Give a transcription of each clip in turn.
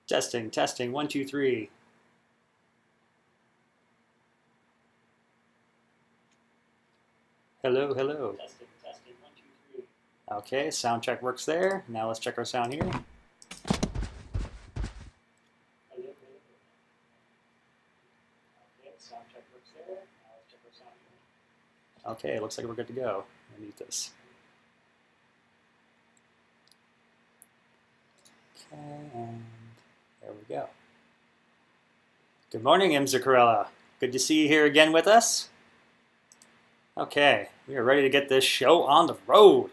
Testing, testing, one, two, three. Hello, hello. Testing, testing, one, two, three. Okay, sound check works there. Now let's check our sound here. Hello, hello. Okay, sound check works there. Now let's check our sound here. Okay, looks like we're good to go. I need this. Okay, and there we go. Good morning, M. Zuccarella. Good to see you here again with us. Okay, we are ready to get this show on the road.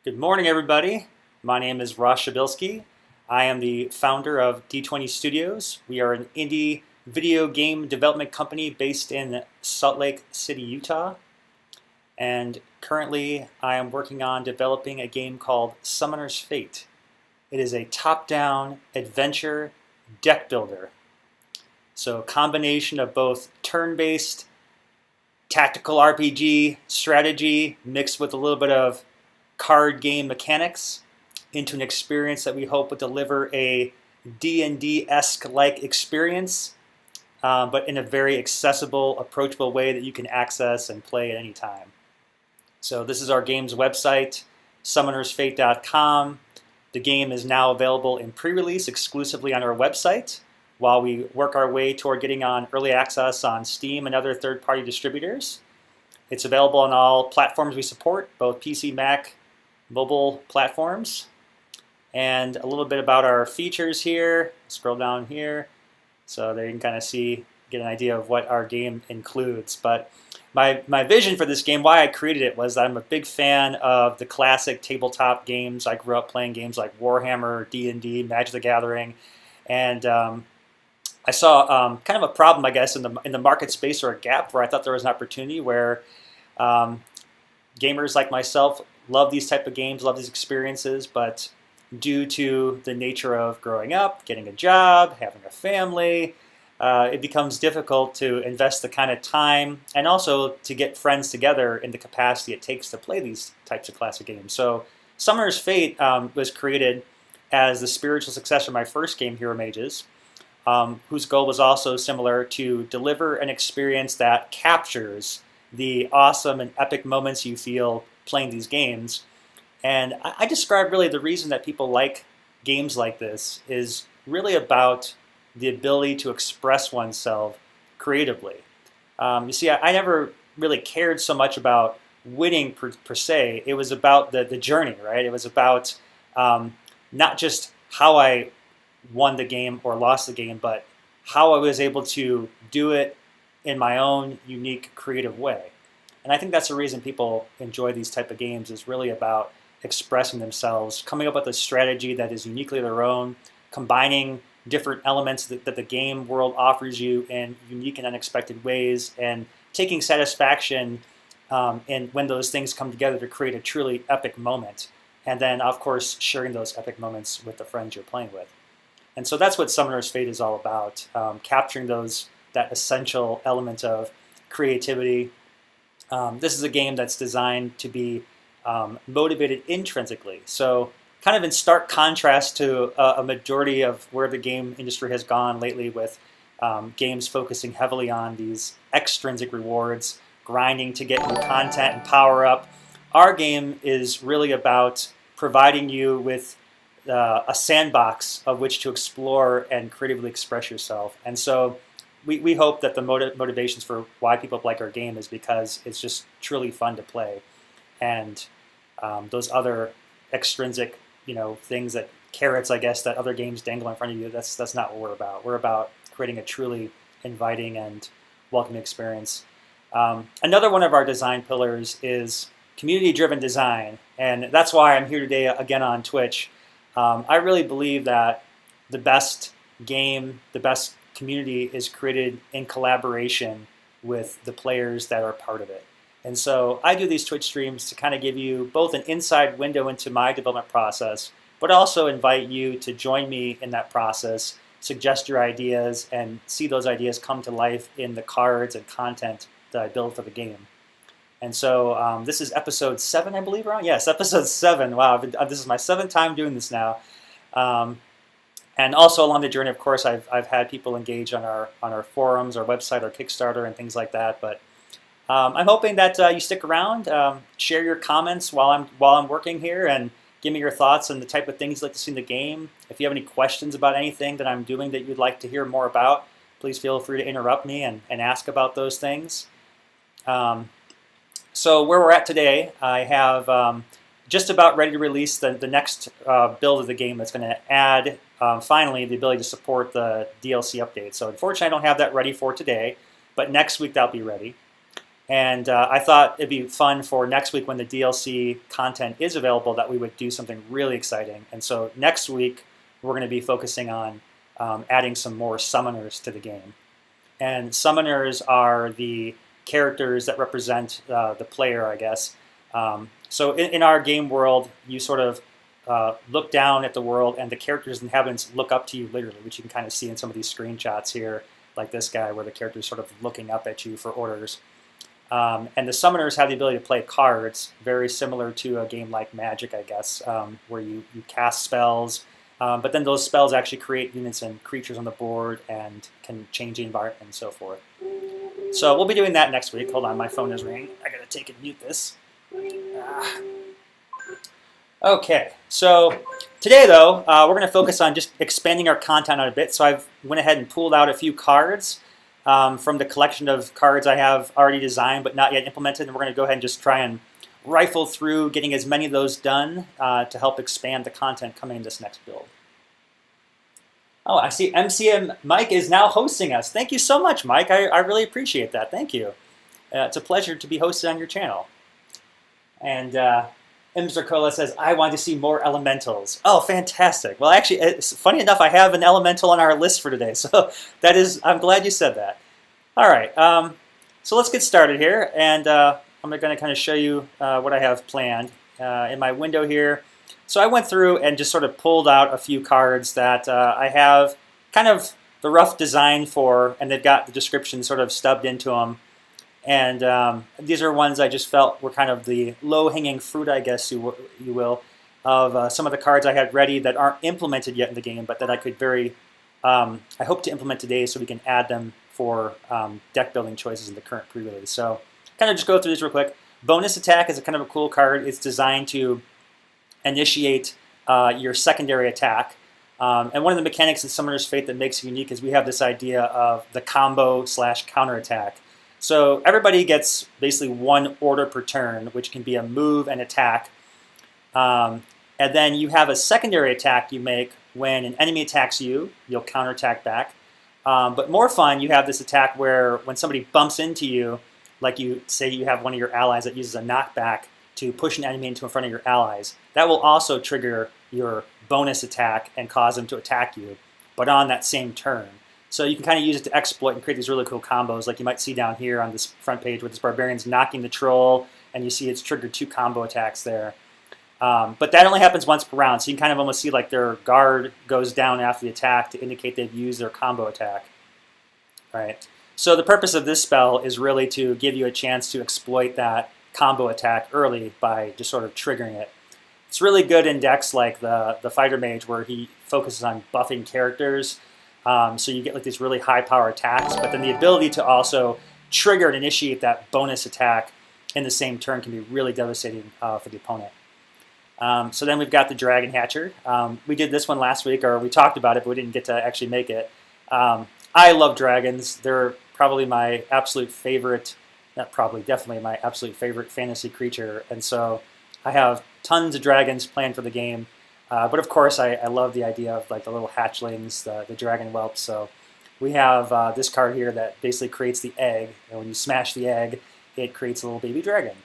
Good morning, everybody. My name is Ross Shabilsky. I am the founder of D20 Studios. We are an indie video game development company based in Salt Lake City, Utah. And currently, I am working on developing a game called Summoner's Fate. It is a top-down adventure deck builder. So a combination of both turn-based tactical RPG strategy mixed with a little bit of card game mechanics into an experience that we hope would deliver a D&D-esque like experience, but in a very accessible, approachable way that you can access and play at any time. So this is our game's website, summonersfate.com. The game is now available in pre-release exclusively on our website, while we work our way toward getting on early access on Steam and other third-party distributors. It's available on all platforms we support, both PC, Mac, mobile platforms. And a little bit about our features here. Scroll down here so there you can kind of get an idea of what our game includes. But my vision for this game, why I created it, was that I'm a big fan of the classic tabletop games. I grew up playing games like Warhammer, D&D, Magic the Gathering, and I saw kind of a problem, I guess, in the market space, or a gap where I thought there was an opportunity where gamers like myself love these type of games, love these experiences, but due to the nature of growing up, getting a job, having a family, it becomes difficult to invest the kind of time and also to get friends together in the capacity it takes to play these types of classic games. So Summoner's Fate was created as the spiritual successor of my first game, Hero Mages, whose goal was also similar: to deliver an experience that captures the awesome and epic moments you feel playing these games. And I describe really the reason that people like games like this is really about the ability to express oneself creatively. You see, I never really cared so much about winning per se. It was about the journey, right? It was about not just how I won the game or lost the game, but how I was able to do it in my own unique, creative way. And I think that's the reason people enjoy these type of games, is really about expressing themselves, coming up with a strategy that is uniquely their own, combining different elements that the game world offers you in unique and unexpected ways, and taking satisfaction in when those things come together to create a truly epic moment. And then, of course, sharing those epic moments with the friends you're playing with. And so that's what Summoner's Fate is all about, capturing that essential element of creativity. This is a game that's designed to be motivated intrinsically. So kind of in stark contrast to a majority of where the game industry has gone lately, with games focusing heavily on these extrinsic rewards, grinding to get new content and power up. Our game is really about providing you with a sandbox of which to explore and creatively express yourself. And so we hope that the motivations for why people like our game is because it's just truly fun to play. And those other extrinsic, things, that carrots, I guess, that other games dangle in front of you, that's not what we're about. We're about creating a truly inviting and welcoming experience. Another one of our design pillars is community-driven design, and that's why I'm here today again on Twitch. I really believe that the best game, the best community, is created in collaboration with the players that are part of it. And so I do these Twitch streams to kind of give you both an inside window into my development process, but also invite you to join me in that process, suggest your ideas, and see those ideas come to life in the cards and content that I build for the game. And so this is episode 7, I believe, Ron? Yes, episode 7. Wow, this is my 7th time doing this now. And also along the journey, of course, I've had people engage on our forums, our website, our Kickstarter, and things like that. But I'm hoping that you stick around, share your comments while I'm working here, and give me your thoughts on the type of things you'd like to see in the game. If you have any questions about anything that I'm doing that you'd like to hear more about, please feel free to interrupt me and ask about those things. So where we're at today, I have just about ready to release the next build of the game that's going to add, finally, the ability to support the DLC update. So unfortunately, I don't have that ready for today, but next week that'll be ready. And I thought it'd be fun for next week when the DLC content is available that we would do something really exciting. And so next week, we're going to be focusing on adding some more summoners to the game. And summoners are the characters that represent the player, I guess. So in our game world, you sort of look down at the world, and the characters and inhabitants look up to you literally, which you can kind of see in some of these screenshots here, like this guy, where the character is sort of looking up at you for orders. And the summoners have the ability to play cards, very similar to a game like Magic, I guess, where you cast spells, but then those spells actually create units and creatures on the board and can change the environment and so forth. So we'll be doing that next week. Hold on, my phone is ringing. I gotta take and mute this. Okay, so today though, we're gonna focus on just expanding our content out a bit. So I've went ahead and pulled out a few cards from the collection of cards I have already designed but not yet implemented, and we're going to go ahead and just try and rifle through getting as many of those done to help expand the content coming in this next build. Oh, I see MCM Mike is now hosting us. Thank you so much, Mike. I really appreciate that. Thank you. It's a pleasure to be hosted on your channel. And Imzercola says, I want to see more elementals. Oh, fantastic. Well, actually, it's funny enough, I have an elemental on our list for today, so that is, I'm glad you said that. All right, so let's get started here, and I'm going to kind of show you what I have planned in my window here. So I went through and just sort of pulled out a few cards that I have kind of the rough design for, and they've got the description sort of stubbed into them. And these are ones I just felt were kind of the low-hanging fruit, I guess you will, of some of the cards I had ready that aren't implemented yet in the game, but that I could I hope to implement today so we can add them for deck building choices in the current pre-release. So kind of just go through this real quick. Bonus Attack is a kind of a cool card. It's designed to initiate your secondary attack. And one of the mechanics in Summoner's Fate that makes it unique is we have this idea of the combo/counter attack. So everybody gets basically one order per turn, which can be a move and attack. And then you have a secondary attack you make when an enemy attacks you, you'll counterattack back. But more fun, you have this attack where when somebody bumps into you, like you say you have one of your allies that uses a knockback to push an enemy into in front of your allies, that will also trigger your bonus attack and cause them to attack you, but on that same turn. So you can kind of use it to exploit and create these really cool combos, like you might see down here on this front page with this Barbarian's knocking the Troll, and you see it's triggered 2 combo attacks there. But that only happens once per round, so you can kind of almost see like their guard goes down after the attack to indicate they've used their combo attack. Right. So the purpose of this spell is really to give you a chance to exploit that combo attack early by just sort of triggering it. It's really good in decks like the Fighter Mage, where he focuses on buffing characters. So you get like these really high power attacks, but then the ability to also trigger and initiate that bonus attack in the same turn can be really devastating for the opponent. So then we've got the Dragon Hatcher. We did this one last week, or we talked about it, but we didn't get to actually make it. I love dragons. They're probably my absolute favorite, definitely my absolute favorite fantasy creature. And so I have tons of dragons planned for the game. But of course, I love the idea of like the little hatchlings, the dragon whelps. So we have this card here that basically creates the egg. And when you smash the egg, it creates a little baby dragon.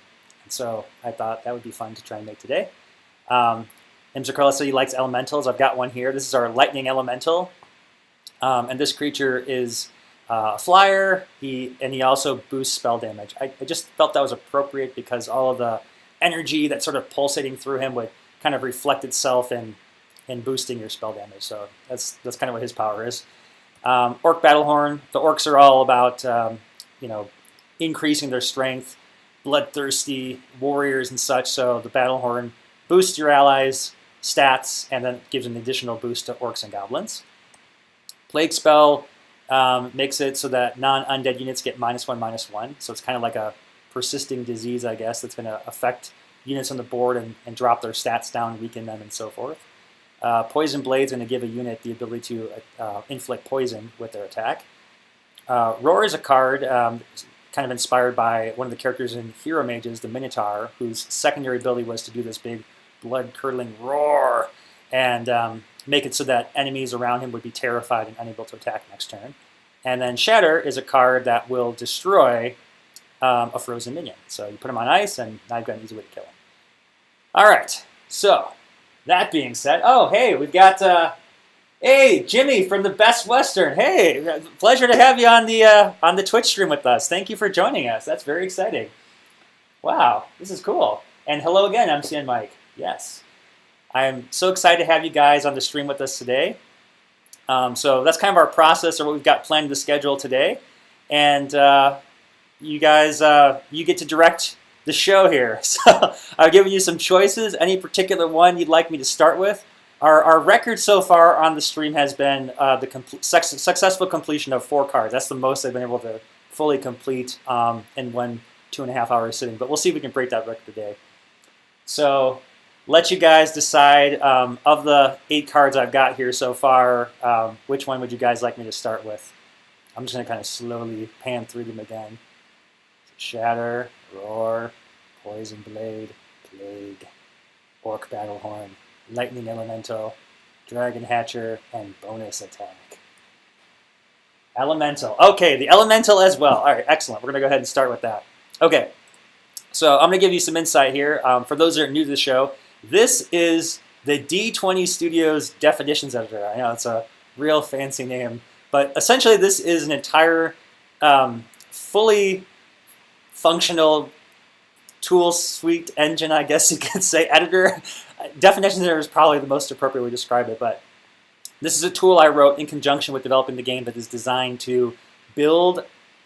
And so I thought that would be fun to try and make today. Imzercola said he likes elementals. I've got one here. This is our lightning elemental. And this creature is a flyer. He also boosts spell damage. I just felt that was appropriate because all of the energy that's sort of pulsating through him would kind of reflect itself in boosting your spell damage. So that's kind of what his power is. Orc Battlehorn. The orcs are all about increasing their strength, bloodthirsty warriors and such. So the Battlehorn boosts your allies' stats, and then gives an additional boost to orcs and goblins. Plague Spell makes it so that non-undead units get -1/-1, so it's kind of like a persisting disease, I guess, that's going to affect units on the board and drop their stats down, weaken them, and so forth. Poison Blade's going to give a unit the ability to inflict poison with their attack. Roar is a card kind of inspired by one of the characters in Hero Mages, the Minotaur, whose secondary ability was to do this big blood-curdling roar and make it so that enemies around him would be terrified and unable to attack next turn. And then Shatter is a card that will destroy a frozen minion. So you put him on ice, and now you've got an easy way to kill him. All right, so that being said, oh, hey, we've got, hey, Jimmy from the Best Western. Hey, pleasure to have you on the Twitch stream with us. Thank you for joining us. That's very exciting. Wow, this is cool. And hello again, MCN Mike. Yes. I'm so excited to have you guys on the stream with us today. So that's kind of our process, or what we've got planned in the schedule today. And you guys, you get to direct the show here. So I've given you some choices. Any particular one you'd like me to start with? Our record so far on the stream has been the successful completion of 4 cards. That's the most I've been able to fully complete in 2.5 hour sitting. But we'll see if we can break that record today. So let you guys decide, of the 8 cards I've got here so far, which one would you guys like me to start with? I'm just going to kind of slowly pan through them again. Shatter, Roar, Poison Blade, Plague, Orc Battlehorn, Lightning Elemental, Dragon Hatcher, and Bonus Attack. Elemental. Okay, the Elemental as well. All right, excellent. We're going to go ahead and start with that. Okay, so I'm going to give you some insight here. For those that are new to the show, this is the D20 Studios Definitions Editor. I know it's a real fancy name, but essentially this is an entire fully functional tool suite engine, I guess you could say, editor. Definitions Editor is probably the most appropriate way to describe it, but this is a tool I wrote in conjunction with developing the game that is designed to build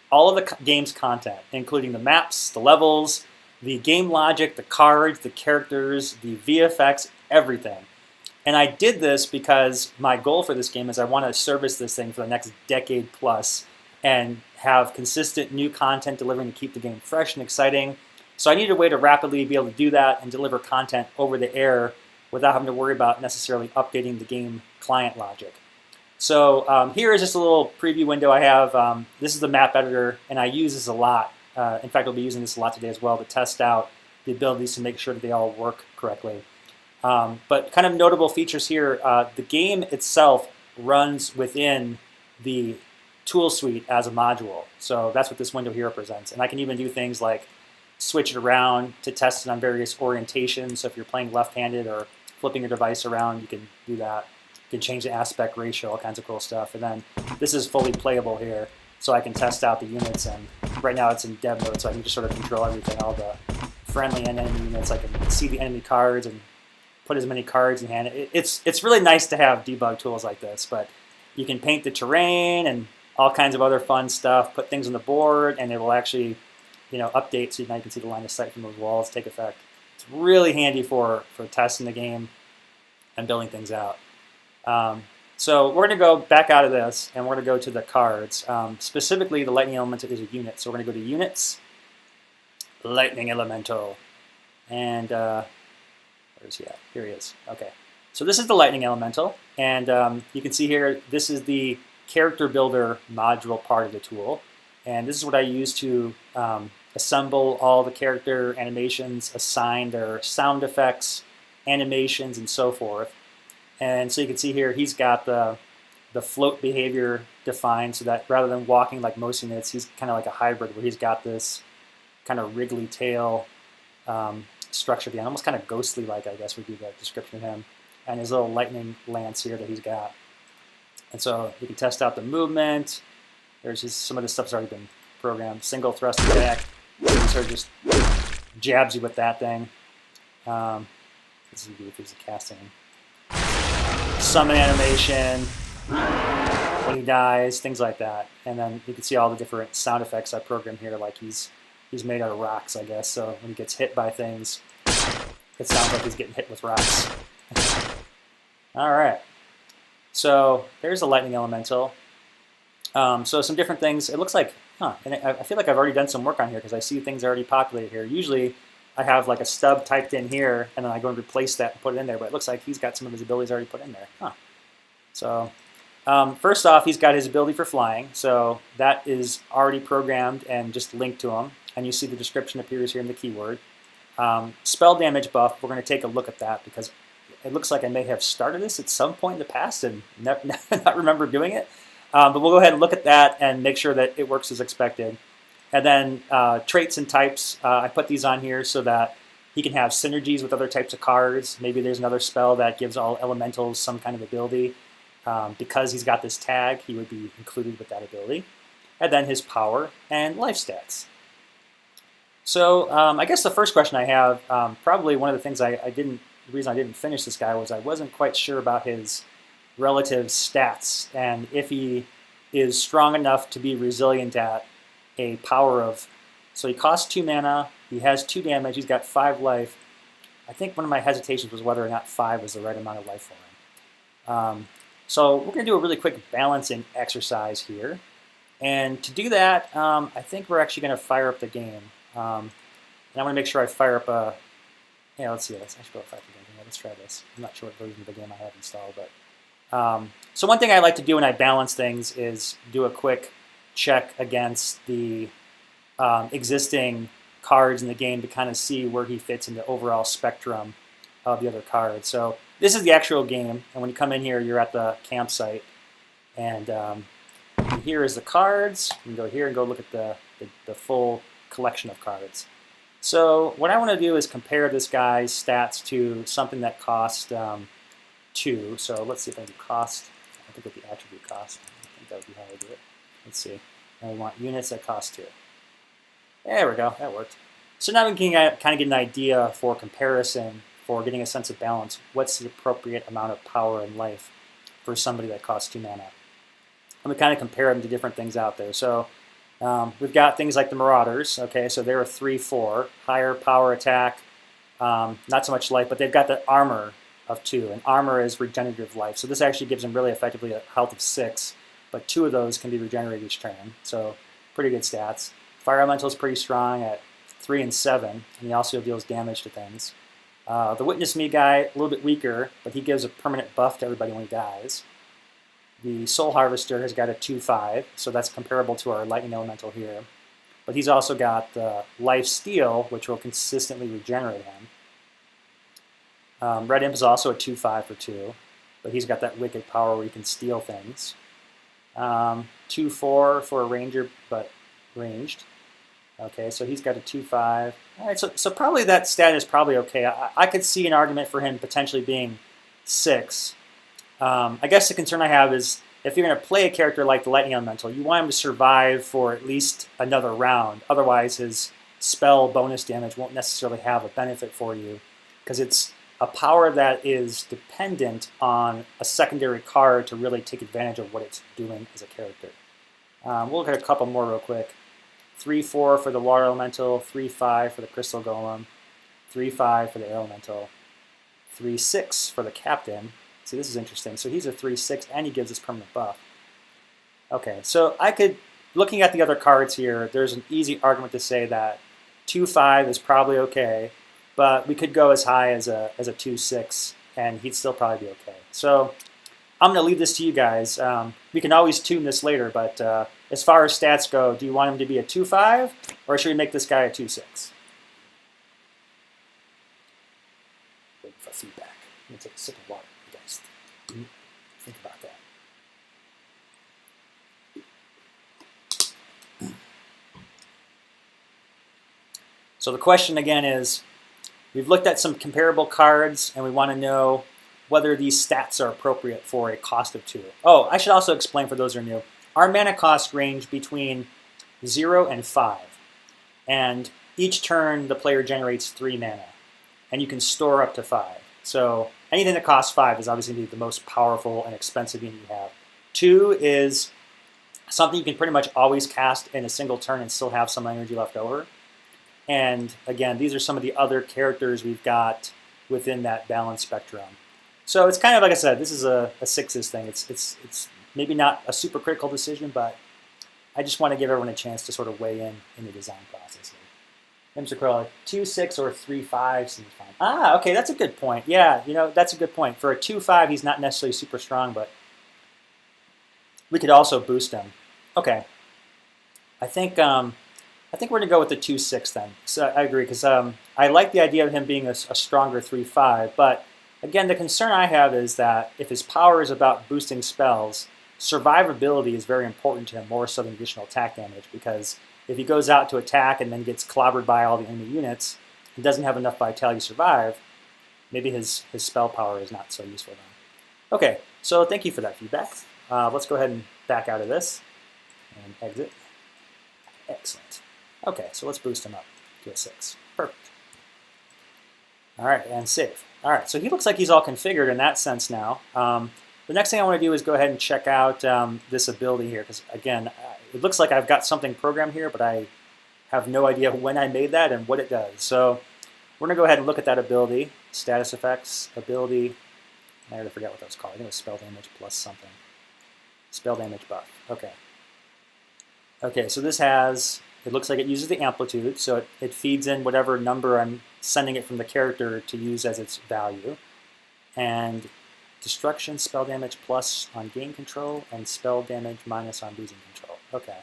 all of the game's content, including the maps, the levels, the game logic, the cards, the characters, the VFX, everything. And I did this because my goal for this game is I want to service this thing for the next decade plus and have consistent new content delivering to keep the game fresh and exciting. So I needed a way to rapidly be able to do that and deliver content over the air without having to worry about necessarily updating the game client logic. So here is just a little preview window I have. This is the map editor, and I use this a lot. In fact, I'll be using this a lot today as well to test out the abilities to make sure that they all work correctly. But kind of notable features here, the game itself runs within the tool suite as a module. So that's what this window here represents. And I can even do things like switch it around to test it on various orientations. So if you're playing left-handed or flipping your device around, you can do that. You can change the aspect ratio, all kinds of cool stuff. And then this is fully playable here. So I can test out the units, and right now it's in dev mode, so I can just sort of control everything, all the friendly and enemy units. I can see the enemy cards and put as many cards in hand. It's really nice to have debug tools like this, but you can paint the terrain and all kinds of other fun stuff, put things on the board, and it will actually, update so now you can see the line of sight from those walls take effect. It's really handy for testing the game and building things out. So we're going to go back out of this, and we're going to go to the cards. Specifically, the Lightning Elemental is a unit. So we're going to go to Units, Lightning Elemental. And where's he at? Here he is. Okay. So this is the Lightning Elemental. And you can see here, this is the Character Builder module part of the tool. And this is what I use to assemble all the character animations, assign their sound effects, animations, and so forth. And so you can see here, he's got the float behavior defined so that rather than walking like most units, he's kind of like a hybrid where he's got this kind of wriggly tail structure behind, almost kind of ghostly-like, I guess would be the description of him. And his little lightning lance here that he's got. And so you can test out the movement. There's just some of this stuff's already been programmed. Single thrust attack. So he sort of just jabs you with that thing. This would be if he's a casting. Summon animation, when he dies, things like that. And then you can see all the different sound effects I programmed here, like he's made out of rocks, I guess. So when he gets hit by things, it sounds like he's getting hit with rocks. All right. So there's a lightning elemental. So some different things. It looks like, and I feel like I've already done some work on here because I see things already populated here. Usually I have like a stub typed in here, and then I go and replace that and put it in there. But it looks like he's got some of his abilities already put in there. So first off, he's got his ability for flying. So that is already programmed and just linked to him. And you see the description appears here in the keyword. Spell damage buff, we're going to take a look at that because it looks like I may have started this at some point in the past and not remember doing it. But we'll go ahead and look at that and make sure that it works as expected. And then traits and types, I put these on here so that he can have synergies with other types of cards. Maybe there's another spell that gives all elementals some kind of ability. Because he's got this tag, he would be included with that ability. And then his power and life stats. So I guess the first question I have, probably one of the things the reason I didn't finish this guy was I wasn't quite sure about his relative stats and if he is strong enough to be resilient at a power of, so he costs 2 mana, he has 2 damage, he's got 5 life. I think one of my hesitations was whether or not 5 was the right amount of life for him. So we're going to do a really quick balancing exercise here. And to do that, I think we're actually going to fire up the game. And I want to make sure I fire up a, let's see, I should go fire up the game. Let's try this. I'm not sure what version of the game I have installed, but so one thing I like to do when I balance things is do a quick check against the existing cards in the game to kind of see where he fits in the overall spectrum of the other cards. So this is the actual game, and when you come in here, you're at the campsite, and here is the cards. You can go here and go look at the full collection of cards. So what I want to do is compare this guy's stats to something that cost 2. So let's see if I can cost. I think with the attribute cost, I think that would be how I do it. Let's see. And we want units that cost 2. There we go. That worked. So now we can kind of get an idea for comparison, for getting a sense of balance. What's the appropriate amount of power and life for somebody that costs 2 mana? And we kind of compare them to different things out there. So we've got things like the Marauders. Okay, so they're a 3/4, higher power attack, not so much life, but they've got the armor of 2, and armor is regenerative life. So this actually gives them really effectively a health of 6, but 2 of those can be regenerated each turn. So pretty good stats. Fire Elemental is pretty strong at 3 and 7, and he also deals damage to things. The Witness Me guy, a little bit weaker, but he gives a permanent buff to everybody when he dies. The Soul Harvester has got a 2/5, so that's comparable to our Lightning Elemental here. But he's also got the Life Steal, which will consistently regenerate him. Red Imp is also a 2/5 for 2, but he's got that wicked power where he can steal things. 2/4 for a Ranger, but ranged. Okay, so he's got a 2/5. All right, so probably that stat is probably okay. I could see an argument for him potentially being 6. I guess the concern I have is if you're going to play a character like the Lightning Elemental, you want him to survive for at least another round. Otherwise, his spell bonus damage won't necessarily have a benefit for you because it's a power that is dependent on a secondary card to really take advantage of what it's doing as a character. We'll look at a couple more real quick. 3/4 for the Water Elemental, 3/5 for the Crystal Golem, 3/5 for the Air Elemental, 3/6 for the Captain. See, this is interesting. So he's a 3/6, and he gives us permanent buff. Okay, so I could, looking at the other cards here, there's an easy argument to say that 2/5 is probably okay, but we could go as high as a 2/6, and he'd still probably be okay. So I'm going to leave this to you guys. We can always tune this later, but as far as stats go, do you want him to be a 2/5, or should we make this guy a 2/6? Waiting for feedback. I'm going to take a sip of water. You guys think about that. So the question again is, we've looked at some comparable cards, and we want to know whether these stats are appropriate for a cost of 2. Oh, I should also explain for those who are new. Our mana costs range between 0 and 5. And each turn, the player generates 3 mana. And you can store up to 5. So anything that costs 5 is obviously going to be the most powerful and expensive unit you have. 2 is something you can pretty much always cast in a single turn and still have some energy left over. And again, these are some of the other characters we've got within that balance spectrum. So it's kind of like I said, this is a sixes thing. It's maybe not a super critical decision, but I just want to give everyone a chance to sort of weigh in the design process. Mr. Crowley, 2-6 or 3-5 seems fine. Ah, okay, that's a good point. Yeah, that's a good point. For a 2-5, he's not necessarily super strong, but we could also boost him. Okay, I think we're gonna go with the 2-6 then. So I agree because I like the idea of him being a stronger 3-5, but again, the concern I have is that if his power is about boosting spells, survivability is very important to him, more so than additional attack damage, because if he goes out to attack and then gets clobbered by all the enemy units and doesn't have enough vitality to survive, maybe his spell power is not so useful then. Okay, so thank you for that feedback. Let's go ahead and back out of this and exit. Excellent. Okay, so let's boost him up to a 6. Perfect. All right, and save. All right, so he looks like he's all configured in that sense now. The next thing I want to do is go ahead and check out this ability here, because again, it looks like I've got something programmed here, but I have no idea when I made that and what it does. So we're going to go ahead and look at that ability, status effects, ability. I already forget what that was called. I think it was spell damage plus something. Spell damage buff. Okay. Okay, so this has, it looks like it uses the amplitude, so it feeds in whatever number I'm sending it from the character to use as its value. And destruction, spell damage plus on gain control, and spell damage minus on losing control. Okay,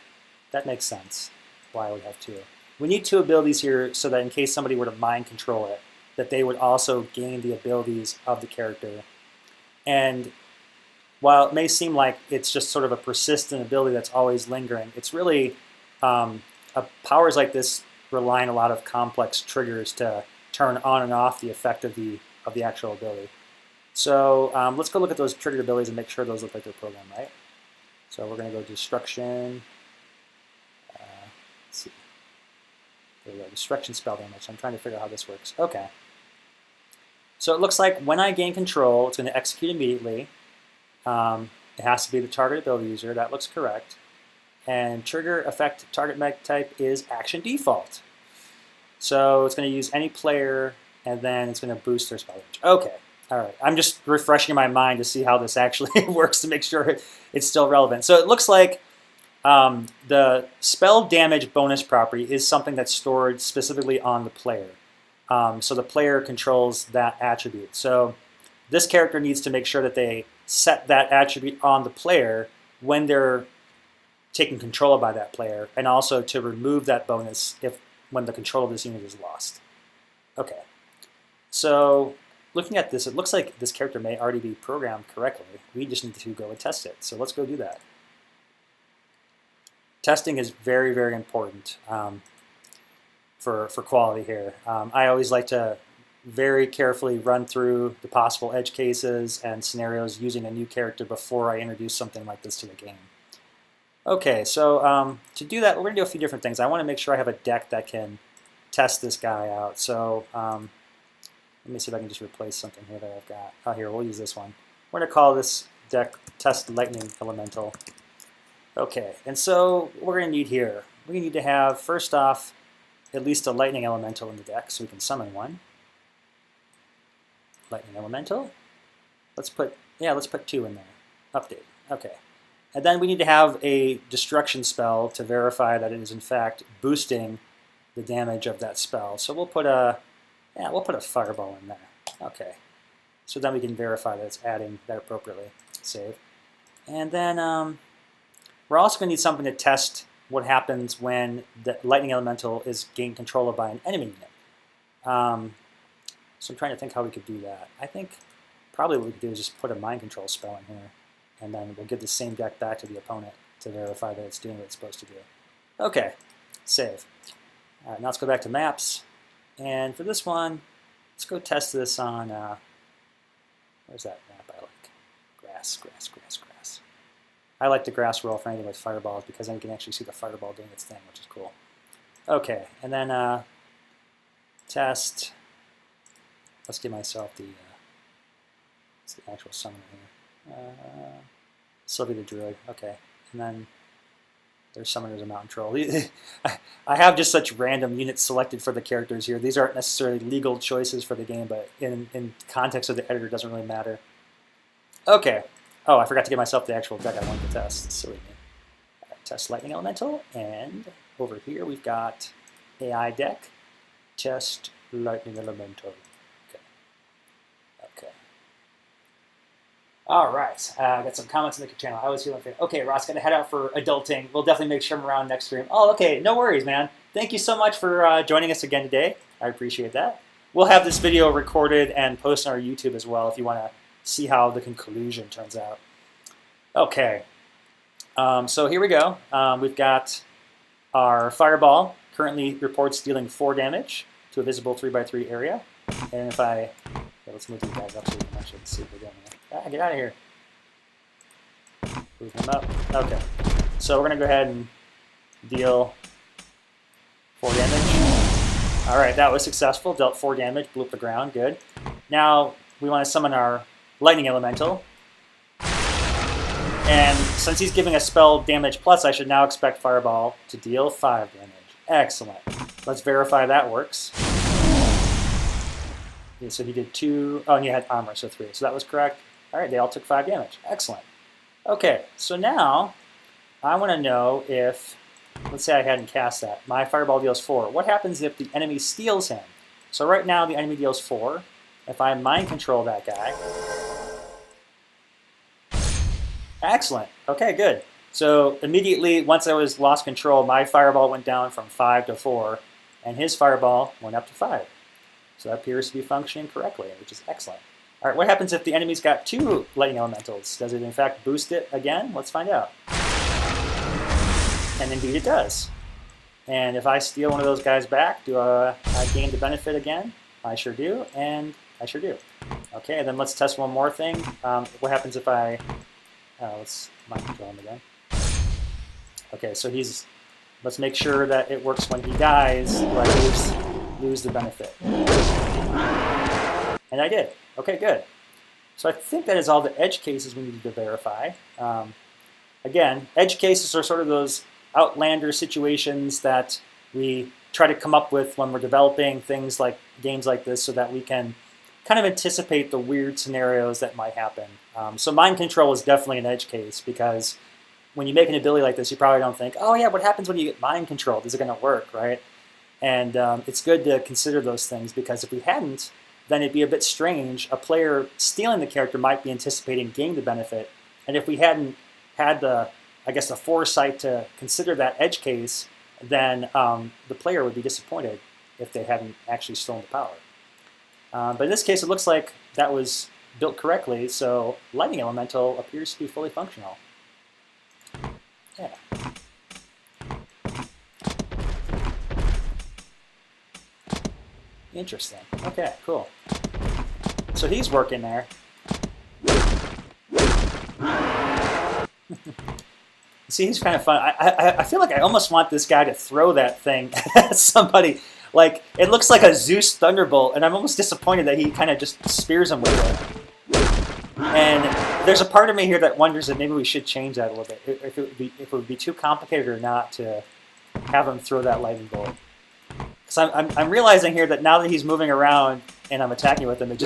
that makes sense why I would have 2. We need 2 abilities here so that in case somebody were to mind control it, that they would also gain the abilities of the character. And while it may seem like it's just sort of a persistent ability that's always lingering, it's really, powers like this rely on a lot of complex triggers to turn on and off the effect of the actual ability. So let's go look at those triggered abilities and make sure those look like they're programmed right. So we're going to go destruction. Let's see. There we go. Destruction spell damage. I'm trying to figure out how this works. Okay. So it looks like when I gain control, it's going to execute immediately. It has to be the target ability user. That looks correct. And trigger effect target mech type is action default. So it's going to use any player, and then it's going to boost their spell damage. Okay. All right, I'm just refreshing my mind to see how this actually works to make sure it's still relevant. So it looks like the spell damage bonus property is something that's stored specifically on the player. So the player controls that attribute. So this character needs to make sure that they set that attribute on the player when they're taken control by that player, and also to remove that bonus when the control of this unit is lost. Okay, so looking at this, it looks like this character may already be programmed correctly. We just need to go and test it. So let's go do that. Testing is very, very important for quality here. I always like to very carefully run through the possible edge cases and scenarios using a new character before I introduce something like this to the game. Okay, so to do that, we're going to do a few different things. I want to make sure I have a deck that can test this guy out. So let me see if I can just replace something here that I've got. Oh, here, we'll use this one. We're going to call this deck Test Lightning Elemental. Okay, and so what we're going to need here, we need to have, first off, at least a Lightning Elemental in the deck so we can summon one. Lightning Elemental. Let's put 2 in there. Update. Okay. And then we need to have a destruction spell to verify that it is in fact boosting the damage of that spell. So we'll put a fireball in there. Okay. So then we can verify that it's adding that appropriately. Save. And then we're also going to need something to test what happens when the Lightning Elemental is gained control of by an enemy unit. So I'm trying to think how we could do that. I think probably what we could do is just put a mind control spell in here, and then we'll give the same deck back to the opponent to verify that it's doing what it's supposed to do. Okay, save. All right, now let's go back to maps. And for this one, let's go test this on, where's that map I like? Grass. I like the grass roll for anything with fireballs because then you can actually see the fireball doing its thing, which is cool. Okay, and then test. Let's give myself the actual summoner here. Sylvie the Druid. Okay, and then there's Summoners of Mountain Troll. I have just such random units selected for the characters here. These aren't necessarily legal choices for the game, but in context of the editor, it doesn't really matter. Okay. Oh, I forgot to give myself the actual deck I wanted to test. Silly me. All right, test Lightning Elemental, and over here we've got AI deck. Test Lightning Elemental. Okay. Okay. All right. I got some comments in the channel. I was feeling good. Okay, Ross, got to head out for adulting. We'll definitely make sure I'm around next stream. Oh, okay. No worries, man. Thank you so much for joining us again today. I appreciate that. We'll have this video recorded and posted on our YouTube as well if you want to see how the conclusion turns out. Okay. So here we go. We've got our Fireball. Currently reports dealing 4 damage to a visible 3x3 area. And if I... Okay, let's move these guys up so we can actually see what we're doing here. Ah, get out of here. Move them up. Okay. So we're going to go ahead and deal 4 damage. Alright, that was successful. Dealt 4 damage, blew up the ground. Good. Now we want to summon our Lightning Elemental. And since he's giving a spell damage plus, I should now expect Fireball to deal 5 damage. Excellent. Let's verify that works. Okay, so he did 2. Oh, and he had armor, so 3. So that was correct. All right, they all took 5 damage. Excellent. Okay, so now I want to know if, let's say I hadn't cast that. My Fireball deals 4. What happens if the enemy steals him? So right now the enemy deals 4. If I mind control that guy. Excellent. Okay, good. So immediately, once I was lost control, my Fireball went down from 5 to 4, and his Fireball went up to 5. So that appears to be functioning correctly, which is excellent. All right, what happens if the enemy's got 2 Lightning Elementals? Does it in fact boost it again? Let's find out. And indeed it does. And if I steal one of those guys back, do I gain the benefit again? I sure do, and I sure do. Okay, then let's test one more thing. What happens if I... let's mind control him again. Okay, so he's... Let's make sure that it works when he dies. Do I lose the benefit? And I did. Okay, good. So I think that is all the edge cases we needed to verify. Again, edge cases are sort of those outlander situations that we try to come up with when we're developing things like games like this so that we can kind of anticipate the weird scenarios that might happen. So mind control is definitely an edge case because when you make an ability like this, you probably don't think, oh yeah, what happens when you get mind controlled? Is it going to work, right? And it's good to consider those things because if we hadn't, then it'd be a bit strange. A player stealing the character might be anticipating gaining the benefit, and if we hadn't had the, I guess, the foresight to consider that edge case, then the player would be disappointed if they hadn't actually stolen the power. But in this case, it looks like that was built correctly, so Lightning Elemental appears to be fully functional. Yeah. Interesting. Okay, cool. So he's working there. See, he's kind of fun. I feel like I almost want this guy to throw that thing at somebody. Like, it looks like a Zeus Thunderbolt, and I'm almost disappointed that he kind of just spears him with it. And there's a part of me here that wonders that maybe we should change that a little bit. If it would be too complicated or not to have him throw that lightning bolt. So I'm realizing here that now that he's moving around and I'm attacking with him,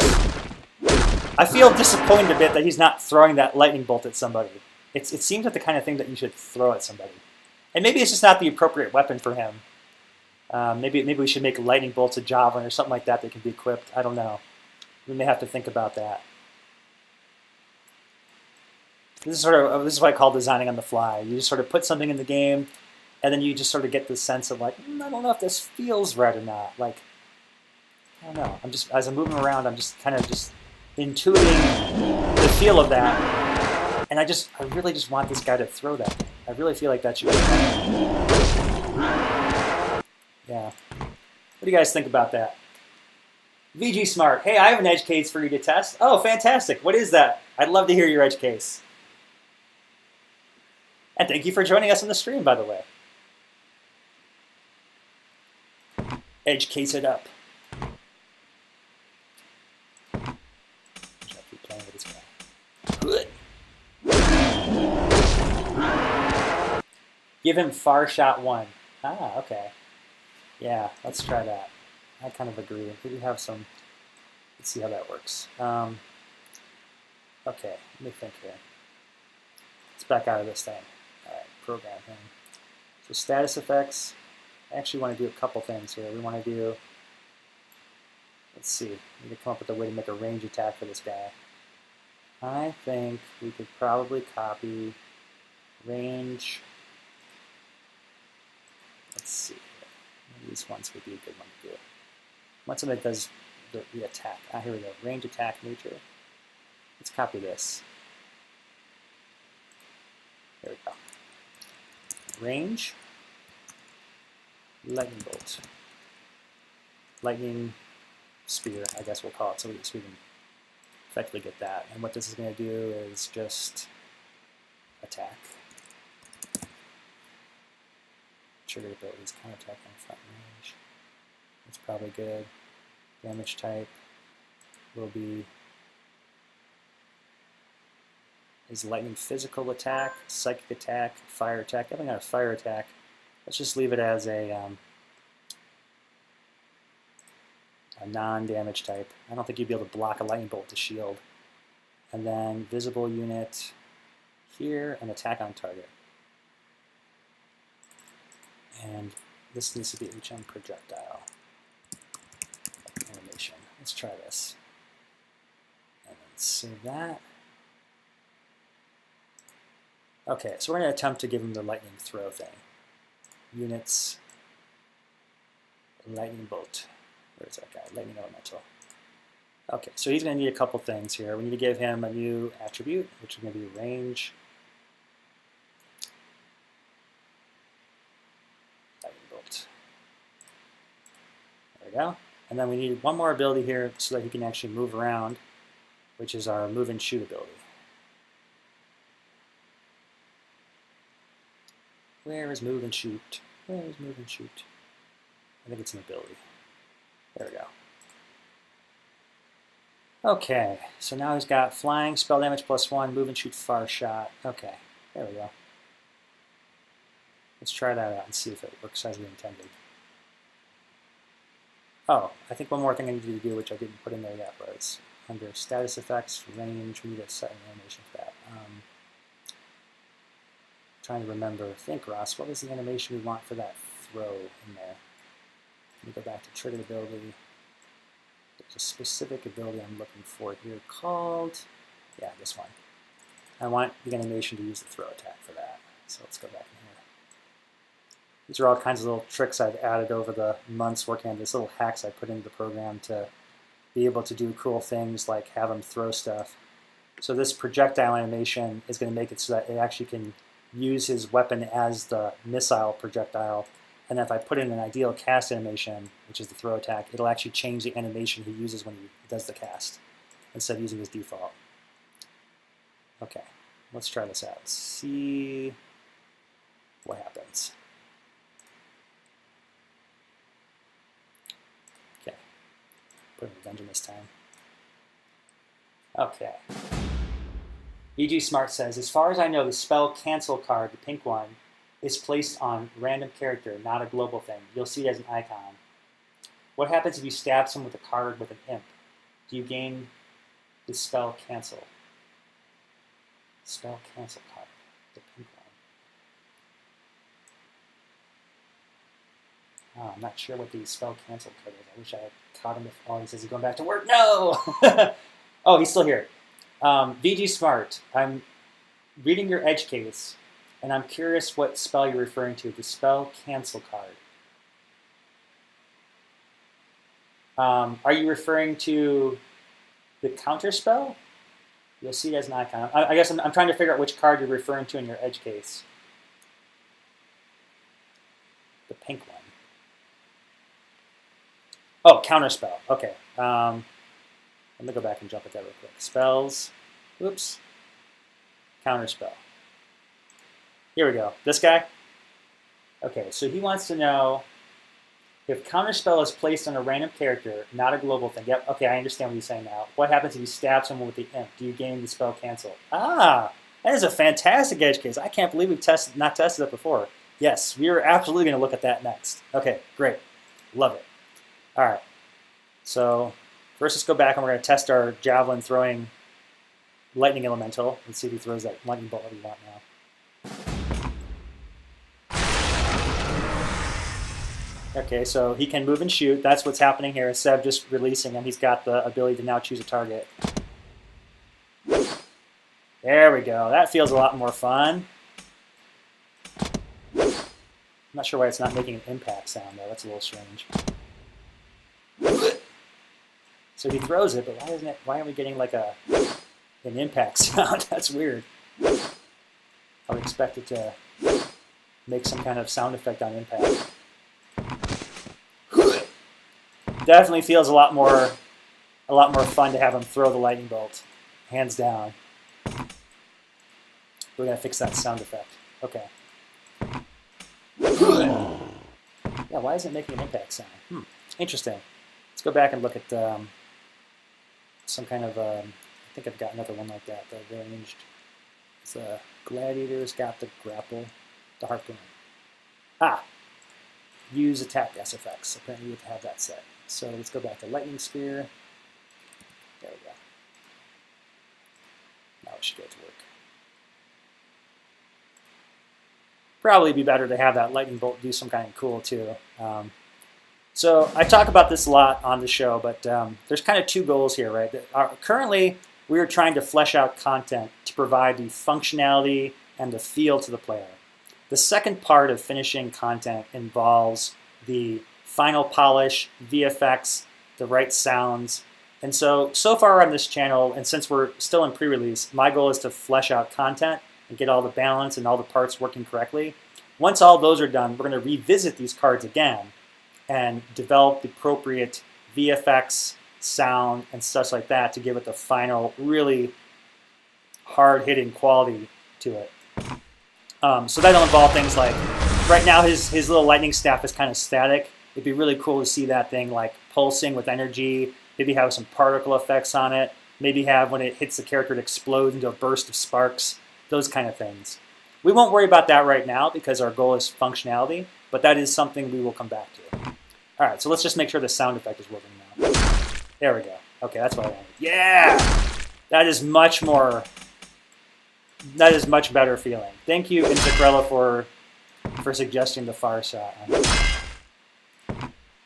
I feel disappointed a bit that he's not throwing that lightning bolt at somebody. It seems like the kind of thing that you should throw at somebody. And maybe it's just not the appropriate weapon for him. Maybe we should make lightning bolts a javelin or something like that can be equipped. I don't know. We may have to think about that. This is what I call designing on the fly. You just sort of put something in the game, and then you just sort of get this sense of like, I don't know if this feels right or not. Like, I don't know. As I'm moving around, I'm just kind of just intuiting the feel of that, and I really just want this guy to throw that thing. I really feel like that should be Yeah. What do you guys think about that? VG Smart. Hey, I have an edge case for you to test. Oh, fantastic. What is that? I'd love to hear your edge case. And thank you for joining us on the stream, by the way. Edge case it up. I keep playing with this guy. Good. Give him Far Shot 1. Ah, okay. Yeah, let's try that. I kind of agree. We have some... Let's see how that works. Okay, let me think here. Let's back out of this thing. All right, program him. So status effects. I actually want to do a couple things here. We want to do, let's see, we need to come up with a way to make a range attack for this guy. I think we could probably copy range. Let's see. Maybe these ones would be a good one to do. Want something that does the attack. Here we go. Range attack nature. Let's copy this. There we go. Range. Lightning bolt. Lightning spear, I guess we'll call it, so we can effectively get that. And what this is going to do is just attack. Trigger abilities, counterattack on front range. That's probably good. Damage type will be is lightning physical attack, psychic attack, fire attack. Definitely not a fire attack. Let's just leave it as a non-damage type. I don't think you'd be able to block a lightning bolt with a shield. And then visible unit here and attack on target. And this needs to be HM projectile animation. Let's try this. And then save that. Okay, so we're going to attempt to give him the lightning throw thing. Units, lightning bolt. Where's that guy? Lightning elemental. Okay, so he's going to need a couple things here. We need to give him a new attribute, which is going to be range. Lightning bolt. There we go. And then we need one more ability here so that he can actually move around, which is our move and shoot ability. Where is move and shoot? Where is move and shoot? I think it's an ability. There we go. Okay, so now he's got flying, spell damage +1, move and shoot, far shot. Okay, there we go. Let's try that out and see if it works as we intended. Oh, I think one more thing I needed to do, which I didn't put in there yet, was under status effects, range, we need to set an animation for that. Trying to remember. Think, Ross, what was the animation we want for that throw in there? Let me go back to trigger ability. There's a specific ability I'm looking for here called, yeah, this one. I want the animation to use the throw attack for that. So let's go back in here. These are all kinds of little tricks I've added over the months working on this, little hacks I put into the program to be able to do cool things like have them throw stuff. So this projectile animation is going to make it so that it actually can use his weapon as the missile projectile, and if I put in an ideal cast animation, which is the throw attack, it'll actually change the animation he uses when he does the cast, instead of using his default. Okay, let's try this out. See what happens. Okay, put in the dungeon this time. Okay. VG Smart says, as far as I know, the spell cancel card, the pink one, is placed on random character, not a global thing. You'll see it as an icon. What happens if you stab someone with a card with an imp? Do you gain the spell cancel? Spell cancel card, the pink one. Oh, I'm not sure what the spell cancel card is. I wish I had caught him before. Oh, he says he's going back to work. No! Oh, he's still here. VG Smart, I'm reading your edge case, and I'm curious what spell you're referring to, the spell cancel card. Are you referring to the counter spell? You'll see it as an icon. I guess I'm trying to figure out which card you're referring to in your edge case. The pink one. Oh, counter spell. Okay. Let me go back and jump at that real quick. Spells. Oops. Counter spell. Here we go. This guy? Okay, so he wants to know if counter spell is placed on a random character, not a global thing. Yep, okay, I understand what he's saying now. What happens if you stab someone with the imp? Do you gain the spell cancel? Ah, that is a fantastic edge case. I can't believe we've not tested it before. Yes, we are absolutely going to look at that next. Okay, great. Love it. All right. So first let's go back and we're going to test our javelin throwing lightning elemental. Let's see if he throws that lightning bolt that we want now. Okay, so he can move and shoot. That's what's happening here. Instead of just releasing him, he's got the ability to now choose a target. There we go. That feels a lot more fun. I'm not sure why it's not making an impact sound, though. That's a little strange. So he throws it, but why isn't it? Why aren't we getting like an impact sound? That's weird. I would expect it to make some kind of sound effect on impact. Definitely feels a lot more fun to have him throw the lightning bolt, hands down. We're gonna fix that sound effect. Okay. Yeah, why isn't it making an impact sound? Interesting. Let's go back and look at some kind of. I think I've got another one like that. The ranged. The gladiator's got the grapple, the harpoon. Use attack SFX. Apparently, we have to have that set. So let's go back to lightning spear. There we go. Now it should go to work. Probably be better to have that lightning bolt do some kind of cool too. So I talk about this a lot on the show, but there's kind of two goals here, right? Currently, we are trying to flesh out content to provide the functionality and the feel to the player. The second part of finishing content involves the final polish, VFX, the right sounds. And so far on this channel, and since we're still in pre-release, my goal is to flesh out content and get all the balance and all the parts working correctly. Once all those are done, we're going to revisit these cards again and develop the appropriate VFX, sound, and stuff like that to give it the final, really hard-hitting quality to it. So that'll involve things like, right now his little lightning staff is kind of static. It'd be really cool to see that thing like pulsing with energy, maybe have some particle effects on it, maybe have when it hits the character it explodes into a burst of sparks, those kind of things. We won't worry about that right now because our goal is functionality, but that is something we will come back to. All right, so let's just make sure the sound effect is working now. There we go. Okay, that's what I wanted. Yeah! That is much better feeling. Thank you, Inzakrella, for suggesting the far shot.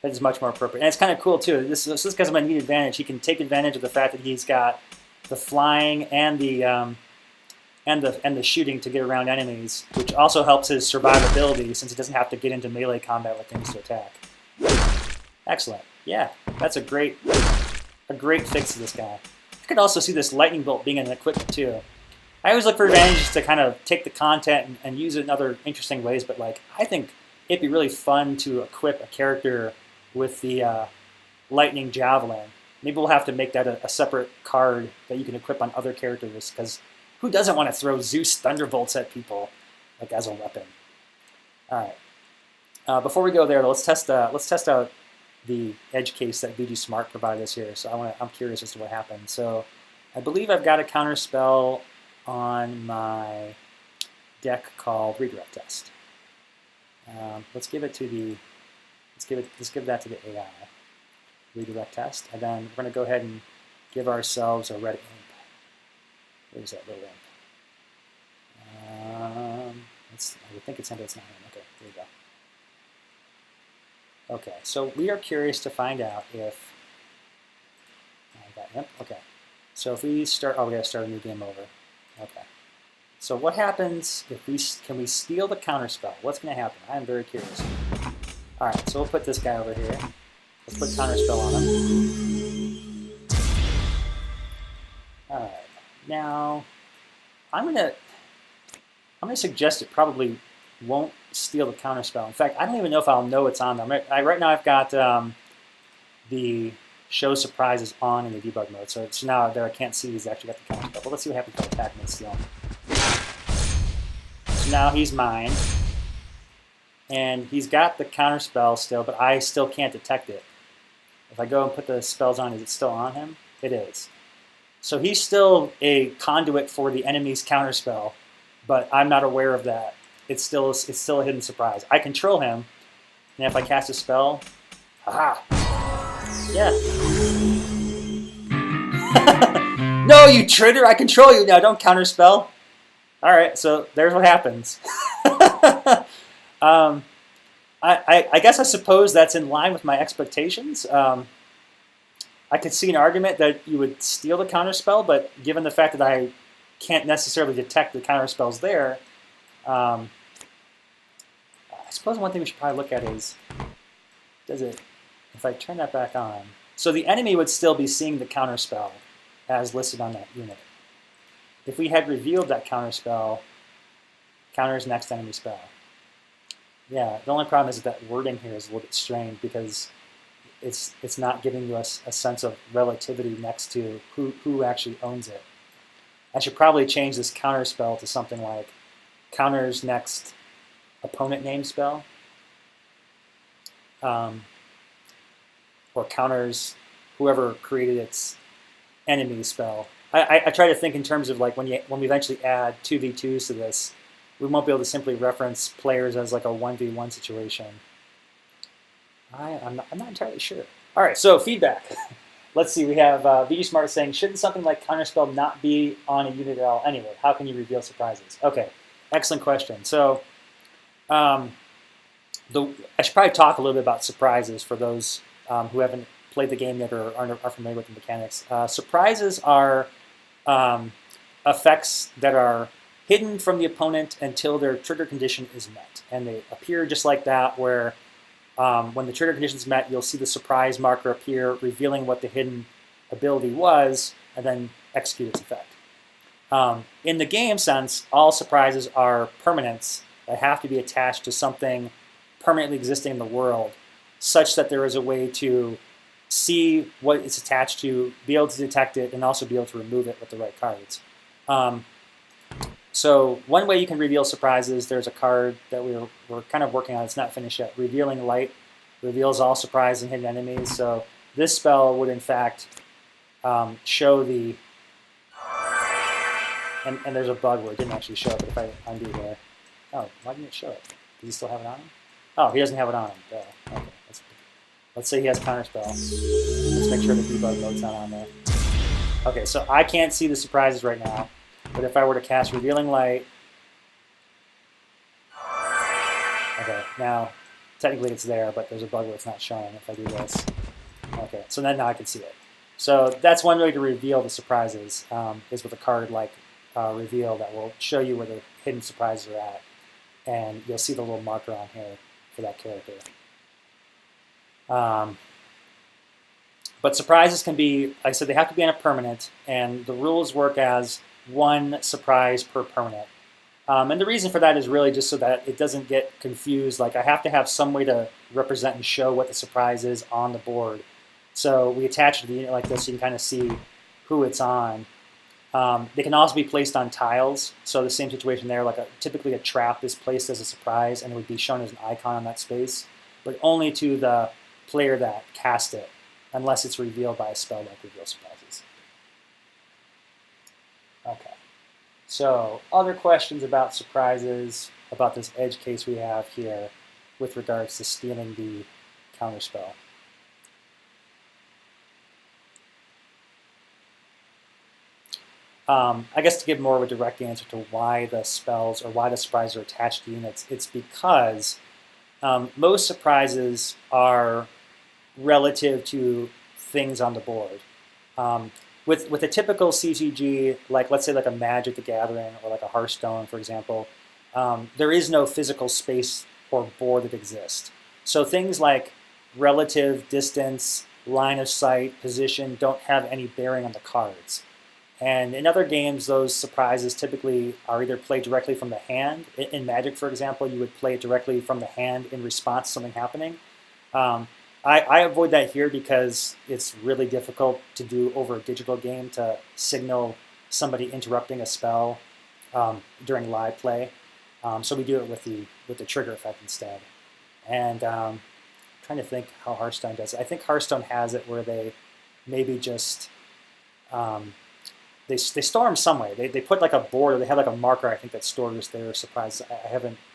That is much more appropriate. And it's kind of cool, too. This gives him a neat advantage. He can take advantage of the fact that he's got the flying and the shooting to get around enemies, which also helps his survivability since he doesn't have to get into melee combat with things to attack. Excellent. Yeah, that's a great fix to this guy. You can also see this lightning bolt being an equipment, too. I always look for advantages to kind of take the content and use it in other interesting ways, but like I think it'd be really fun to equip a character with the lightning javelin. Maybe we'll have to make that a separate card that you can equip on other characters, because who doesn't want to throw Zeus thunderbolts at people like as a weapon? All right. Before we go there, let's test out the edge case that VG Smart provided us here. So I'm curious as to what happened. So I believe I've got a counter spell on my deck called Redirect Test. Let's give that to the AI. Redirect Test, and then we're going to go ahead and give ourselves a red imp. Where's that little imp? I would think it's not him. Okay, here we go. Okay, so we are curious to find out if that imp. Okay, so if we start, we got to start a new game over. Okay, so what happens if can we steal the counter spell? What's going to happen? I am very curious. All right, so we'll put this guy over here. Let's put counter spell on him. All right, now I'm gonna suggest it probably won't steal the counter spell. In fact, I don't even know if I'll know it's on them. Right now I've got the show surprises on in the debug mode, so now there I can't see he's actually got the counter spell. But let's see what happens if I attack him and steal him. So now he's mine, and he's got the counter spell still, but I still can't detect it. If I go and put the spells on, is it still on him? It is. So he's still a conduit for the enemy's counter spell, but I'm not aware of that. It's still a hidden surprise. I control him, and if I cast a spell, haha, yeah. No, you traitor! I control you now. Don't counterspell. All right, so there's what happens. um, I guess I suppose that's in line with my expectations. I could see an argument that you would steal the counterspell, but given the fact that I can't necessarily detect the counterspells there, I suppose one thing we should probably look at is, does it, if I turn that back on, so the enemy would still be seeing the counterspell as listed on that unit. If we had revealed that counterspell, counters next enemy spell. Yeah, the only problem is that wording here is a little bit strange because it's not giving you a sense of relativity next to who actually owns it. I should probably change this counterspell to something like counters next opponent name spell, or counters whoever created its enemy spell. I try to think in terms of like when we eventually add 2v2s to this, we won't be able to simply reference players as like a 1v1 situation. I'm not entirely sure. All right, so feedback. Let's see, we have VG Smart saying, shouldn't something like counterspell not be on a unit at all anyway? How can you reveal surprises? Okay, excellent question. So I should probably talk a little bit about surprises for those who haven't played the game yet or are familiar with the mechanics. Surprises are effects that are hidden from the opponent until their trigger condition is met. And they appear just like that, where when the trigger condition is met, you'll see the surprise marker appear, revealing what the hidden ability was, and then execute its effect. In the game sense, all surprises are permanents that have to be attached to something permanently existing in the world, such that there is a way to see what it's attached to, be able to detect it, and also be able to remove it with the right cards. So one way you can reveal surprises, there's a card that we're kind of working on, it's not finished yet. Revealing Light reveals all surprise and hidden enemies. So this spell would in fact show the, and there's a bug where it didn't actually show it, but if I undo there, oh, why didn't it show it? Does he still have it on him? Oh, he doesn't have it on him. Okay, let's say he has counterspell. Let's make sure the debug mode's not on there. Okay, so I can't see the surprises right now. But if I were to cast Revealing Light, okay, now technically it's there, but there's a bug where it's not showing if I do this. Okay, so then now I can see it. So that's one way to reveal the surprises, is with a card like Reveal that will show you where the hidden surprises are at. And you'll see the little marker on here for that character. But surprises can be, like I said, they have to be on a permanent, and the rules work as one surprise per permanent. And the reason for that is really just so that it doesn't get confused. Like I have to have some way to represent and show what the surprise is on the board. So we attach it to the unit like this so you can kind of see who it's on. They can also be placed on tiles. So the same situation there, like typically a trap is placed as a surprise and it would be shown as an icon on that space, but only to the player that cast it, unless it's revealed by a spell like Reveal Surprises. Okay, so other questions about surprises, about this edge case we have here with regards to stealing the counterspell. I guess to give more of a direct answer to why the spells or why the surprises are attached to units, it's because most surprises are relative to things on the board. With a typical CCG, like let's say like a Magic the Gathering or like a Hearthstone, for example, there is no physical space or board that exists. So things like relative distance, line of sight, position don't have any bearing on the cards. And in other games, those surprises typically are either played directly from the hand. In Magic, for example, you would play it directly from the hand in response to something happening. I avoid that here because it's really difficult to do over a digital game to signal somebody interrupting a spell during live play. So we do it with the trigger effect instead. And trying to think how Hearthstone does it. I think Hearthstone has it where they maybe just they store them some way. They put like a board, or they have like a marker, I think, that stores their surprises.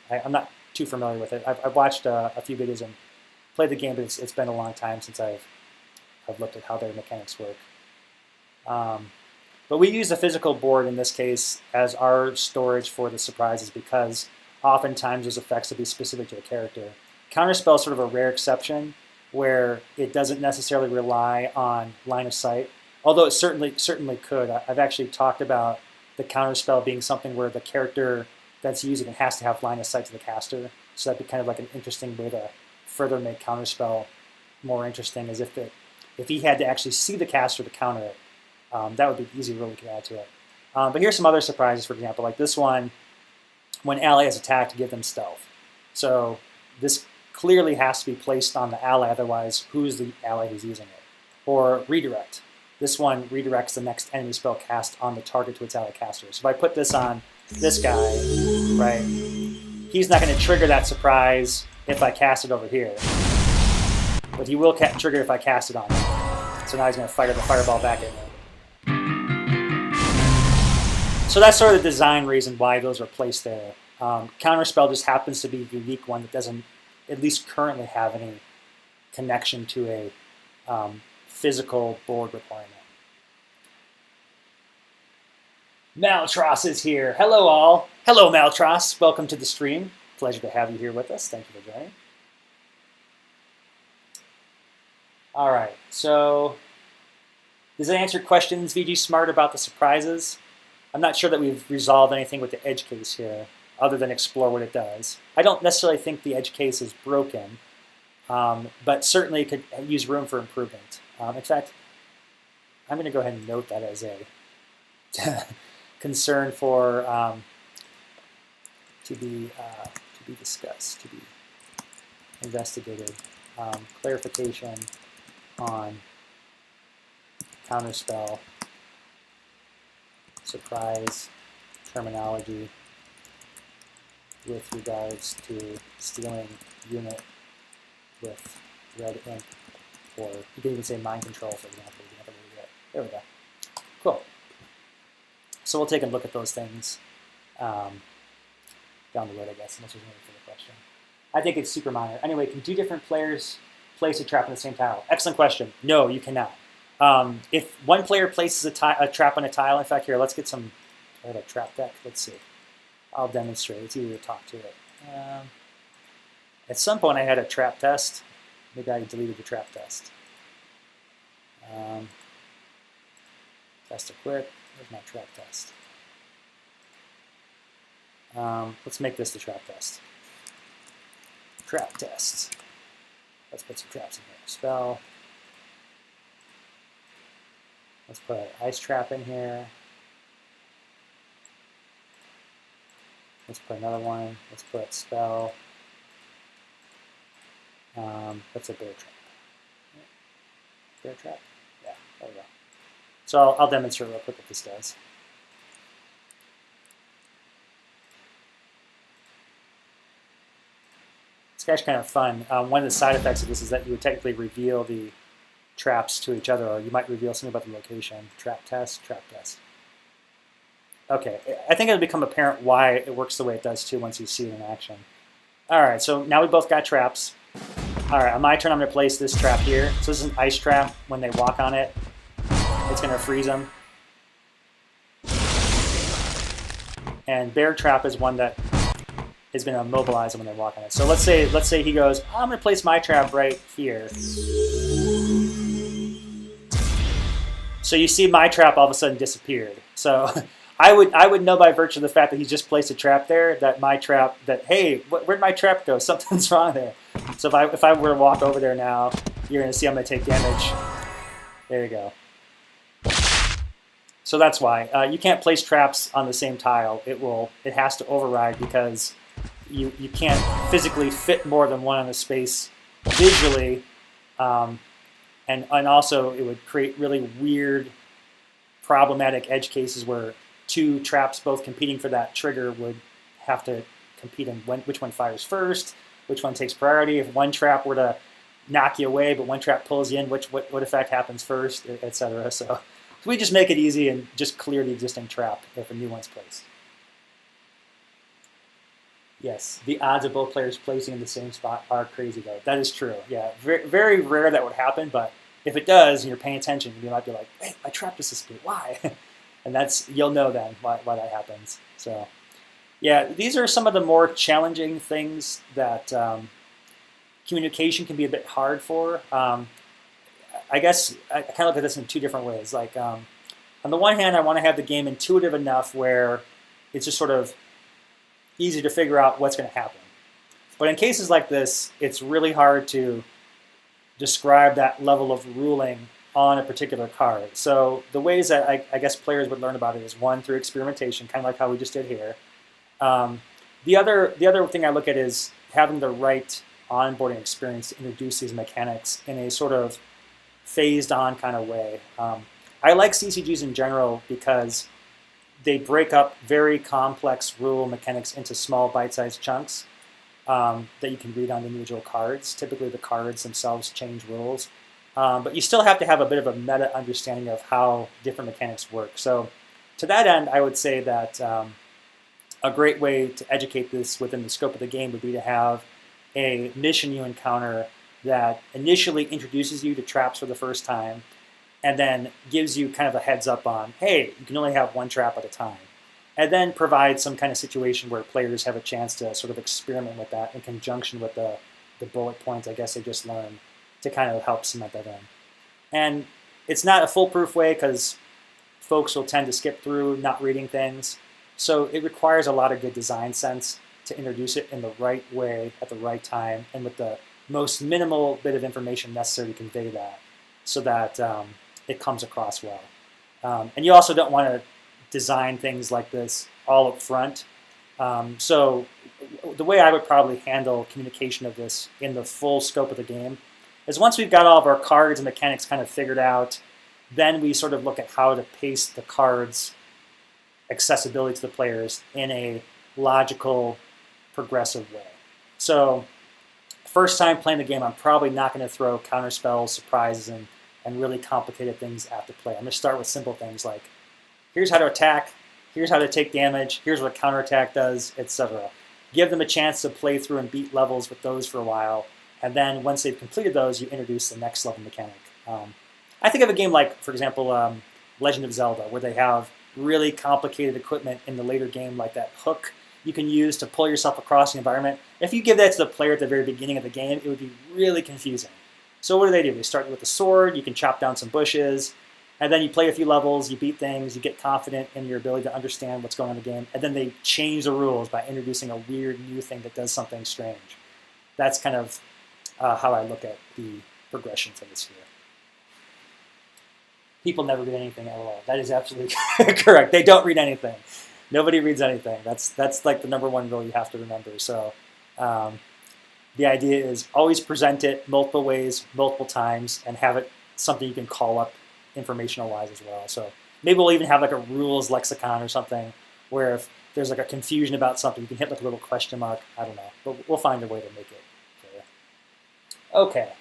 I'm not too familiar with it. I've watched a few videos and played the game, but it's been a long time since I've looked at how their mechanics work. But But we use the physical board in this case as our storage for the surprises because oftentimes those effects will be specific to a character. Counterspell is sort of a rare exception where it doesn't necessarily rely on line of sight, although it certainly could. I've actually talked about the counterspell being something where the character that's using it has to have line of sight to the caster, so that'd be kind of like an interesting way to further make counterspell more interesting, as if he had to actually see the caster to counter it. That would be easy rule we could add to it. But here's some other surprises, for example, like this one, when ally is attacked, give them stealth. So this clearly has to be placed on the ally, otherwise who's the ally who's using it? Or redirect. This one redirects the next enemy spell cast on the target to its ally caster. So if I put this on this guy, right, he's not going to trigger that surprise if I cast it over here. But he will trigger if I cast it on him. So now he's going to fire the fireball back at me. So that's sort of the design reason why those are placed there. Counterspell just happens to be a unique one that doesn't, at least currently, have any connection to a physical board requirement. Maltros is here. Hello, all. Hello, Maltros. Welcome to the stream. Pleasure to have you here with us. Thank you for joining. All right. So, does that answer questions, VG Smart, about the surprises? I'm not sure that we've resolved anything with the edge case here, other than explore what it does. I don't necessarily think the edge case is broken, but certainly could use room for improvement. In fact, I'm going to go ahead and note that as a concern for to be discussed, to be investigated. Clarification on counterspell, surprise terminology with regards to stealing unit with red ink, or you can even say mind control, for example. There we go. Cool. So we'll take a look at those things down the road, I guess, unless there's any further question. I think it's super minor. Anyway, can two different players place a trap on the same tile? Excellent question. No, you cannot. If one player places a trap on a tile, in fact, here, let's get some, I have a trap deck. Let's see. I'll demonstrate. It's easier to talk to it. At some point, I had a trap test. Maybe I deleted the trap test. Test to quit. Where's my trap test? Let's make this the trap test. Trap test. Let's put some traps in here. Spell. Let's put an ice trap in here. Let's put another one. Let's put spell. That's a bear trap. Bear trap? Yeah, there we go. So I'll demonstrate real quick what this does. It's actually kind of fun. One of the side effects of this is that you would technically reveal the traps to each other, or you might reveal something about the location. Trap test, trap test. Okay, I think it'll become apparent why it works the way it does too once you see it in action. All right, so now we both got traps. All right, on my turn, I'm going to place this trap here. So this is an ice trap. When they walk on it, it's going to freeze them. And bear trap is one that is going to immobilize them when they walk on it. So let's say he goes, I'm going to place my trap right here. So you see my trap all of a sudden disappeared. So I would know by virtue of the fact that he just placed a trap there that my trap, that, hey, where'd my trap go? Something's wrong there. So if I were to walk over there now, you're going to see I'm going to take damage. There you go. So that's why. You can't place traps on the same tile. It has to override because you can't physically fit more than one on the space visually. And also it would create really weird, problematic edge cases where two traps both competing for that trigger would have to compete in which one fires first, which one takes priority. If one trap were to knock you away, but one trap pulls you in, what effect happens first, etc. So we just make it easy and just clear the existing trap if a new one's placed. Yes, the odds of both players placing in the same spot are crazy, though. That is true. Yeah, very, very rare that would happen, but if it does and you're paying attention, you might be like, hey, my trap disappeared. Why? and you'll know then why that happens. So yeah, these are some of the more challenging things that communication can be a bit hard for. I guess I kind of look at this in two different ways. Like on the one hand, I want to have the game intuitive enough where it's just sort of easy to figure out what's going to happen. But in cases like this, it's really hard to describe that level of ruling on a particular card. So the ways that I guess players would learn about it is one, through experimentation, kind of like how we just did here. The other thing I look at is having the right onboarding experience to introduce these mechanics in a sort of phased on kind of way. I like CCGs in general because they break up very complex rule mechanics into small bite-sized chunks that you can read on individual cards. Typically the cards themselves change rules. But you still have to have a bit of a meta understanding of how different mechanics work. So to that end, I would say that a great way to educate this within the scope of the game would be to have a mission you encounter that initially introduces you to traps for the first time and then gives you kind of a heads up on, hey, you can only have one trap at a time. And then provides some kind of situation where players have a chance to sort of experiment with that in conjunction with the bullet points I guess they just learned to kind of help cement that in. And it's not a foolproof way because folks will tend to skip through not reading things. So it requires a lot of good design sense to introduce it in the right way at the right time and with the most minimal bit of information necessary to convey that so that it comes across well. And you also don't want to design things like this all up front. So the way I would probably handle communication of this in the full scope of the game is once we've got all of our cards and mechanics kind of figured out, then we sort of look at how to pace the cards' accessibility to the players in a logical, progressive way. So first time playing the game, I'm probably not going to throw counter spells, surprises, and really complicated things at the play. I'm going to start with simple things like, here's how to attack, here's how to take damage, here's what a counterattack does, etc. Give them a chance to play through and beat levels with those for a while, and then once they've completed those, you introduce the next level mechanic. I think of a game like, for example, Legend of Zelda, where they have really complicated equipment in the later game, like that hook you can use to pull yourself across the environment. If you give that to the player at the very beginning of the game, it would be really confusing. So what do? They start with a sword, you can chop down some bushes, and then you play a few levels, you beat things, you get confident in your ability to understand what's going on in the game, and then they change the rules by introducing a weird new thing that does something strange. That's kind of how I look at the progressions of this here. People never read anything at all. That is absolutely correct. They don't read anything. Nobody reads anything. That's like the number one rule you have to remember. So the idea is always present it multiple ways, multiple times, and have it something you can call up informational-wise as well. So maybe we'll even have like a rules lexicon or something where if there's like a confusion about something, you can hit like a little question mark. I don't know, but we'll find a way to make it clear. Okay.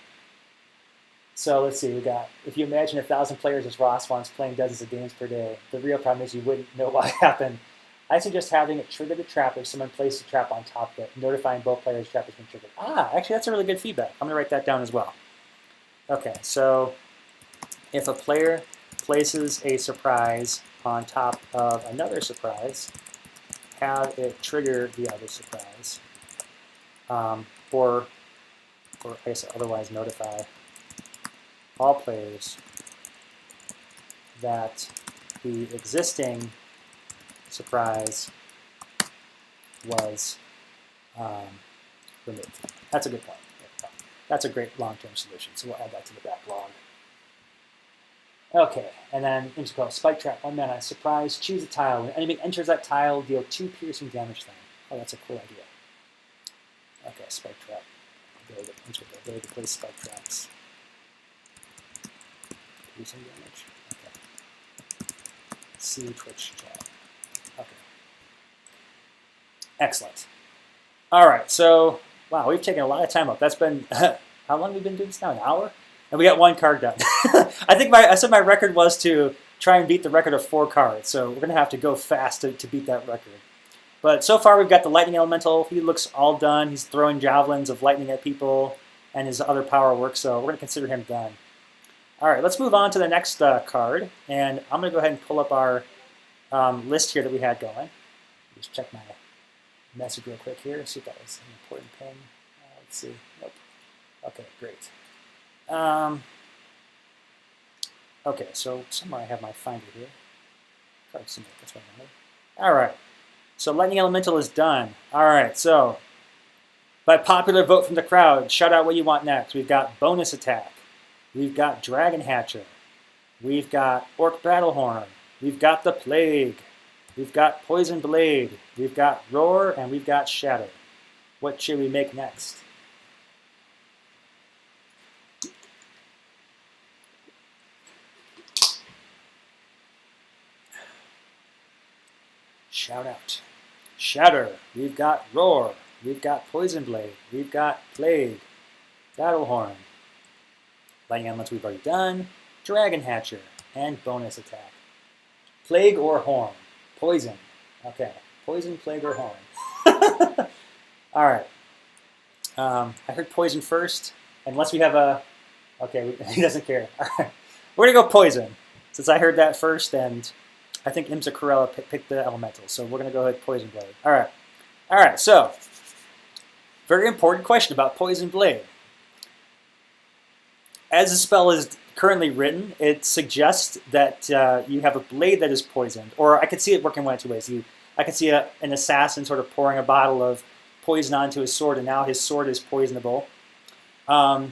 So let's see, we got, if you imagine 1,000 players as Ross wants playing dozens of games per day, the real problem is you wouldn't know what happened. I suggest having it trigger the trap if someone places a trap on top of it, notifying both players the trap has been triggered. Actually that's a really good feedback. I'm going to write that down as well. Okay, so if a player places a surprise on top of another surprise, have it trigger the other surprise, or I guess otherwise notify all players that the existing surprise was removed. That's a good point. That's a great long-term solution, so we'll add that to the backlog. Okay, and then Integral Spike Trap, 1 mana, surprise, choose a tile. When an enemy enters that tile, deal 2 piercing damage to them. Oh, that's a cool idea. Okay, Spike Trap. Ability to place Spike Traps. Piercing damage. Okay. See Twitch chat. Okay. Excellent. All right, so, wow, we've taken a lot of time up. That's been, how long have we been doing this now? An hour? And we got 1 card done. I said my record was to try and beat the record of 4 cards, so we're going to have to go fast to beat that record. But so far we've got the Lightning Elemental. He looks all done. He's throwing javelins of lightning at people, and his other power works, so we're going to consider him done. All right, let's move on to the next card, and I'm going to go ahead and pull up our list here that we had going. Just check my message real quick here, see if that was an important ping. Let's see. Nope. Okay, great. Okay, so somewhere I have my finder here. Card symbol, that's what I wanted. All right, so Lightning Elemental is done. All right, so by popular vote from the crowd, shout out what you want next. We've got Bonus Attack. We've got Dragon Hatcher. We've got Orc Battlehorn. We've got the Plague. We've got Poison Blade. We've got Roar, and we've got Shatter. What should we make next? Shout out. Shatter. We've got Roar. We've got Poison Blade. We've got Plague. Battlehorn. Lightning Elemental we've already done. Dragon Hatcher. And Bonus Attack. Plague or Horn? Poison. Okay. Poison, Plague, or Horn. All right. I heard Poison first. Unless we have a... Okay, he doesn't care. All right. We're going to go Poison. Since I heard that first, and I think Imza Corella picked the Elemental. So we're going to go ahead Poison Blade. All right. All right, so... Very important question about Poison Blade. As the spell is currently written, it suggests that you have a blade that is poisoned. Or I could see it working one of two ways. I could see an assassin sort of pouring a bottle of poison onto his sword, and now his sword is poisonable. But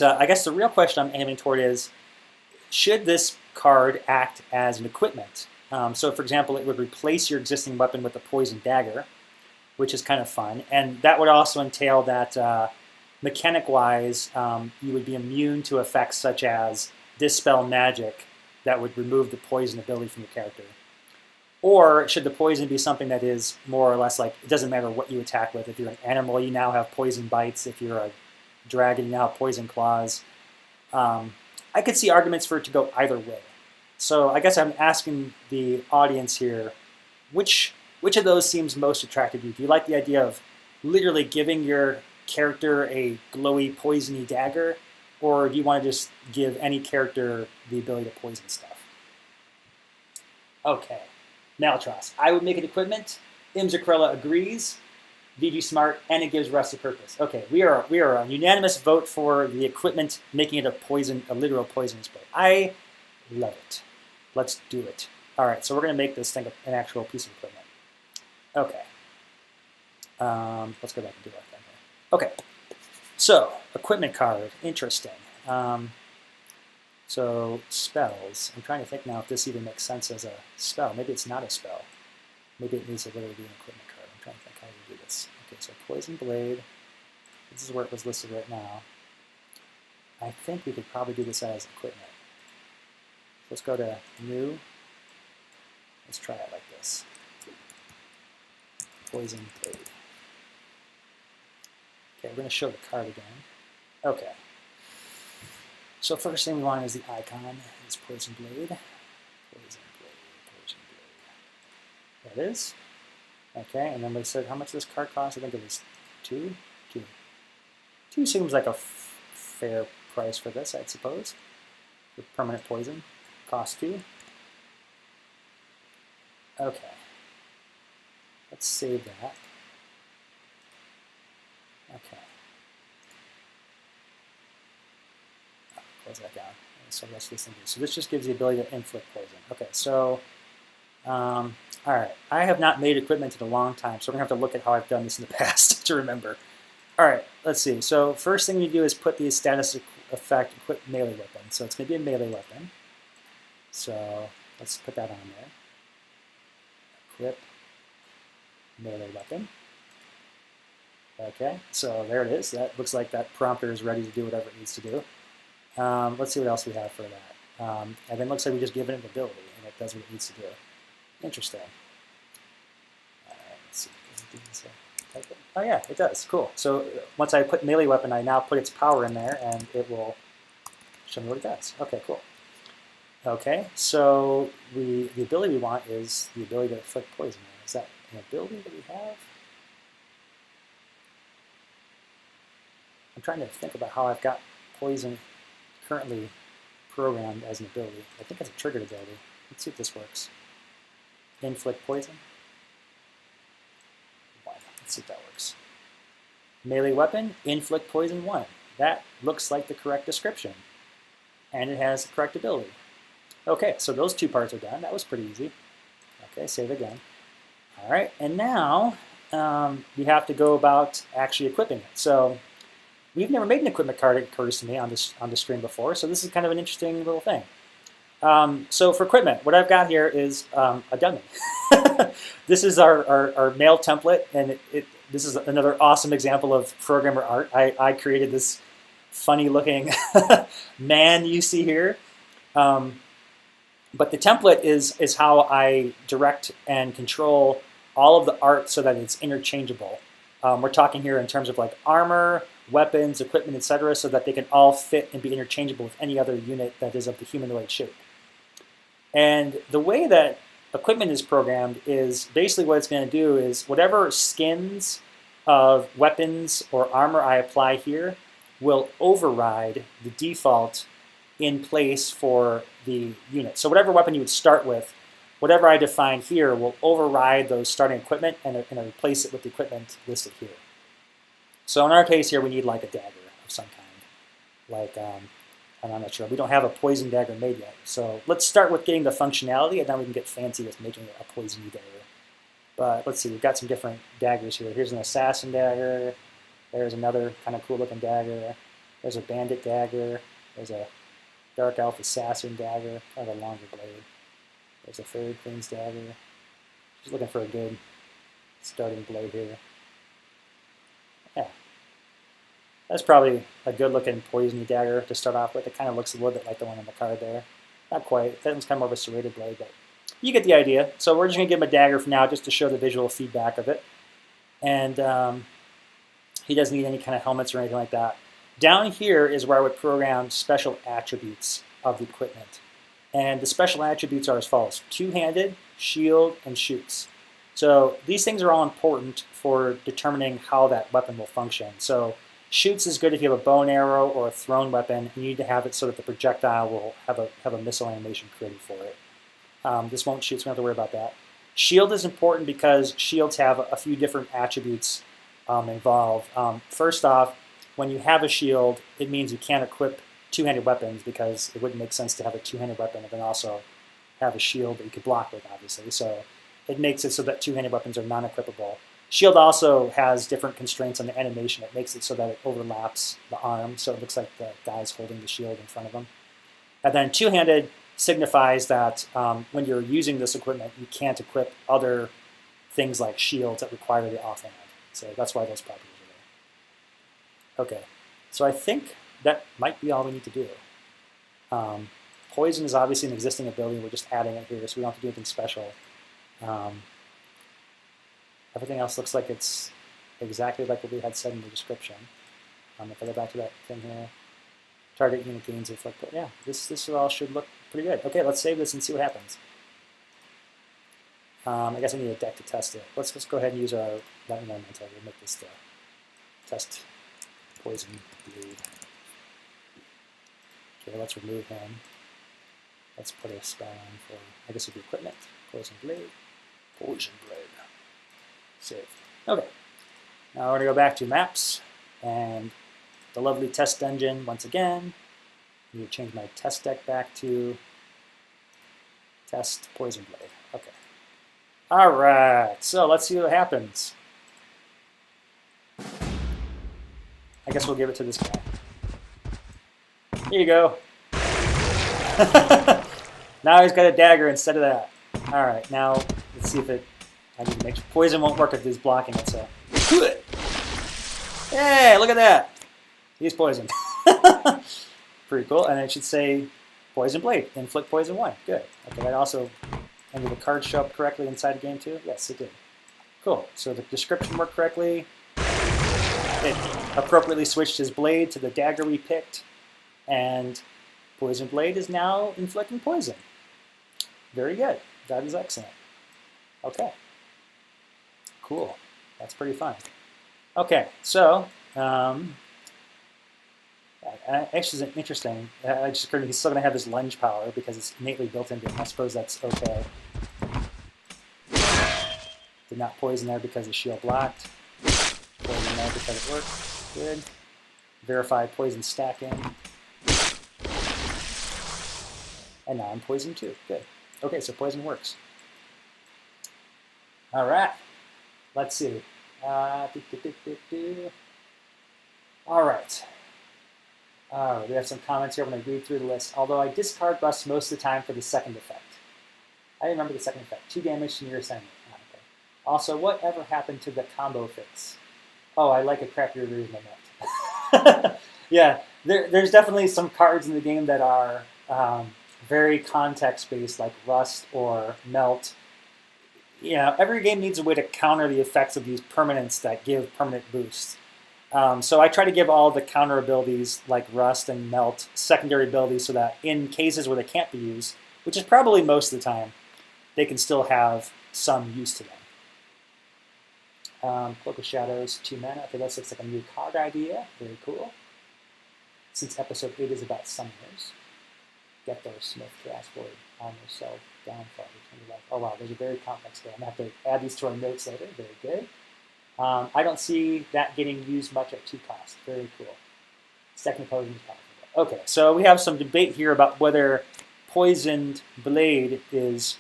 I guess the real question I'm aiming toward is, should this card act as an equipment? So, for example, it would replace your existing weapon with a poison dagger, which is kind of fun. And that would also entail that mechanic-wise, you would be immune to effects such as Dispel Magic that would remove the poison ability from your character. Or should the poison be something that is more or less like, it doesn't matter what you attack with. If you're an animal, you now have poison bites. If you're a dragon, you now have poison claws. I could see arguments for it to go either way. So I guess I'm asking the audience here, which of those seems most attractive to you? Do you like the idea of literally giving your character a glowy, poisony dagger? Or do you want to just give any character the ability to poison stuff? Okay. Maltros. I would make an equipment. Imza Corella agrees. VG Smart, and it gives Rusty purpose. Okay, we are a unanimous vote for the equipment, making it a literal poison spray. I love it. Let's do it. All right, so we're going to make this thing an actual piece of equipment. Okay. Let's go back and do that then. Okay. So, equipment card. Interesting. So, spells. I'm trying to think now if this even makes sense as a spell. Maybe it's not a spell. Maybe it needs to literally be an equipment card. I'm trying to think how you do this. Okay, so Poison Blade. This is where it was listed right now. I think we could probably do this as equipment. Let's go to New. Let's try it like this. Poison Blade. Okay, we're going to show the card again. Okay. So first thing we want is the icon. It's Poison Blade. Poison Blade. Poison Blade. There it is. Okay, and then we said how much this card costs. I think it was 2? 2. 2 seems like a fair price for this, I suppose. The permanent poison costs 2. Okay. Let's save that. Okay. Close that down. So that's this thing. So this just gives the ability to inflict poison. Okay, so all right. I have not made equipment in a long time, so we're gonna have to look at how I've done this in the past to remember. All right, let's see. So first thing we do is put the status effect equip melee weapon. So it's gonna be a melee weapon. So let's put that on there. Equip melee weapon. Okay, so there it is. That looks like that prompter is ready to do whatever it needs to do. Let's see what else we have for that. And then it looks like we just give it an ability, and it does what it needs to do. Interesting. Let's see. Oh yeah, it does. Cool. So once I put melee weapon, I now put its power in there, and it will show me what it does. Okay, cool. Okay, so the ability we want is the ability to inflict poison. Is that an ability that we have? I'm trying to think about how I've got poison currently programmed as an ability. I think it's a triggered ability. Let's see if this works. inflict poison. 1. Let's see if that works. Melee weapon, inflict poison 1. That looks like the correct description. And it has the correct ability. Okay, so those 2 parts are done. That was pretty easy. Okay, save again. All right, and now we have to go about actually equipping it. So we've never made an equipment card, it occurs to me, on the stream before, so this is kind of an interesting little thing. So for equipment, what I've got here is a dummy. This is our mail template, and this is another awesome example of programmer art. I created this funny looking man you see here. But the template is how I direct and control all of the art so that it's interchangeable. We're talking here in terms of like armor, weapons, equipment, etc., so that they can all fit and be interchangeable with any other unit that is of the humanoid shape. And the way that equipment is programmed is basically what it's going to do is whatever skins of weapons or armor I apply here will override the default in place for the unit. So whatever weapon you would start with, whatever I define here will override those starting equipment and replace it with the equipment listed here. So in our case here, we need like a dagger of some kind. Like, and I'm not sure, we don't have a poison dagger made yet. So let's start with getting the functionality, and then we can get fancy with making it a poisony dagger. But let's see, we've got some different daggers here. Here's an assassin dagger. There's another kind of cool looking dagger. There's a bandit dagger. There's a dark elf assassin dagger, kind of a longer blade. There's a fairy queen's dagger. Just looking for a good starting blade here. Yeah. That's probably a good looking poisony dagger to start off with. It kind of looks a little bit like the one on the card there. Not quite. That one's kind of more of a serrated blade, but you get the idea. So we're just going to give him a dagger for now just to show the visual feedback of it. And he doesn't need any kind of helmets or anything like that. Down here is where I would program special attributes of the equipment. And the special attributes are as follows: two-handed, shield, and shoots. So these things are all important for determining how that weapon will function. So shoots is good if you have a bow and arrow or a thrown weapon. You need to have it so that the projectile will have a missile animation created for it. This won't shoot, so we don't have to worry about that. Shield is important because shields have a few different attributes involved. First off, when you have a shield, it means you can't equip two-handed weapons because it wouldn't make sense to have a two-handed weapon and then also have a shield that you could block with, obviously. So it makes it so that two-handed weapons are non-equipable. Shield also has different constraints on the animation. It makes it so that it overlaps the arm, so it looks like the guy's holding the shield in front of him. And then two-handed signifies that when you're using this equipment, you can't equip other things like shields that require the offhand. So that's why those properties are there. Okay, so I think that might be all we need to do. Poison is obviously an existing ability. We're just adding it here, so we don't have to do anything special. Everything else looks like it's exactly like what we had said in the description. If I go back to that thing here, target unit gains inflict. Yeah, this all should look pretty good. Okay, let's save this and see what happens. I guess I need a deck to test it. Let's just go ahead and use our lightning elemental to make this the test poison blade. Okay, let's remove him. Let's put a spell on for, I guess it'd be equipment. Poison blade. Poison blade. Save. Okay. Now we're going to go back to maps and the lovely test dungeon once again. I need to change my test deck back to test poison blade. Okay. All right. So let's see what happens. I guess we'll give it to this guy. Here you go. Now he's got a dagger instead of that. All right. Now let's see if it. I need to make sure poison won't work if he's blocking it. So. Hey, look at that. He's poisoned. Pretty cool. And it should say poison blade. Inflict poison 1. Good. Okay. That also. And did the card show up correctly inside the game too? Yes, it did. Cool. So the description worked correctly. It appropriately switched his blade to the dagger we picked. And poison blade is now inflicting poison. Very good. That is excellent. Okay. Cool. That's pretty fun. Okay, so actually, it's interesting. I just occurred to me he's still going to have his lunge power because it's innately built into him. I suppose that's okay. Did not poison there because the shield blocked. Poison there because it worked. Good. Verify poison stacking. And now I'm poisoned too. Good. Okay, so poison works. All right. Let's see. All right. We have some comments here. I'm going to read through the list. Although I discard Rust most of the time for the second effect. I remember the second effect. 2 damage to your assignment. Oh, okay. Also, whatever happened to the combo fix? Oh, I like a crappier version of that. Yeah, there's definitely some cards in the game that are very context-based, like Rust or Melt. Yeah, every game needs a way to counter the effects of these permanents that give permanent boosts. So I try to give all the counter abilities like Rust and Melt secondary abilities so that in cases where they can't be used, which is probably most of the time, they can still have some use to them. Cloak of Shadows, 2 mana. Okay, that looks like a new card idea. Very cool. Since episode 8 is about summoners. Get there, Smith, Castboard, Armor, Self, Downfall, Return to Life. Oh wow, there's a very complex game. I'm going to have to add these to our notes later. Very good. I don't see that getting used much at 2 cost. Very cool. Second opposing is powerful. Okay, so we have some debate here about whether Poisoned Blade is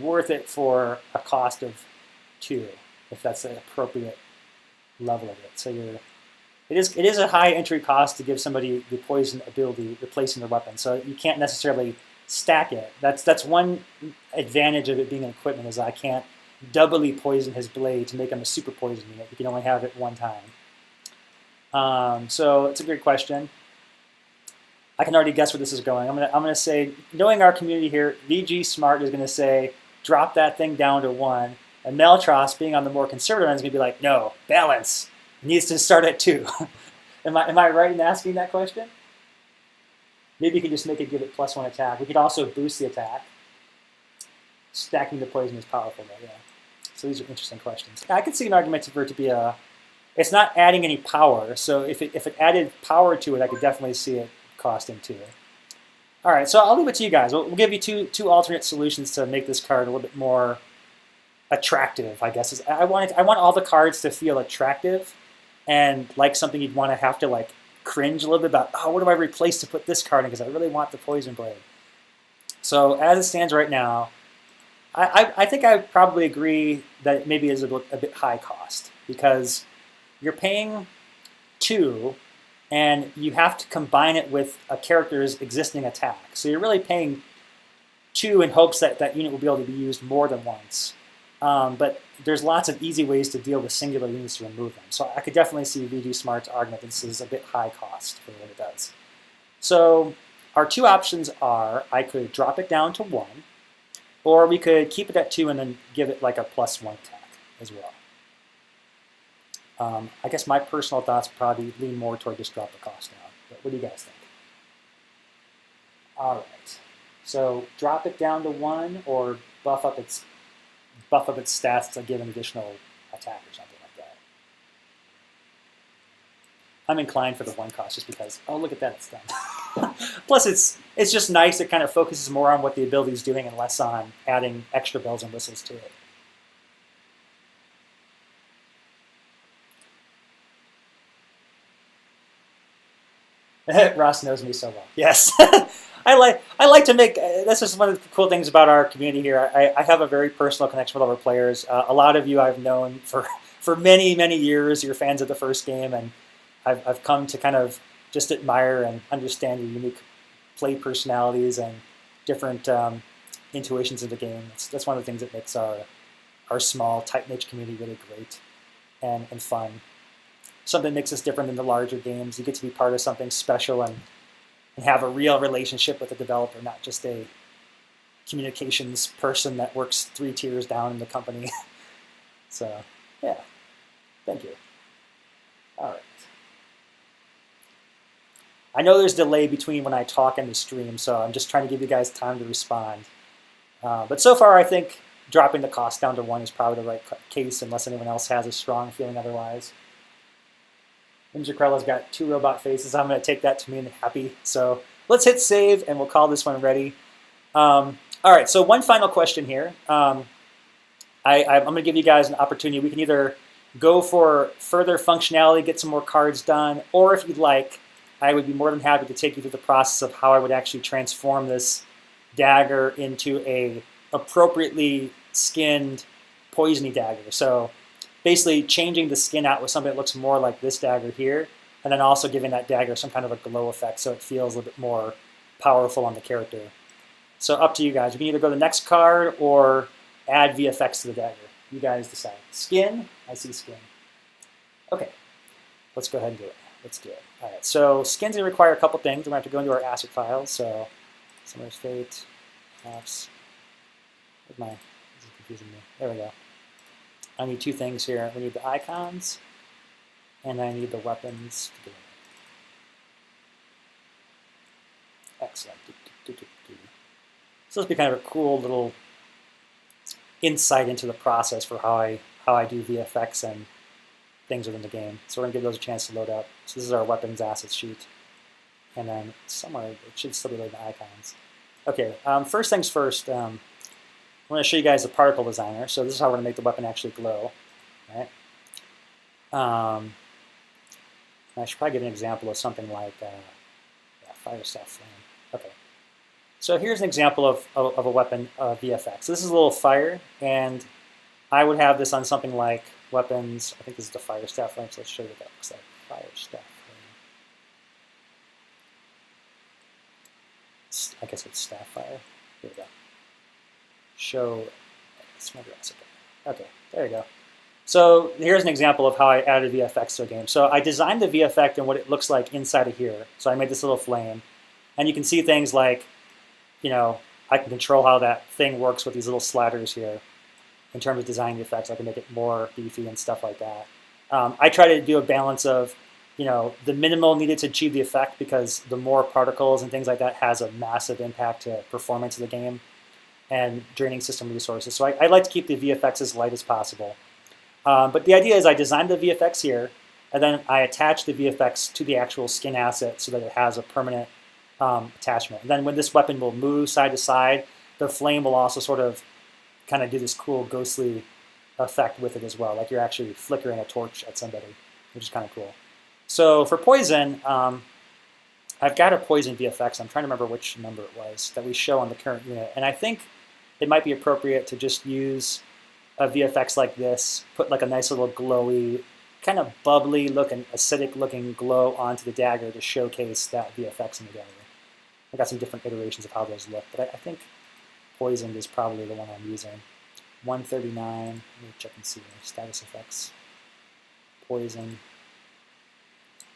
worth it for a cost of 2, if that's an appropriate level of it. So it is a high entry cost to give somebody the poison ability replacing their weapon. So you can't necessarily stack it. That's one advantage of it being an equipment is I can't doubly poison his blade to make him a super poison unit. You can only have it one time. So it's a good question. I can already guess where this is going. I'm gonna say, knowing our community here, VG Smart is gonna say drop that thing down to 1, and Meltros, being on the more conservative end, is gonna be like, no, balance. It needs to start at 2. Am I right in asking that question? Maybe you can just make it give it +1 attack. We could also boost the attack. Stacking the poison is powerful though, yeah. So these are interesting questions. I could see an argument for it to be it's not adding any power, so if it added power to it, I could definitely see it costing 2. All right, so I'll leave it to you guys. We'll give you two alternate solutions to make this card a little bit more attractive, I guess. I want all the cards to feel attractive and like something you'd want to have to like cringe a little bit about, oh, what do I replace to put this card in because I really want the Poison Blade. So as it stands right now, I think I would probably agree that it maybe is a bit high cost because you're paying 2 and you have to combine it with a character's existing attack. So you're really paying 2 in hopes that that unit will be able to be used more than once. But there's lots of easy ways to deal with singular units to remove them. So I could definitely see VG Smart's argument that this is a bit high cost for what it does. So our 2 options are I could drop it down to 1, or we could keep it at 2 and then give it like a +1 attack as well. I guess my personal thoughts probably lean more toward just drop the cost down. But what do you guys think? All right. So drop it down to 1 or buff up its stats to give an additional attack or something like that. I'm inclined for the 1 cost just because, oh, look at that, it's done. Plus, it's just nice. It kind of focuses more on what the ability is doing and less on adding extra bells and whistles to it. Ross knows me so well. Yes. I like to make, this is one of the cool things about our community here. I have a very personal connection with all our players. A lot of you I've known for many, many years. You're fans of the first game, and I've come to kind of just admire and understand your unique play personalities and different intuitions of the game. That's one of the things that makes our small, tight-knit community really great and fun. Something that makes us different than the larger games. You get to be part of something special and have a real relationship with the developer, not just a communications person that works 3 tiers down in the company. So, yeah. Thank you. All right. I know there's delay between when I talk and the stream, so I'm just trying to give you guys time to respond. But so far, I think dropping the cost down to 1 is probably the right case, unless anyone else has a strong feeling otherwise. Ninja Krella's got 2 robot faces. I'm going to take that to mean happy. So let's hit save, and we'll call this one ready. All right, so one final question here. I'm going to give you guys an opportunity. We can either go for further functionality, get some more cards done, or if you'd like, I would be more than happy to take you through the process of how I would actually transform this dagger into a appropriately skinned poisony dagger. So basically changing the skin out with something that looks more like this dagger here, and then also giving that dagger some kind of a glow effect so it feels a little bit more powerful on the character. So up to you guys. We can either go to the next card or add VFX to the dagger. You guys decide. Skin, I see skin. Okay, let's go ahead and do it. Let's do it. All right, so skin's gonna require a couple things. We're gonna have to go into our asset files. So Summer's Fate, maps. Where's my, this is confusing me. There we go. I need two things here. We need the icons, and I need the weapons to do it. Excellent. So this will be kind of a cool little insight into the process for how I do VFX and things within the game. So we're gonna give those a chance to load up. So this is our weapons assets sheet, and then somewhere it should still be loading the icons. Okay, first things first. I'm going to show you guys the particle designer. So this is how we're going to make the weapon actually glow. Right? I should probably give an example of something like Fire Staff Flame. Okay. So here's an example of a weapon VFX. So this is a little fire, and I would have this on something like weapons. I think this is the Fire Staff Flame, so let's show you what that looks like. Fire Staff Flame. I guess it's Staff Fire. Here we go. Show okay, there you go. So here's an example of how I added VFX to a game. So I designed the VFX and what it looks like inside of here. So I made this little flame, and you can see things like, you know, I can control how that thing works with these little sliders here in terms of designing the effects. I can make it more beefy and stuff like that. I try to do a balance of, you know, the minimal needed to achieve the effect, because the more particles and things like that has a massive impact to performance of the game and draining system resources. So I like to keep the VFX as light as possible. But the idea is I designed the VFX here, and then I attach the VFX to the actual skin asset so that it has a permanent attachment. And then when this weapon will move side to side, the flame will also sort of kind of do this cool ghostly effect with it as well, like you're actually flickering a torch at somebody, which is kind of cool. So for poison, I've got a poison VFX. I'm trying to remember which number it was that we show on the current unit. And I think it might be appropriate to just use a VFX like this, put like a nice little glowy, kind of bubbly looking, acidic looking glow onto the dagger to showcase that VFX in the dagger. I've got some different iterations of how those look, but I think poisoned is probably the one I'm using. 139, let me check and see here. Status effects, poison.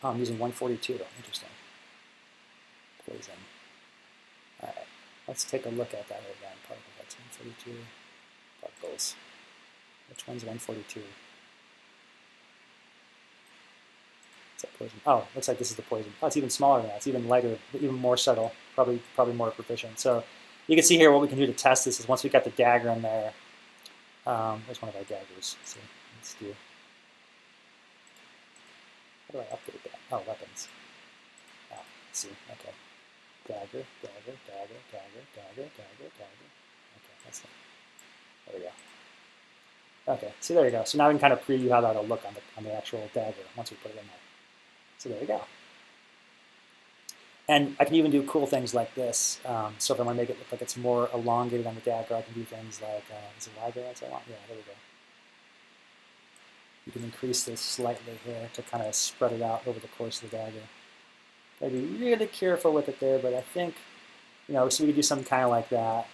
Oh, I'm using 142, interesting. Poison. All right, let's take a look at that again. Particle effects, 142, particles. Which one's 142? Is that poison? Oh, looks like this is the poison. Oh, it's even smaller than that. It's even lighter, even more subtle, probably more proficient. So you can see here what we can do to test this is once we got the dagger in there. There's one of our daggers. So let's do. How do I update that? Oh, weapons. Ah, let's see. Okay. Dagger, dagger, dagger, dagger, dagger, dagger, dagger. Okay, that's it. There we go. Okay, see, there you go. So now we can kind of preview how that'll look on the actual dagger once we put it in there. So there you go. And I can even do cool things like this. So if I want to make it look like it's more elongated on the dagger, I can do things like, is it wider as I want? Yeah, there we go. You can increase this slightly here to kind of spread it out over the course of the dagger. Gotta be really careful with it there, but I think, you know, so we could do something kind of like that.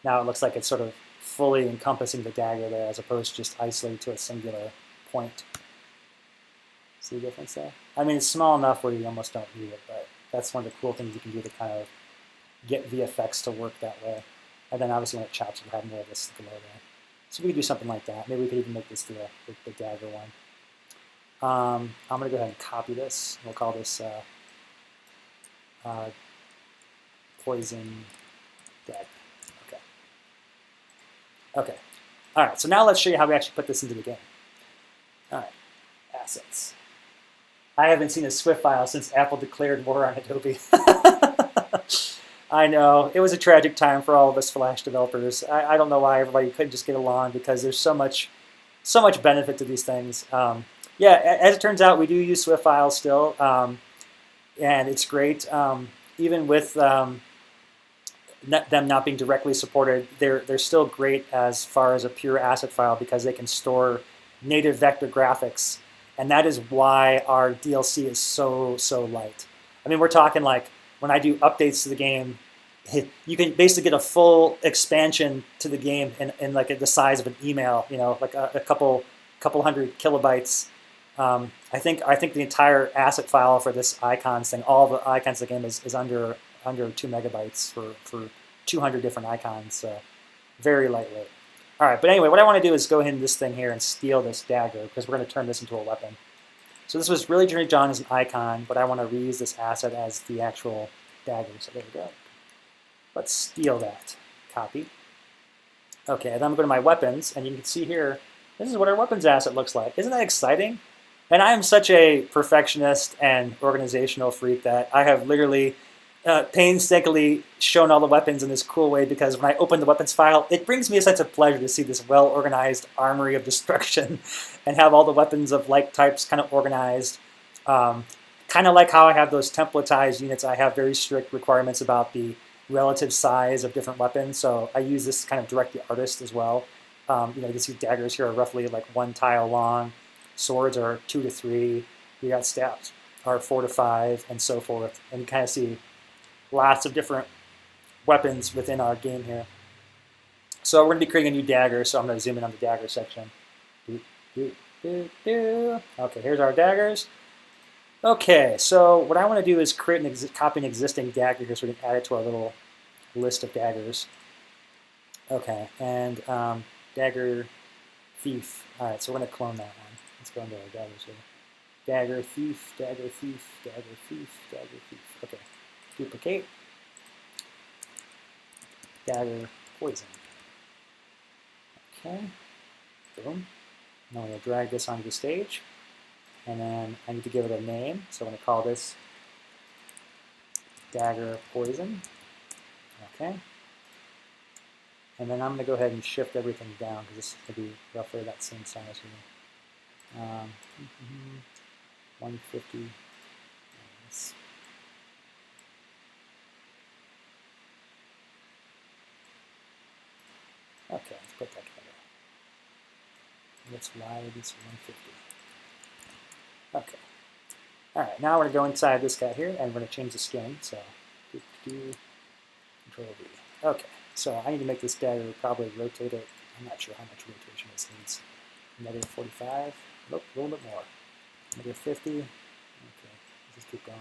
Now it looks like it's sort of fully encompassing the dagger there as opposed to just isolated to a singular point. See the difference there? I mean, it's small enough where you almost don't need it, but that's one of the cool things you can do to kind of get VFX to work that way. And then obviously when it chops, we'll have more of this glow there. So we could do something like that. Maybe we could even make this the dagger one. I'm going to go ahead and copy this. We'll call this poison dagger. Okay. Okay. All right. So now let's show you how we actually put this into the game. All right. Assets. I haven't seen a Swift file since Apple declared war on Adobe. I know it was a tragic time for all of us Flash developers. I don't know why everybody couldn't just get along because there's so much benefit to these things. Yeah, as it turns out, we do use Swift files still, and it's great. Even with them not being directly supported, they're still great as far as a pure asset file because they can store native vector graphics, and that is why our DLC is so light. I mean, we're talking like when I do updates to the game, you can basically get a full expansion to the game in like the size of an email. You know, like a couple hundred kilobytes. I think the entire asset file for this icons thing, all the icons of the game is under 2 MB for 200 different icons. So very lightweight. All right, but anyway, what I want to do is go in this thing here and steal this dagger because we're going to turn this into a weapon. So this was really drawn as an icon, but I want to reuse this asset as the actual dagger. So there we go. Let's steal that. Copy. Okay, then I'm going to my weapons, and you can see here, this is what our weapons asset looks like. Isn't that exciting? And I am such a perfectionist and organizational freak that I have literally painstakingly shown all the weapons in this cool way because when I open the weapons file, it brings me a sense of pleasure to see this well-organized armory of destruction and have all the weapons of like types kind of organized. Kind of like how I have those templatized units, I have very strict requirements about the relative size of different weapons. So I use this kind of direct the artist as well. You can see daggers here are roughly like 1 tile long. Swords are 2 to 3. You got staffs are 4 to 5, and so forth. And you kind of see lots of different weapons within our game here. So we're going to be creating a new dagger, so I'm going to zoom in on the dagger section. Okay, here's our daggers. Okay, so what I want to do is create copy an existing dagger here so we can add it to our little list of daggers. Okay, and dagger thief. All right, so we're going to clone that one. Let's go into our daggers here. Dagger thief, dagger thief, dagger thief, dagger thief. Okay. Duplicate, dagger, poison. Okay, boom. Now I'm going to drag this onto the stage, and then I need to give it a name. So I'm going to call this dagger poison. Okay, and then I'm going to go ahead and shift everything down because this is going to be roughly that same size here. 150. Okay, let's put that together. Let's wide this 150. Okay. All right, now we're going to go inside this guy here, and we're going to change the skin. So, Control V. Okay, so I need to make this dagger probably rotate it. I'm not sure how much rotation this needs. Negative 45. Nope, a little bit more. Negative 50. Okay, let's just keep going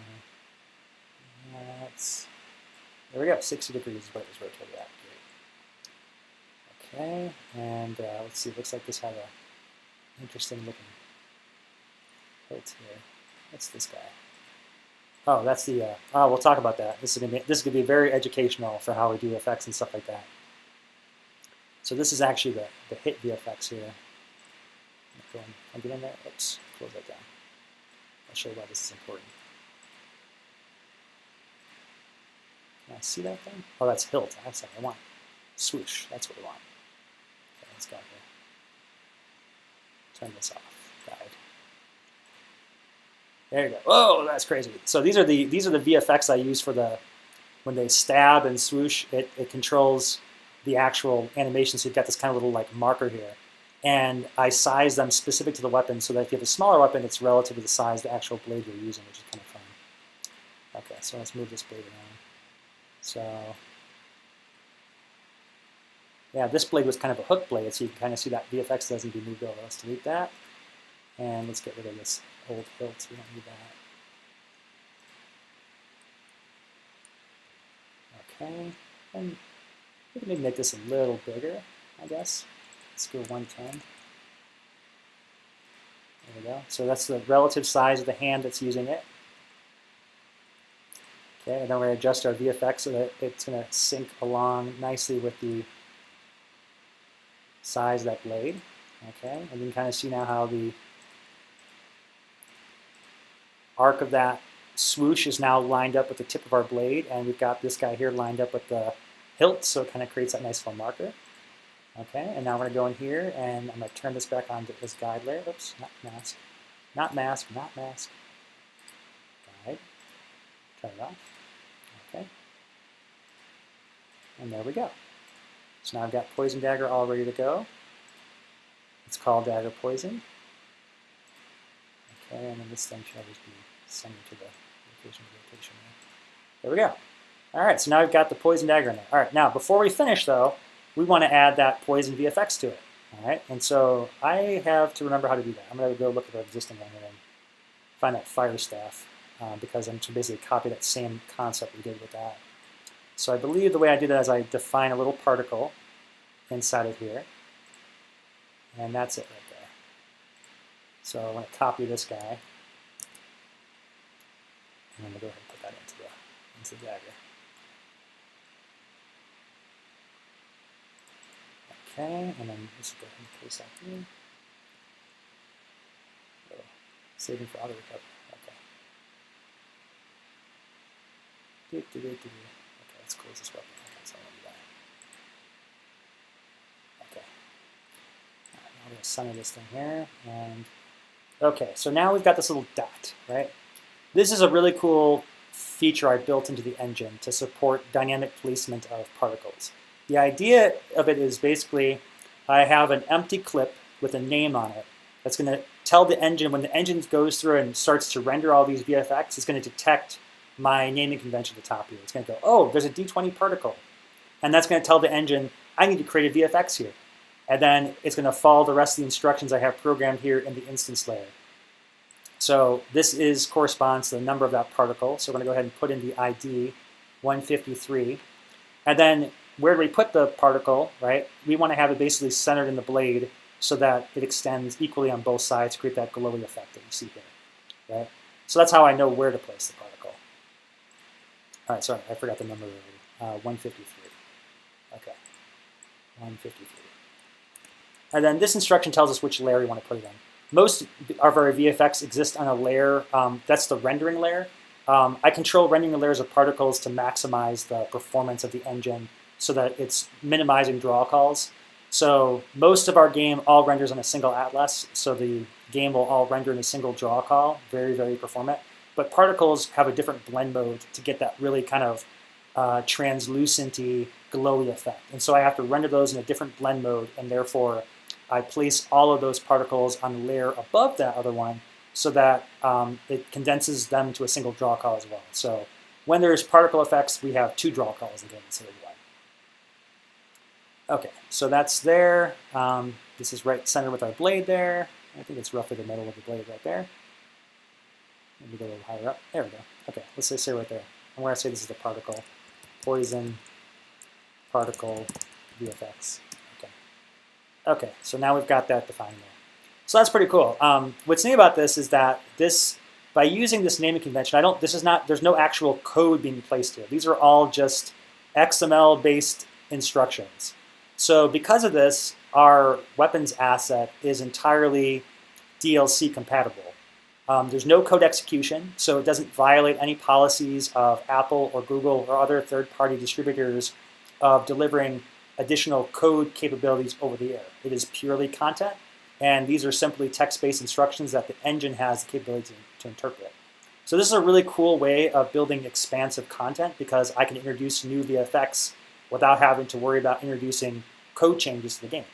here. There we go, 60 degrees is what it was rotated at. Okay, and let's see, it looks like this had a interesting looking hilt here. What's this guy? Oh, that's the, we'll talk about that. This is gonna be very educational for how we do effects and stuff like that. So this is actually the hit VFX here. I'll get in there, oops, close that down. I'll show you why this is important. Can I see that thing? Oh, that's hilt, that's what I want. Swoosh, that's what we want. Okay, let's go here. Turn this off, guide. There you go. Oh, that's crazy. So these are the VFX I use for when they stab and swoosh. It controls the actual animation. So you've got this kind of little like marker here, and I size them specific to the weapon so that if you have a smaller weapon, it's relative to the size of the actual blade you're using, which is kind of fun. Okay, so let's move this blade around. So yeah, this blade was kind of a hook blade, so you can kind of see that VFX doesn't be moved over. Let's delete that, and let's get rid of this old hilt. We don't need that. Okay, and we can maybe make this a little bigger, I guess. Let's go 110. There we go. So that's the relative size of the hand that's using it. Okay, and then we're going to adjust our VFX so that it's going to sync along nicely with the size of that blade. Okay, and you can kind of see now how the arc of that swoosh is now lined up with the tip of our blade, and we've got this guy here lined up with the hilt, so it kind of creates that nice little marker. Okay, and now we're going to go in here, and I'm going to turn this back on to this guide layer. Oops, not mask. Not mask, not mask. Guide. Turn it off. Okay. And there we go. So now I've got Poison Dagger all ready to go. It's called Dagger Poison. Okay, and then this thing should always be sent to the location of rotation. There we go. All right, so now we've got the Poison Dagger in there. All right, now before we finish though, we want to add that Poison VFX to it. All right, and so I have to remember how to do that. I'm going to go look at the existing one and find that Fire Staff because I'm to basically copy that same concept we did with that. So I believe the way I do that is I define a little particle inside of here, and that's it right there. So I want to copy this guy, and I'm going to go ahead and put that into the dagger. Okay, and then let's go ahead and paste that here. Oh, saving for auto recovery. Okay. Okay, let's close this weapon. Okay, so I want to do that. Okay. Right, now I'm going to center this thing here, and okay, so now we've got this little dot, right? This is a really cool feature I built into the engine to support dynamic placement of particles. The idea of it is basically I have an empty clip with a name on it that's going to tell the engine, when the engine goes through and starts to render all these VFX, it's going to detect my naming convention at the top here. It's going to go, oh, there's a D20 particle. And that's going to tell the engine, I need to create a VFX here. And then it's going to follow the rest of the instructions I have programmed here in the instance layer. So this corresponds to the number of that particle. So we're going to go ahead and put in the ID 153. And then where do we put the particle, right? We want to have it basically centered in the blade so that it extends equally on both sides to create that glowy effect that you see here, right? So that's how I know where to place the particle. All right, sorry, I forgot the number already. 153. Okay, 153. And then this instruction tells us which layer we want to put it in. Most of our VFX exist on a layer, that's the rendering layer. I control rendering the layers of particles to maximize the performance of the engine so that it's minimizing draw calls. So most of our game all renders on a single atlas, so the game will all render in a single draw call, very, very performant. But particles have a different blend mode to get that really kind of translucent-y, glowy effect. And so I have to render those in a different blend mode, and therefore I place all of those particles on the layer above that other one so that it condenses them to a single draw call as well. So when there's particle effects, we have two draw calls again instead of one. Okay, so that's there. This is right center with our blade there. I think it's roughly the middle of the blade right there. Maybe go a little higher up. There we go. Okay, let's say right there. I'm going to say this is the particle. Poison, particle, VFX. Okay. Okay, so now we've got that defined there. So that's pretty cool. What's neat about this is that by using this naming convention, there's no actual code being placed here. These are all just XML-based instructions. So because of this, our weapons asset is entirely DLC compatible. There's no code execution, so it doesn't violate any policies of Apple or Google or other third-party distributors of delivering additional code capabilities over the air. It is purely content, and these are simply text-based instructions that the engine has the capability to interpret. So this is a really cool way of building expansive content because I can introduce new VFX without having to worry about introducing code changes to the game.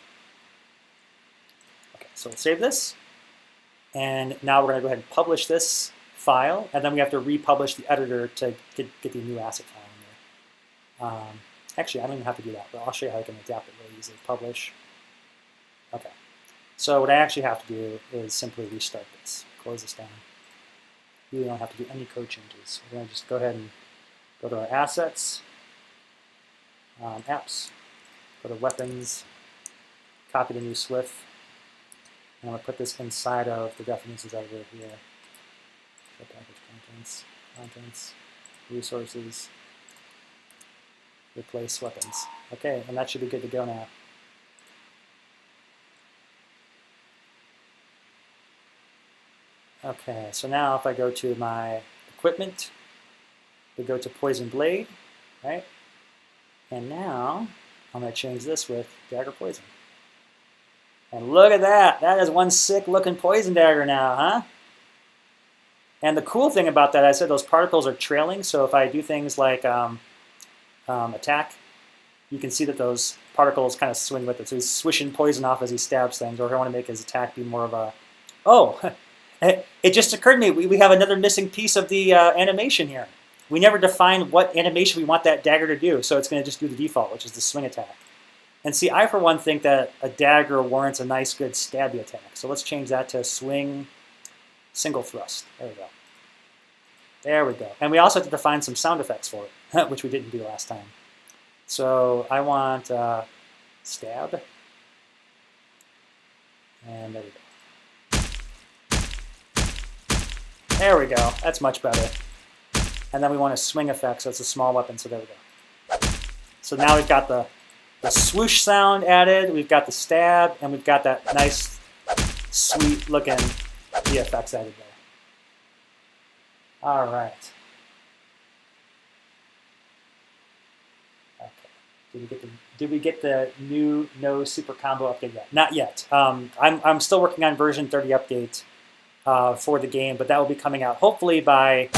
Okay, so we'll save this. And now we're going to go ahead and publish this file, and then we have to republish the editor to get the new asset file in there. Actually, I don't even have to do that, but I'll show you how I can adapt it really easily. Publish. Okay. So what I actually have to do is simply restart this. Close this down. We don't have to do any code changes. We're going to just go ahead and go to our assets, apps, go to weapons, copy the new SWF, and I'm going to put this inside of the definitions editor here. So package contents, resources, replace weapons. Okay, and that should be good to go now. Okay, so now if I go to my equipment. We go to Poison Blade, right? And now I'm going to change this with Dagger Poison. And look at that. That is one sick looking poison dagger now, huh? And the cool thing about that, I said those particles are trailing. So if I do things like attack, you can see that those particles kind of swing with it. So he's swishing poison off as he stabs things. Or if I want to make his attack be more of a... Oh, it just occurred to me. We have another missing piece of the animation here. We never defined what animation we want that dagger to do. So it's going to just do the default, which is the swing attack. And see, I for one think that a dagger warrants a nice good stabby attack. So let's change that to swing single thrust. There we go. There we go. And we also have to define some sound effects for it, which we didn't do last time. So I want stab. And there we go. There we go. That's much better. And then we want a swing effect, so it's a small weapon, so there we go. So now we've got the swoosh sound added, we've got the stab, and we've got that nice, sweet looking VFX added there. All right. Okay. Did we get the new no super combo update yet? Not yet. I'm still working on version 30 update for the game, but that will be coming out hopefully by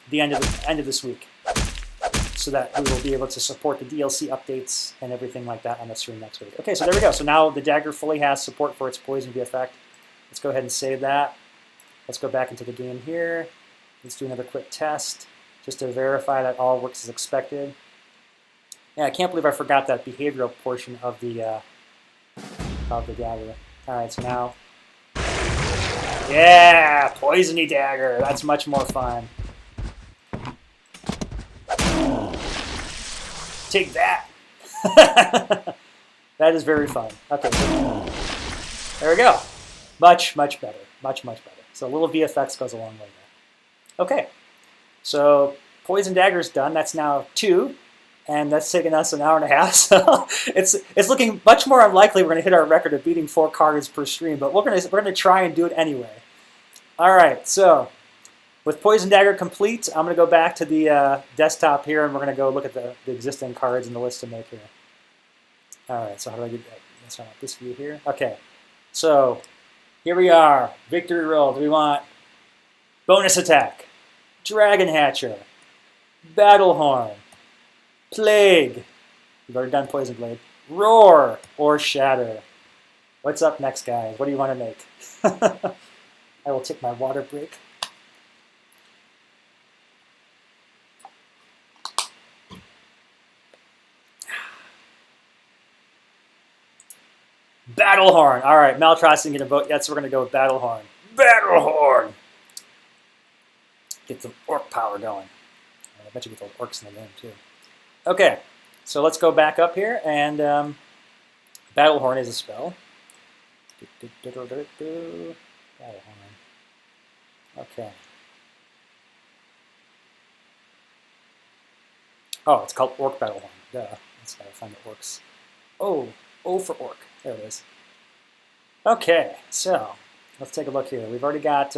the end of this week, so that we will be able to support the DLC updates and everything like that on the stream next week. Okay, so there we go. So now the dagger fully has support for its poison effect. Let's go ahead and save that. Let's go back into the game here. Let's do another quick test just to verify that all works as expected. Yeah, I can't believe I forgot that behavioral portion of the dagger. All right, so now, yeah, poisony dagger. That's much more fun. Take that. That is very fun. Okay, so there we go. Much better. Much better. So a little VFX goes a long way there. Okay, so poison dagger's done. That's now 2, and that's taken us an hour and a half. So it's looking much more unlikely we're going to hit our record of beating 4 cards per stream, but we're gonna try and do it anyway. All right, so with Poison Dagger complete, I'm going to go back to the desktop here, and we're going to go look at the existing cards in the list to make here. All right, so how do I get that? Let's want this view here. Okay, so here we are. Victory roll. Do we want bonus attack, Dragon Hatcher, Battlehorn, Plague. We've already done Poison Blade. Roar or Shatter. What's up next, guys? What do you want to make? I will take my water break. Battlehorn. All right, Maltros didn't get a vote yet, so we're going to go with Battlehorn. Battlehorn! Get some orc power going. I bet you get those orcs in the game, too. Okay, so let's go back up here, and Battlehorn is a spell. Battlehorn. Okay. Oh, it's called Orc Battlehorn. Duh. That's how I find the orcs. Oh, O for orc. There it is. Okay, so let's take a look here. We've already got,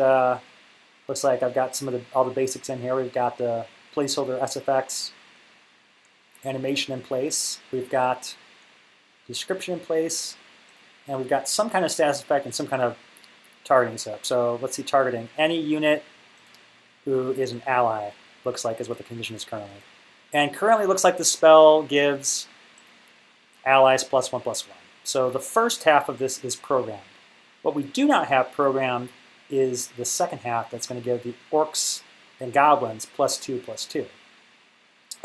looks like I've got all the basics in here. We've got the placeholder SFX animation in place. We've got description in place. And we've got some kind of status effect and some kind of targeting setup. So let's see targeting. Any unit who is an ally, looks like, is what the condition is currently. And currently looks like the spell gives allies +1/+1. So the first half of this is programmed. What we do not have programmed is the second half that's going to give the orcs and goblins +2/+2.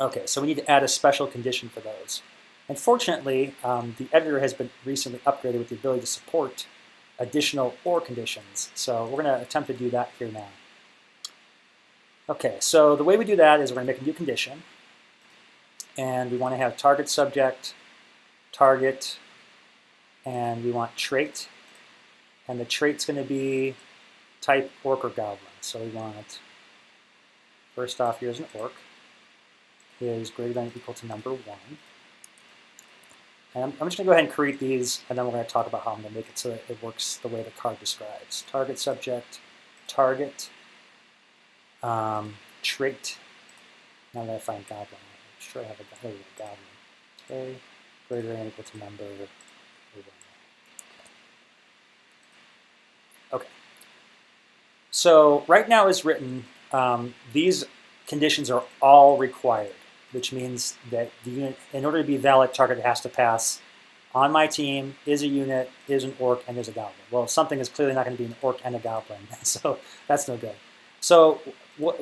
Okay, so we need to add a special condition for those. Unfortunately, the editor has been recently upgraded with the ability to support additional OR conditions. So we're going to attempt to do that here now. Okay, so the way we do that is we're going to make a new condition. And we want to have target subject, target, and we want trait. And the trait's going to be type orc or goblin. So we want, first off, here's an orc. Is greater than or equal to number 1. And I'm just going to go ahead and create these, and then we're going to talk about how I'm going to make it so that it works the way the card describes. Target subject, target, trait. Now that I find goblin, I'm sure I have a goblin. Okay, greater than or equal to number. Okay. So right now as written, these conditions are all required, which means that the unit, in order to be valid, target has to pass on my team is a unit, is an orc, and is a goblin. Well, something is clearly not going to be an orc and a goblin, so that's no good. So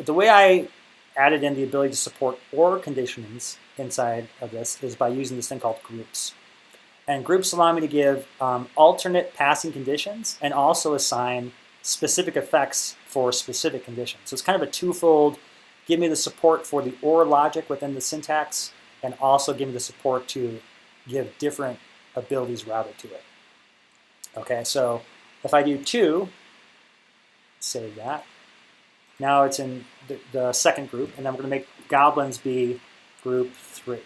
the way I added in the ability to support OR conditions inside of this is by using this thing called groups. And groups allow me to give alternate passing conditions and also assign specific effects for specific conditions. So it's kind of a twofold, give me the support for the OR logic within the syntax and also give me the support to give different abilities routed to it. Okay, so if I do 2, save that. Now it's in the second group, and then we're going to make goblins be group 3.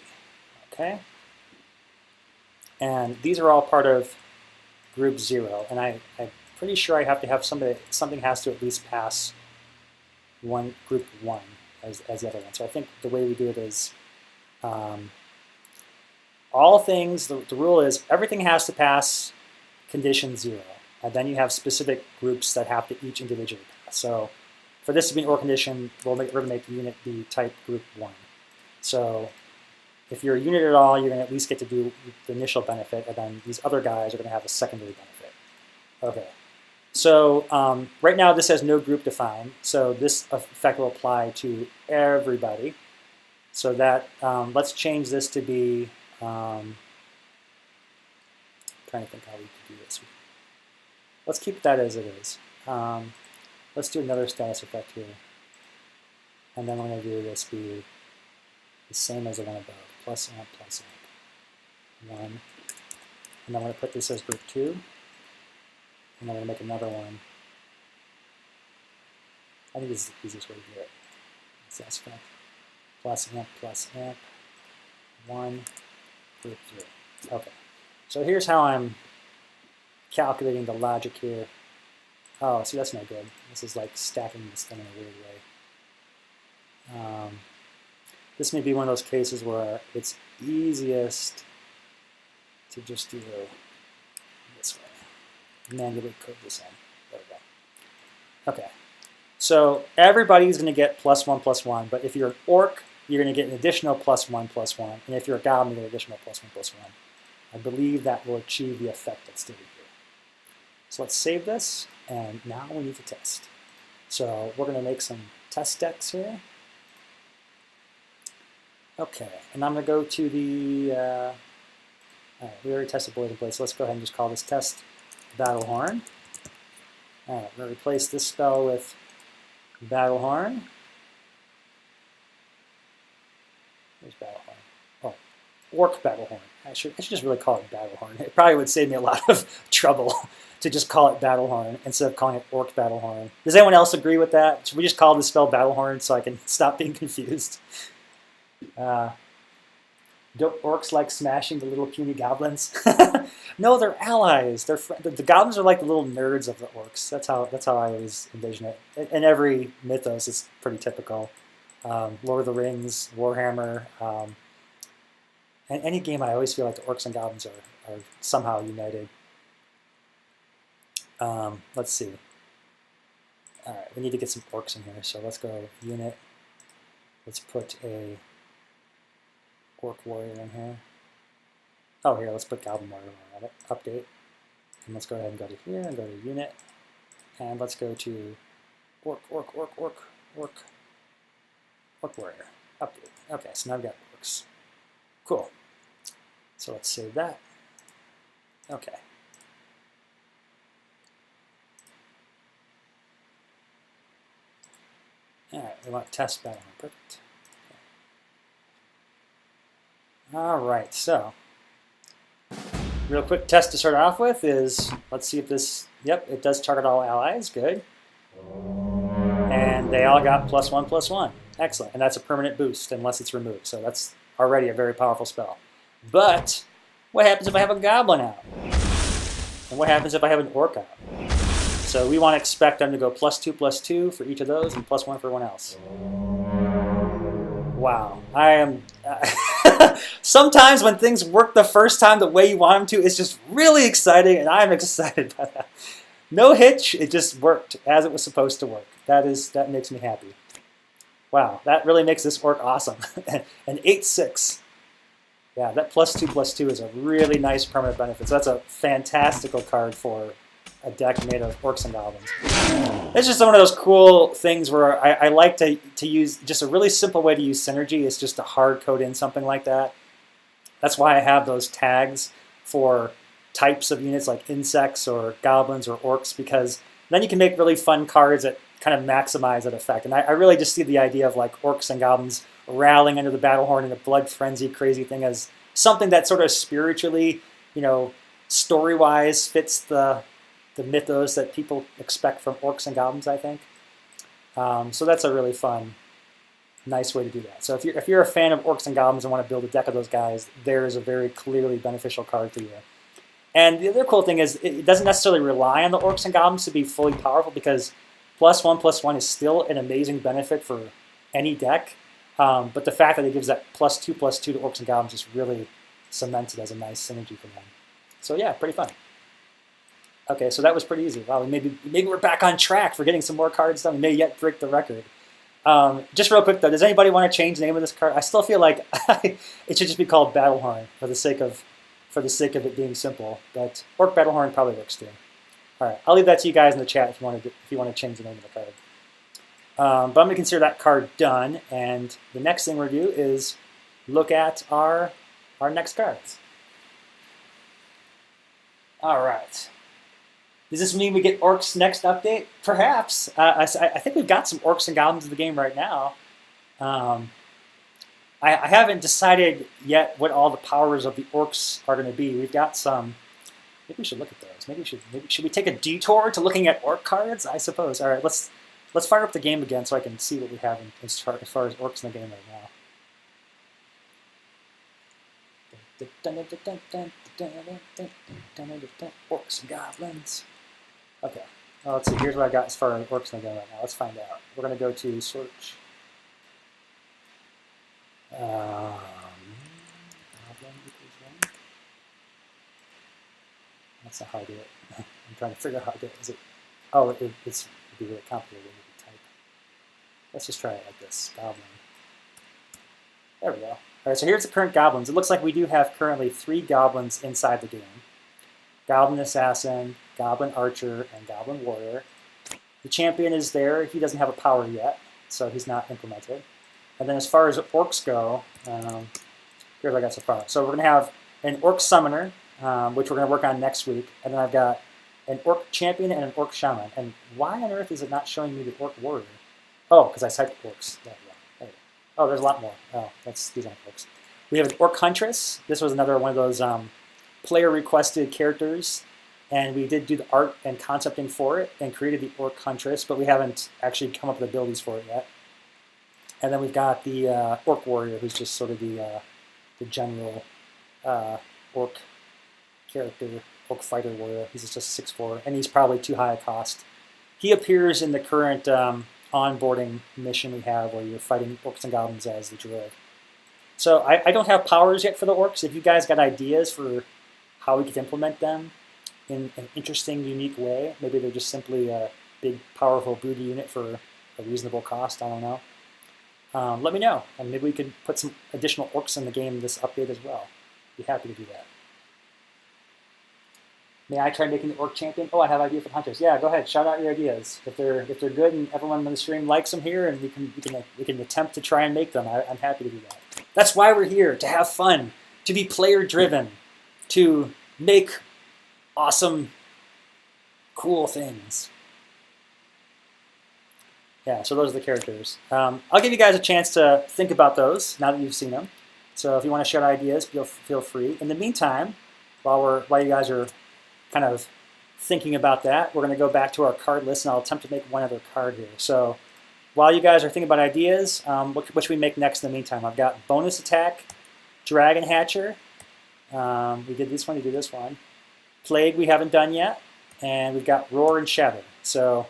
Okay? And these are all part of group 0, and I'm pretty sure I have to have something has to at least pass group 1 as the other one. So I think the way we do it is all things, the rule is everything has to pass condition 0, and then you have specific groups that have to each individually pass. So for this to be an OR condition, we're going to make the unit be type group 1. So if you're a unit at all, you're going to at least get to do the initial benefit, and then these other guys are going to have a secondary benefit. Okay. So right now this has no group defined, so this effect will apply to everybody. So that let's change this to be. Trying to think how we could do this. Let's keep that as it is. Let's do another status effect here, and then we're going to do this be the same as the one above, plus amp, 1. And then I'm going to put this as group 2, and then I'm going to make another one. I think this is the easiest way to do it. Status effect, plus amp, 1, group 3. Okay, so here's how I'm calculating the logic here. Oh, see, that's no good. This is like stacking this thing in a weird way. This may be one of those cases where it's easiest to just do this way. Manually code this in. There we go. Okay. So everybody's going to get +1/+1, but if you're an orc, you're going to get an additional +1/+1, and if you're a goblin, you get an additional +1/+1. I believe that will achieve the effect that's stated here. So let's save this, and now we need to test. So we're going to make some test decks here. Okay, and I'm going to go to the, all right, we already tested Blade and Blade, so let's go ahead and just call this test Battlehorn. All right, we're going to replace this spell with Battlehorn. Where's Battlehorn? Oh, Orc Battlehorn. I should just really call it Battlehorn. It probably would save me a lot of trouble to just call it Battlehorn instead of calling it Orc Battlehorn. Does anyone else agree with that? Should we just call this spell Battlehorn so I can stop being confused? Don't orcs like smashing the little puny goblins? No, they're allies. The goblins are like the little nerds of the orcs. That's how I always envision it. In every mythos, it's pretty typical. Lord of the Rings, Warhammer, and any game, I always feel like the orcs and goblins are somehow united. Let's see. All right, we need to get some orcs in here, so let's go unit. Let's put a orc warrior in here. Oh, here, let's put goblin warrior on it. Update. And let's go ahead and go to here and go to unit. And let's go to orc warrior. Update. Okay, so now I've got orcs. Cool. So let's save that. Okay. All right, we want to test Battlehorn. Perfect. Okay. All right, so real quick test to start off with is, let's see if this, yep, it does target all allies. Good. And they all got +1/+1. Excellent. And that's a permanent boost unless it's removed. So that's already a very powerful spell. But what happens if I have a goblin out? And what happens if I have an orc out? So we want to expect them to go +2/+2 for each of those and +1 for everyone else. Wow. I am... Sometimes when things work the first time the way you want them to, it's just really exciting, and I'm excited by that. No hitch, it just worked as it was supposed to work. That makes me happy. Wow, that really makes this orc awesome. An 8/6. Yeah, that +2/+2 is a really nice permanent benefit. So that's a fantastical card for a deck made of orcs and goblins. It's just one of those cool things where I like to use just a really simple way to use synergy is just to hard code in something like that. That's why I have those tags for types of units like insects or goblins or orcs, because then you can make really fun cards that kind of maximize that effect. And I really just see the idea of like orcs and goblins rallying under the battle horn in a blood frenzy crazy thing as something that sort of spiritually, story-wise fits the mythos that people expect from orcs and goblins, I think. So that's a really fun, nice way to do that. So if you're a fan of orcs and goblins and want to build a deck of those guys, there is a very clearly beneficial card for you. And the other cool thing is it doesn't necessarily rely on the orcs and goblins to be fully powerful, because +1/+1 is still an amazing benefit for any deck. But the fact that it gives that +2/+2 to orcs and goblins just really cements it as a nice synergy for them. So yeah, pretty fun. Okay, so that was pretty easy. Wow, maybe we're back on track for getting some more cards done. We may yet break the record. Just real quick though, does anybody want to change the name of this card? I still feel like it should just be called Battlehorn for the sake of it being simple. But Orc Battlehorn probably works too. All right, I'll leave that to you guys in the chat if you want to change the name of the card. But I'm going to consider that card done, and the next thing we're going to do is look at our next cards. All right. Does this mean we get Orcs next update? Perhaps. I think we've got some Orcs and Goblins in the game right now. I haven't decided yet what all the powers of the Orcs are going to be. We've got some. Maybe we should look at those. Maybe should we take a detour to looking at Orc cards? I suppose. All right, let's fire up the game again so I can see what we have as far as Orcs in the game right now. Orcs and Goblins. Okay. Well, let's see. Here's what I got as far as Orcs in the game right now. Let's find out. We're going to go to search. Goblin equals 1. That's not how I do it. I'm trying to figure out how to do it. Is it? Oh, it'd be really complicated when you type. Let's just try it like this. Goblin. There we go. All right, so here's the current goblins. It looks like we do have currently 3 goblins inside the game. Goblin Assassin, Goblin Archer, and Goblin Warrior. The champion is there. He doesn't have a power yet, so he's not implemented. And then as far as orcs go, here's what I got so far. So we're going to have an orc summoner, which we're going to work on next week. And then I've got an orc champion and an orc shaman. And why on earth is it not showing me the orc warrior? Oh, because I typed orcs. There we go. There we go. Oh, there's a lot more. Oh, these aren't orcs. We have an orc huntress. This was another one of those player-requested characters. And we did do the art and concepting for it and created the orc huntress, but we haven't actually come up with abilities for it yet. And then we've got the orc warrior, who's just sort of the general orc character, orc fighter warrior. He's just a 6/4, and he's probably too high a cost. He appears in the current onboarding mission we have, where you're fighting orcs and goblins as the druid. So I don't have powers yet for the orcs. If you guys got ideas for how we could implement them in an interesting, unique way, maybe they're just simply a big, powerful booty unit for a reasonable cost. I don't know. Let me know, and maybe we could put some additional orcs in the game this update as well. Be happy to do that. May I try making the orc champion? Oh, I have an idea for the hunters. Yeah, go ahead. Shout out your ideas. If they're good and everyone on the stream likes them here, and we can attempt to try and make them. I'm happy to do that. That's why we're here, to have fun, to be player driven, to make awesome, cool things. Yeah, so those are the characters. I'll give you guys a chance to think about those now that you've seen them. So if you want to share ideas, feel free. In the meantime, while you guys are kind of thinking about that, we're going to go back to our card list, and I'll attempt to make one other card here. So while you guys are thinking about ideas, what should we make next in the meantime? I've got bonus attack, Dragon Hatcher. We did this one, you did this one. Plague we haven't done yet. And we've got Roar and Shatter. So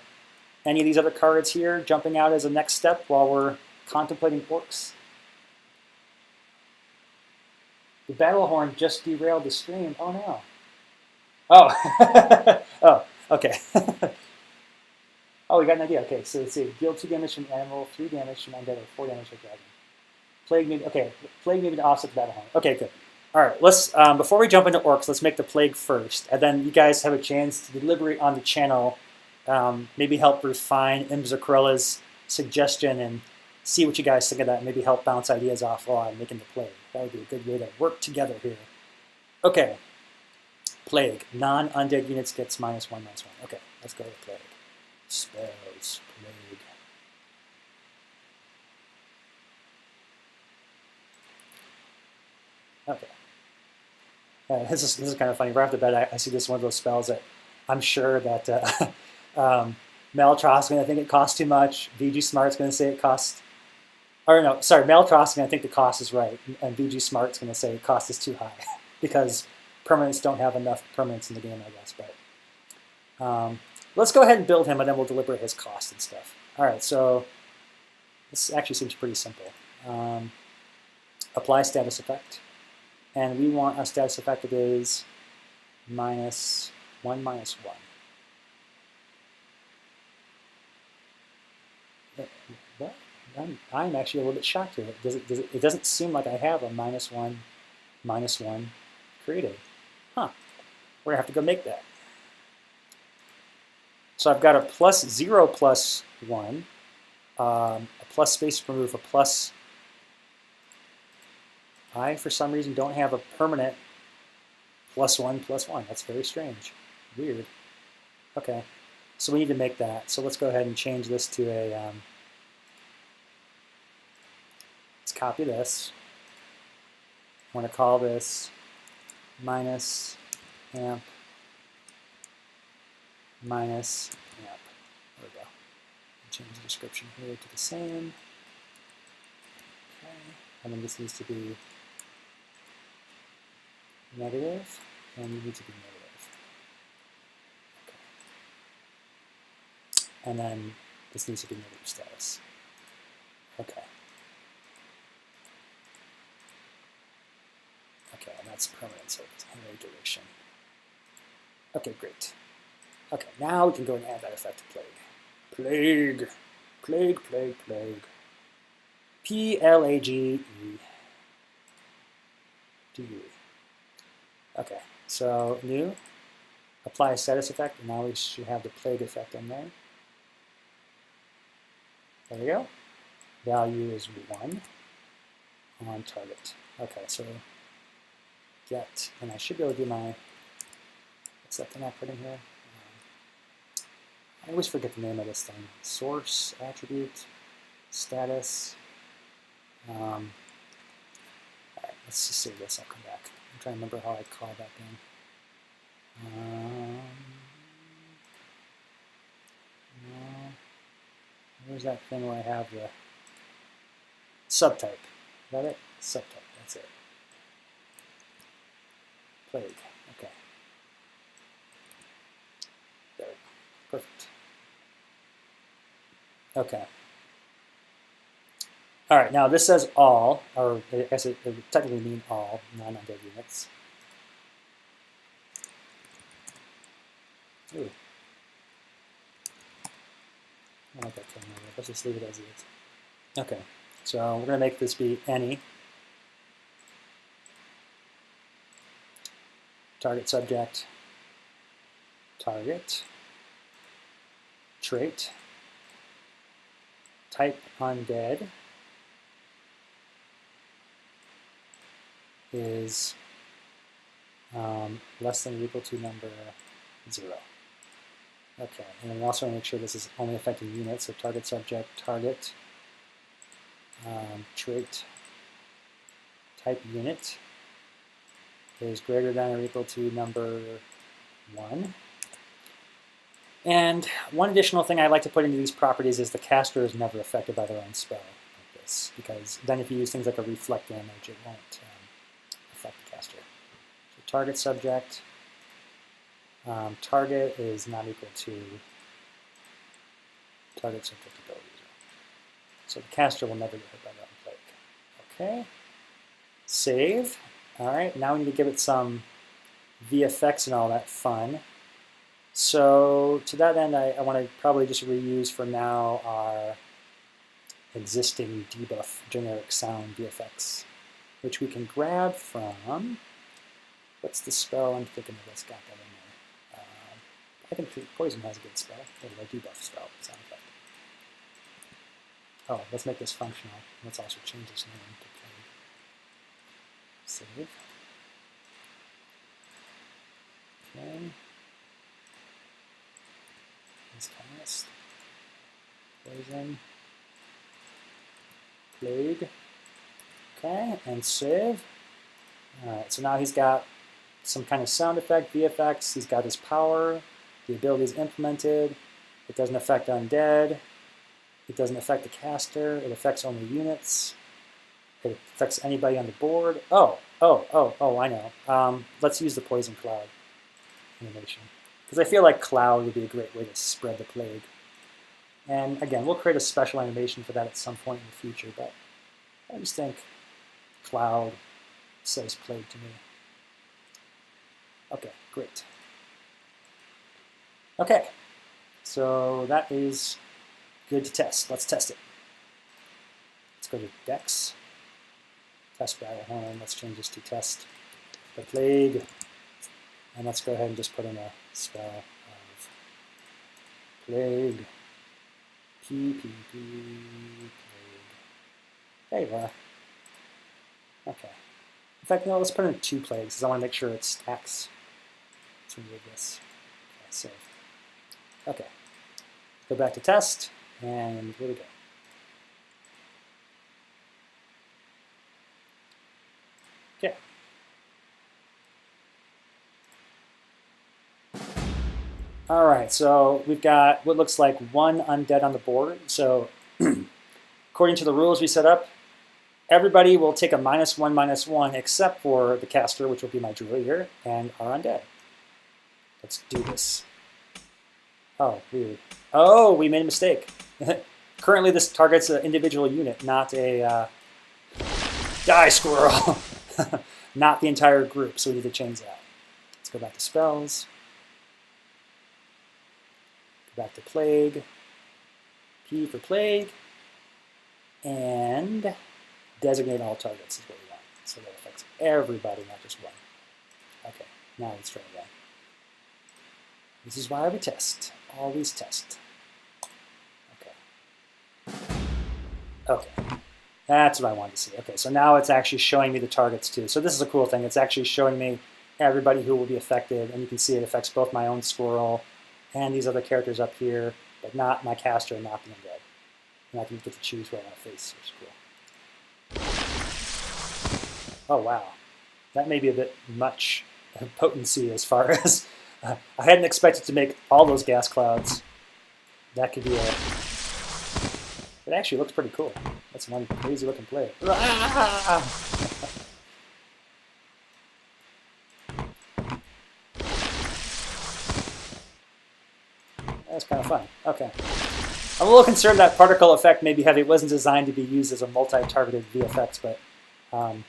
any of these other cards here jumping out as a next step while we're contemplating orcs? The Battlehorn just derailed the stream. Oh no. Oh. Oh, okay. Oh, we got an idea. Okay, so let's see. Deal 2 damage from animal, 3 damage from undead, or 4 damage from dragon. Plague maybe. Okay, plague maybe to offset the Battlehorn. Okay, good. All right, let's before we jump into orcs, let's make the plague first, and then you guys have a chance to deliberate on the channel. Maybe help refine Imzacorilla's suggestion and see what you guys think of that. Maybe help bounce ideas off while I'm making the plague. That would be a good way to work together here. Okay, plague. Non-undead units gets -1/-1. Okay, let's go with plague. Spells, plague. Okay. This is kind of funny. Right off the bat, I see this one of those spells that I'm sure that Meltros is going to think it costs too much. VG Smart's going to say it costs. Or no, sorry, Meltros is going to think the cost is right, and VG Smart's going to say the cost is too high because permanents don't have enough permanents in the game, I guess. But let's go ahead and build him, and then we'll deliberate his cost and stuff. All right, so this actually seems pretty simple. Apply status effect. And we want a status effect that is -1/-1. What? I'm actually a little bit shocked here. It doesn't seem like I have a -1/-1 created. Huh. We're going to have to go make that. So I've got a +0/+1, a plus space remove, a plus. I, for some reason, don't have a permanent +1/+1. That's very strange. Weird. Okay. So we need to make that. So let's go ahead and change this to a... let's copy this. I want to call this -amp -amp. There we go. Change the description here to the same. Okay. And then this needs to be negative, and you need to be negative. Okay. And then this needs to be negative status. Okay. Okay, and that's permanent, so it's no duration. Okay, great. Okay, now we can go and add that effect to plague. Plague. Plague, plague, plague. PLAGE. DE. Okay, so new, apply a status effect, and now we should have the plague effect in there. There we go. Value is 1 on target. Okay, so get, and I should be able to do my, what's that thing I put in here? I always forget the name of this thing. Source, attribute, status. All right, let's just save this, I'll come back. I'm trying to remember how I call that thing. No. Where's that thing where I have the subtype? Is that it? Subtype, that's it. Plague, okay. There we go, perfect. Okay. All right, now this says all, or I guess it would technically mean all non-undead units. Ooh. I like that term. Let's just leave it as is. Okay, so we're going to make this be any. Target subject, target, trait, type undead is less than or equal to number 0. Okay, and then we also want to make sure this is only affecting units, so target subject, target, trait, type unit is greater than or equal to number 1. And one additional thing I like to put into these properties is the caster is never affected by their own spell like this, because then if you use things like a reflect damage, it won't affect the caster. So target subject, Target is not equal to target's inflictability. So the caster will never get hit by that plague. Okay. Save. All right, now we need to give it some VFX and all that fun. So to that end, I want to probably just reuse for now our existing debuff generic sound VFX, which we can grab from, what's the spell I'm thinking of that's got that in there? I think Poison has a good spell, a debuff spell, sound effect. Oh, let's make this functional. Let's also change this name to Plague. Save. Okay. Let's cast. Poison. Plague. Okay, and save. Alright, so now he's got some kind of sound effect, VFX. He's got his power. The ability is implemented. It doesn't affect undead. It doesn't affect the caster. It affects only units. It affects anybody on the board. Oh, I know. Let's use the Poison Cloud animation. Because I feel like Cloud would be a great way to spread the plague. And again, we'll create a special animation for that at some point in the future, but I just think Cloud says plague to me. Okay, great. Okay, so that is good to test. Let's test it. Let's go to Dex. Test Battlehorn. Let's change this to test the plague. And let's go ahead and just put in a spell of plague. Plague. There you are. Okay. In fact, no, let's put in 2 plagues because I want to make sure it stacks. Let's remove this. Okay, save. Okay. Go back to test, and here we go. Okay. All right, so we've got what looks like 1 undead on the board. So according to the rules we set up, everybody will take a -1/-1 except for the caster, which will be my druid, and our undead. Let's do this. Oh, weird. Oh, we made a mistake. Currently, this targets an individual unit, not a die squirrel. Not the entire group, so we need to change that. Let's go back to spells. Go back to plague. P for plague. And designate all targets is what we want. So that affects everybody, not just one. Okay, now let's try again. This is why we test. Always test. Okay. Okay. That's what I wanted to see. Okay, so now it's actually showing me the targets too. So this is a cool thing. It's actually showing me everybody who will be affected, and you can see it affects both my own squirrel and these other characters up here, but not my caster and not the undead. And I can get to choose where I want to face, which is cool. Oh wow, that may be a bit much potency as far as I hadn't expected to make all those gas clouds. That could be a. It actually looks pretty cool. That's one crazy looking play. That's kind of fun. Okay. I'm a little concerned that particle effect may be heavy. It wasn't designed to be used as a multi-targeted VFX, but I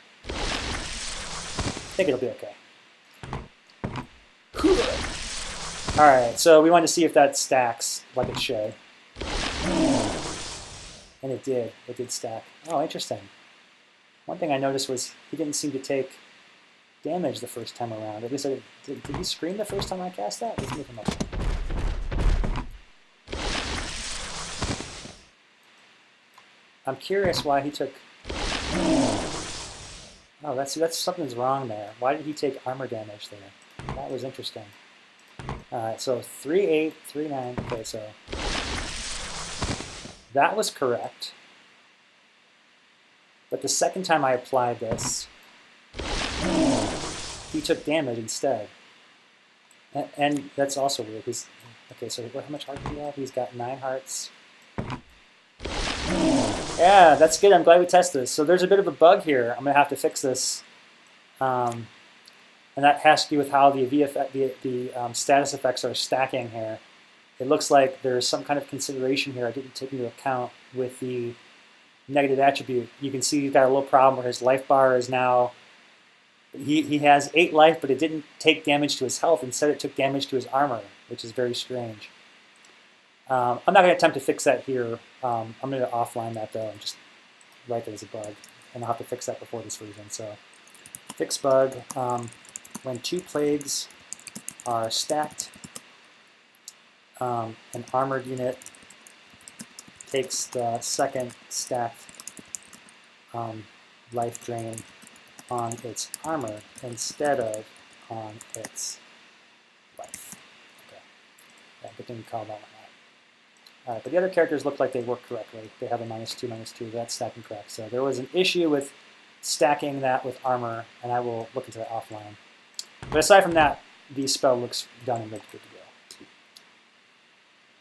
think it'll be okay. Alright, so we wanted to see if that stacks like it should. And it did. It did stack. Oh, interesting. One thing I noticed was he didn't seem to take damage the first time around. At least did he scream the first time I cast that? Let's move him up. I'm curious why he took... Oh, that's something's wrong there. Why did he take armor damage there? That was interesting. Alright, so 3/8, 3/9. Okay, so that was correct. But the second time I applied this, he took damage instead. And that's also weird. Okay, so how much heart do you have? He's got 9 hearts. Yeah, that's good. I'm glad we tested this. So there's a bit of a bug here. I'm going to have to fix this. and that has to do with how the status effects are stacking here. It looks like there's some kind of consideration here I didn't take into account with the negative attribute. You can see he's got a little problem where his life bar is now, he has 8 life, but it didn't take damage to his health. Instead, it took damage to his armor, which is very strange. I'm not going to attempt to fix that here. I'm going to offline that, though, and just write that as a bug. And I'll have to fix that before this version. So, fix bug. When 2 plagues are stacked, an armored unit takes the second stacked life drain on its armor instead of on its life. Okay, yeah, but didn't call that one out. All right, but the other characters look like they work correctly. They have a -2, -2. That's stacking correct. So there was an issue with stacking that with armor, and I will look into that offline. But aside from that, the spell looks done and looks good to go.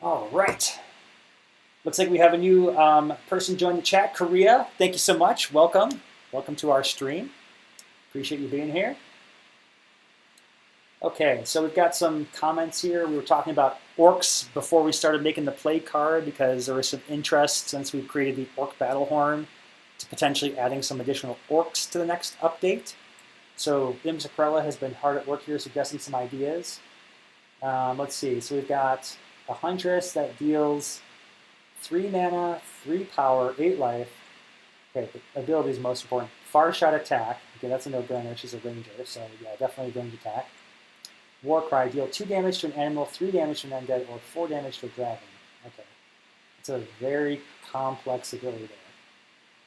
All right. Looks like we have a new person join the chat. Korea, thank you so much. Welcome. Welcome to our stream. Appreciate you being here. Okay, so we've got some comments here. We were talking about orcs before we started making the play card because there was some interest since we created the Orc Battle Horn to potentially adding some additional orcs to the next update. So Imzakrella has been hard at work here suggesting some ideas. Let's see, so we've got a Huntress that deals 3 mana, 3 power, 8 life. Okay, the ability is most important. Far shot attack. Okay, that's a no-brainer. She's a ranger, so yeah, definitely range attack. Warcry, deal 2 damage to an animal, 3 damage to an undead, or 4 damage to a dragon. Okay, it's a very complex ability there.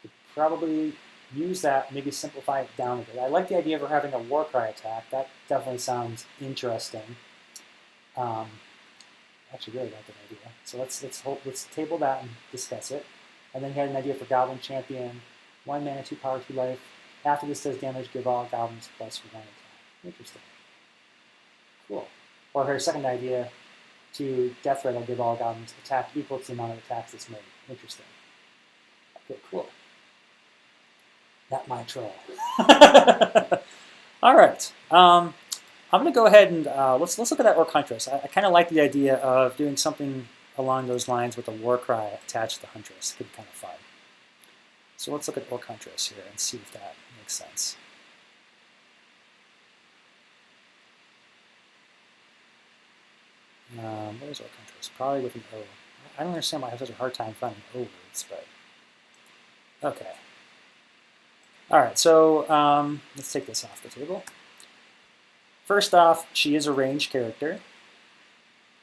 Could probably use that, maybe simplify it down a bit. I like the idea of her having a Warcry attack. That definitely sounds interesting. I actually really like that idea. So let's table that and discuss it. And then he had an idea for Goblin Champion. 1 mana, 2 power, 2 life. After this does damage, give all goblins +1 attack. Interesting. Cool. Or her second idea, to Death Rattle, give all goblins attack equal to the amount of attacks it's made. Interesting. Okay, cool. Not my troll. All right. I'm going to go ahead and let's look at that Orc Huntress. I kind of like the idea of doing something along those lines with a Warcry attached to the Huntress. Could be kind of fun. So let's look at Orc Huntress here and see if that makes sense. What is Orc Huntress? Probably with an O. I don't understand why I have such a hard time finding O words, but okay. All right, so let's take this off the table. First off, she is a ranged character.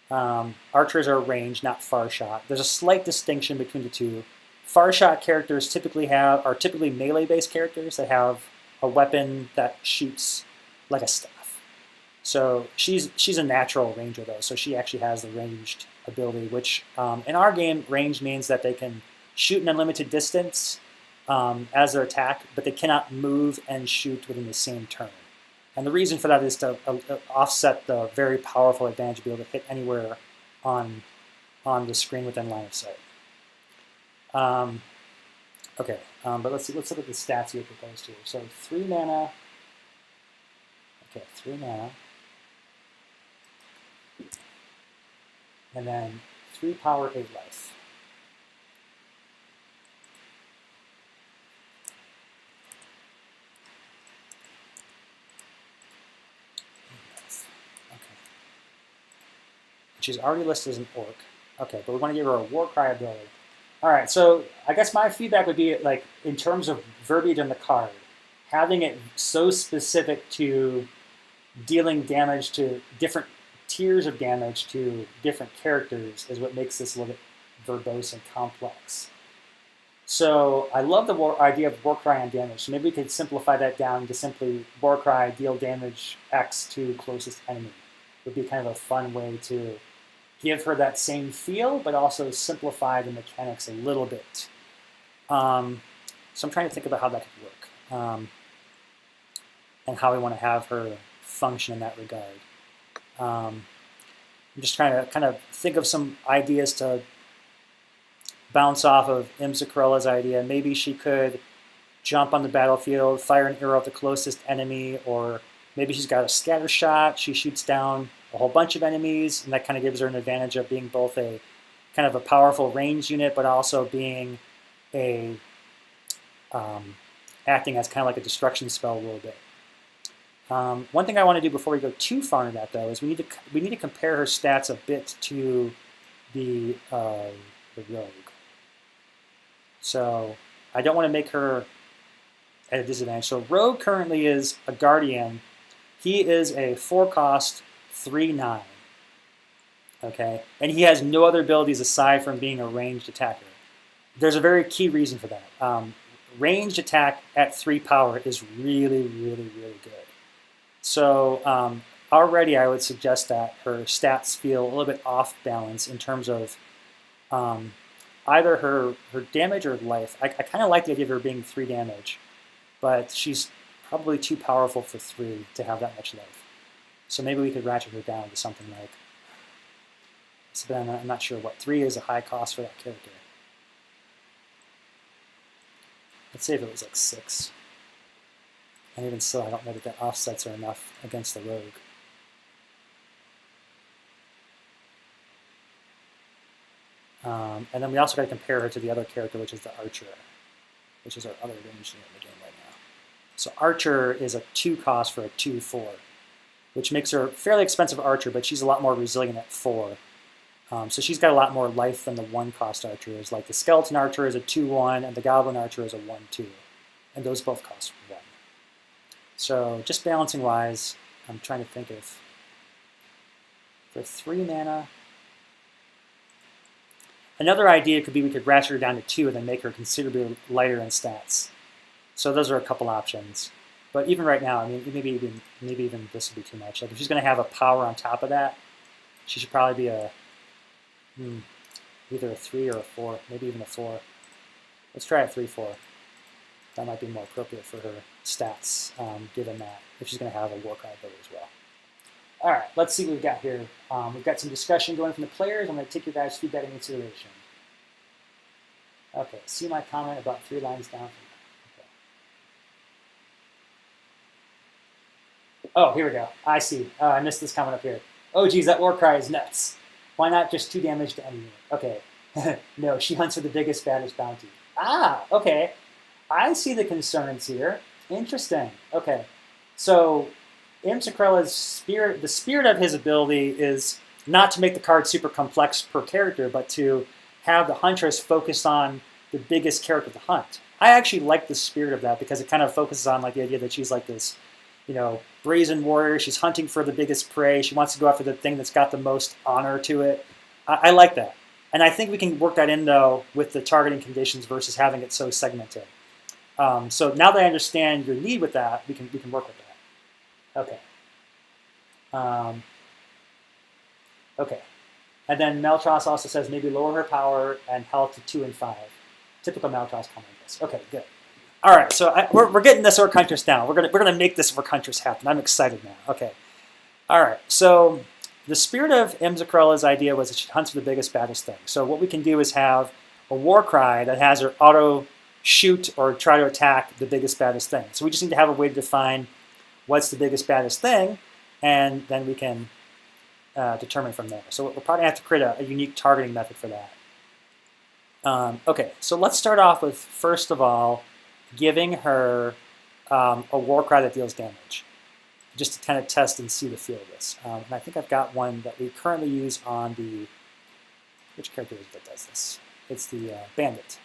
Archers are ranged, not far shot. There's a slight distinction between the two. Far shot characters are typically melee-based characters that have a weapon that shoots like a staff. So she's a natural ranger though, so she actually has the ranged ability, which in our game, ranged means that they can shoot an unlimited distance as their attack, but they cannot move and shoot within the same turn. And the reason for that is to offset the very powerful advantage of being able to hit anywhere on the screen within line of sight. Okay, but let's look at the stats you proposed here. So 3 mana. Okay, 3 mana. And then 3 power, 8 life. Okay. She's already listed as an orc. Okay, but we want to give her a Warcry ability. All right, so I guess my feedback would be, like, in terms of verbiage on the card, having it so specific to dealing damage to different tiers of damage to different characters is what makes this a little bit verbose and complex. So I love the idea of Warcry on damage. So maybe we could simplify that down to simply Warcry, deal damage X to closest enemy. Would be kind of a fun way to give her that same feel, but also simplify the mechanics a little bit. So I'm trying to think about how that could work and how we want to have her function in that regard. I'm just trying to kind of think of some ideas to bounce off of Imzakrella's idea. Maybe she could jump on the battlefield, fire an arrow at the closest enemy, or maybe she's got a scatter shot. She shoots down a whole bunch of enemies, and that kind of gives her an advantage of being both a kind of a powerful range unit, but also being a acting as kind of like a destruction spell a little bit. One thing I want to do before we go too far into that, though, is we need to compare her stats a bit to the rogue. So I don't want to make her at a disadvantage. So rogue currently is a guardian. He is a 4-cost 3/9. Okay, and he has no other abilities aside from being a ranged attacker. There's a very key reason for that. Ranged attack at 3 power is really, really, really good. So already I would suggest that her stats feel a little bit off balance in terms of either her damage or life. I kind of like the idea of her being 3 damage, but she's probably too powerful for 3 to have that much life. So maybe we could ratchet her down to something like, so I'm not sure what 3 is a high cost for that character. Let's say if it was like 6. And even still, I don't know that the offsets are enough against the rogue. And then we also got to compare her to the other character, which is the archer, which is our other ranged unit in the game right now. So archer is a 2 cost for a 2/4, which makes her a fairly expensive archer, but she's a lot more resilient at 4. So she's got a lot more life than the 1 cost archer is. Like the skeleton archer is a 2/1, and the goblin archer is a 1/2, and those both cost 1. So just balancing wise, I'm trying to think of for 3 mana. Another idea could be we could ratchet her down to 2 and then make her considerably lighter in stats. So those are a couple options. But even right now, I mean, maybe even this would be too much. Like if she's going to have a power on top of that, she should probably be a either a 3 or a 4, maybe even a 4. Let's try a 3/4. That might be more appropriate for her stats, given that if she's going to have a Warcry ability as well. All right, let's see what we've got here. We've got some discussion going from the players. I'm going to take your guys' feedback into consideration. Okay, see my comment about 3 lines down from that. Okay. Oh, here we go. I see. I missed this comment up here. Oh, geez, that Warcry is nuts. Why not just 2 damage to any unit? Okay. No, she hunts for the biggest, baddest bounty. Ah, okay. I see the concerns here. Interesting. Okay. So Imsakrella's spirit, the spirit of his ability is not to make the card super complex per character, but to have the huntress focus on the biggest character to hunt. I actually like the spirit of that because it kind of focuses on like the idea that she's like this, brazen warrior. She's hunting for the biggest prey. She wants to go after the thing that's got the most honor to it. I like that. And I think we can work that in, though, with the targeting conditions versus having it so segmented. So now that I understand your need with that, we can work with that. Okay. Okay. And then Meltros also says maybe lower her power and health to 2 and 5. Typical Meltros comment. Okay, good. All right, so we're getting this Orc Huntress down. We're gonna make this Orc Huntress happen. I'm excited now. Okay. All right. So the spirit of Imsakrella's idea was that she hunts for the biggest, baddest thing. So what we can do is have a Warcry that has her auto shoot or try to attack the biggest, baddest thing. So we just need to have a way to define what's the biggest, baddest thing, and then we can determine from there. So we're probably going to have to create a unique targeting method for that. Okay, so let's start off with, first of all, giving her a Warcry that deals damage, just to kind of test and see the feel of this. And I think I've got one that we currently use on the, which character is it that does this? It's the Bandit.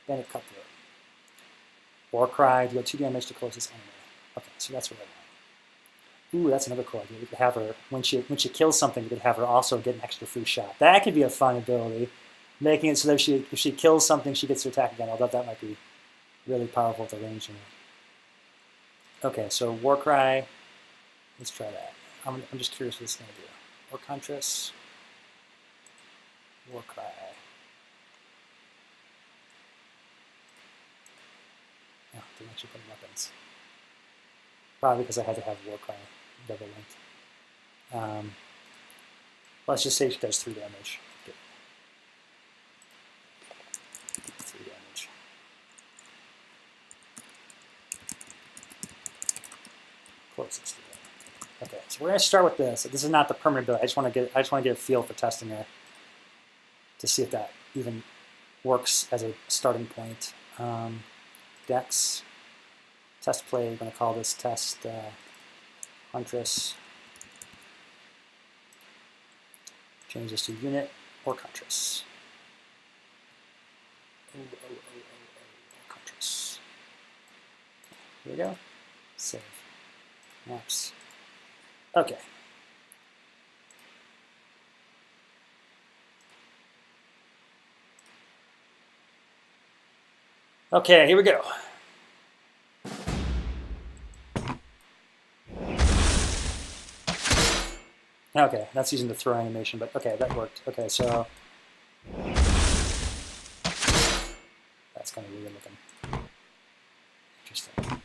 Bandit Cutthroat. Warcry, deal 2 damage to closest enemy. Okay, so that's what I want. Ooh, that's another cool idea. We could have her, when she kills something, we could have her also get an extra free shot. That could be a fun ability, making it so that if she kills something, she gets to attack again. Although that might be really powerful to range unit. Okay, so Warcry, let's try that. I'm just curious what it's going to do. Orc Huntress, Warcry. Oh, didn't actually put in weapons. Probably because I had to have Warcry double linked. Let's just say she does 3 damage. Good. 3 damage. 60. Okay, so we're going to start with this. This is not the permanent ability. I just want to get a feel for testing it to see if that even works as a starting point. Dex, test play. I'm going to call this test Huntress. Change this to unit or Huntress. Huntress. Here we go. Save. Maps. Okay. Okay, here we go. Okay, that's using the throw animation, but okay, that worked. Okay, so that's kind of weird looking. Interesting.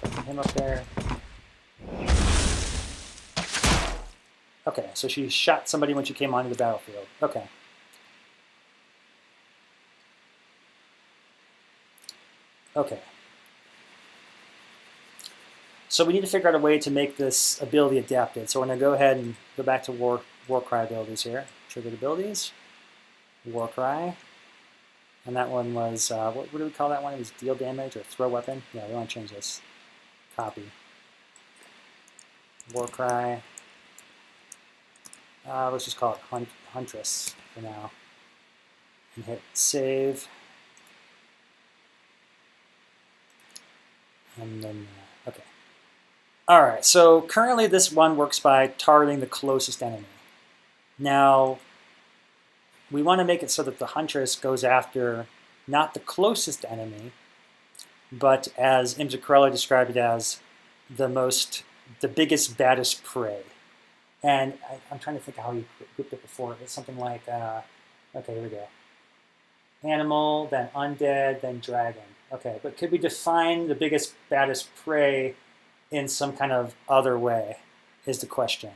Put him up there. Okay, so she shot somebody when she came onto the battlefield. Okay. Okay. So we need to figure out a way to make this ability adapted. So we're going to go ahead and go back to Warcry abilities here. Triggered abilities. Warcry. And that one was, what do we call that one? It was deal damage or throw weapon. Yeah, we want to change this. Copy. Warcry. Let's just call it Huntress for now. And hit save. And then, okay. All right, so currently this one works by targeting the closest enemy. Now, we want to make it so that the Huntress goes after not the closest enemy, but as Imzucrella described it as the biggest, baddest prey. And I'm trying to think how he grouped it before. It's something like, okay, here we go. Animal, then undead, then dragon. Okay, but could we define the biggest, baddest prey in some kind of other way is the question.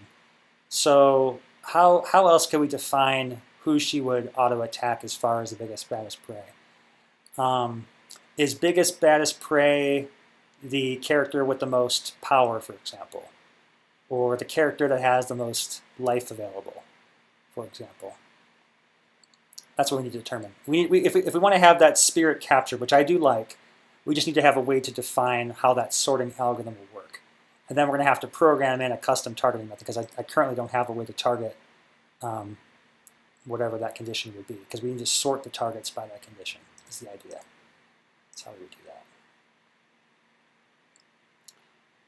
So how else can we define who she would auto-attack as far as the biggest, baddest prey? Is biggest, baddest prey the character with the most power, for example? Or the character that has the most life available, for example? That's what we need to determine. If we want to have that spirit captured, which I do like, we just need to have a way to define how that sorting algorithm will work. And then we're going to have to program in a custom targeting method because I currently don't have a way to target whatever that condition would be because we need to sort the targets by that condition is the idea. That's how we would do that.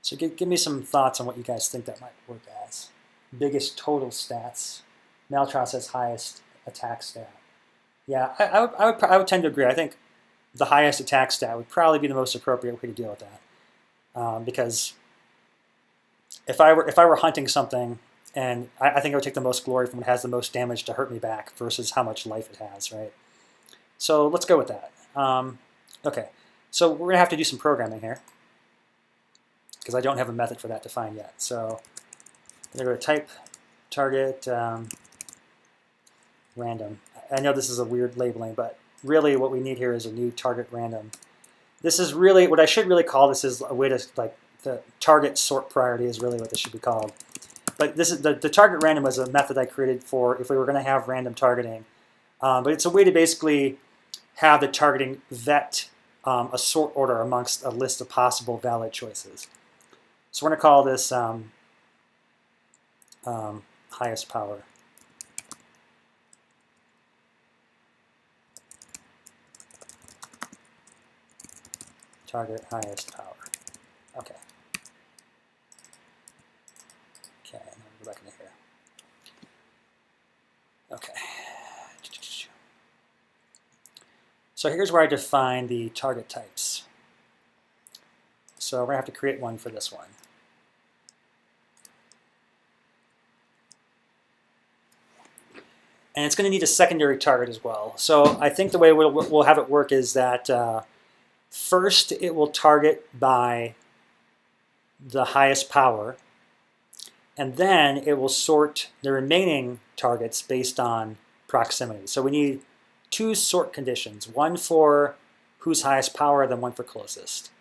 So give me some thoughts on what you guys think that might work as. Biggest total stats. Maltros says highest attack stat. Yeah, I would tend to agree. I think the highest attack stat would probably be the most appropriate way to deal with that. Because if I were hunting something, and I think I would take the most glory from what has the most damage to hurt me back versus how much life it has, right? So let's go with that. Okay, so we're going to have to do some programming here because I don't have a method for that defined yet. So I'm going to go to type target random. I know this is a weird labeling, but really what we need here is a new target random. This is really, what I should really call this is a way to, like, the target sort priority is really what this should be called. But this is the target random was a method I created for if we were going to have random targeting. But it's a way to basically have the targeting vet a sort order amongst a list of possible valid choices. So we're going to call this highest power. Target highest power. Okay. Okay, and then we'll go back into here. Okay. So here's where I define the target types. So we're going to have to create one for this one. And it's going to need a secondary target as well. So I think the way we'll have it work is that first it will target by the highest power, and then it will sort the remaining targets based on proximity. So we need two sort conditions, one for who's highest power, then one for closest.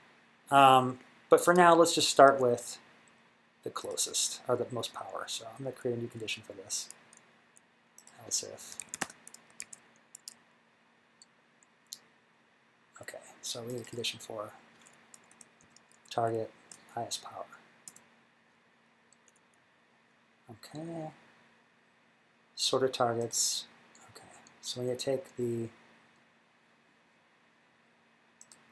But for now, let's just start with the closest, or the most power. So I'm going to create a new condition for this. Else if. Okay, so we need a condition for target highest power. Okay. Sorter targets. Okay, so we're going to take the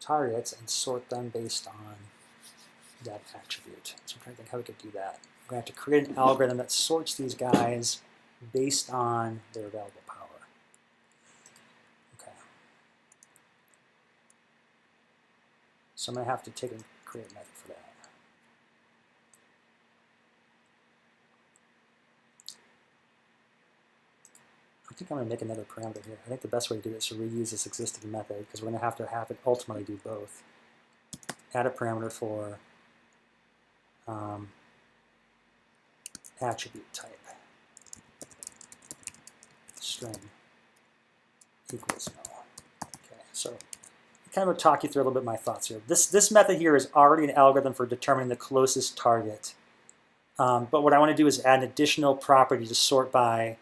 targets and sort them based on that attribute. So I'm trying to think how we could do that. We're going to have to create an algorithm that sorts these guys based on their available power. Okay. So I'm going to have to take and create a method for that. I think I'm going to make another parameter here. I think the best way to do it is to reuse this existing method because we're going to have it ultimately do both. Add a parameter for attribute type. String equals null. Okay, so I kind of talk you through a little bit my thoughts here. This method here is already an algorithm for determining the closest target. But what I want to do is add an additional property to sort by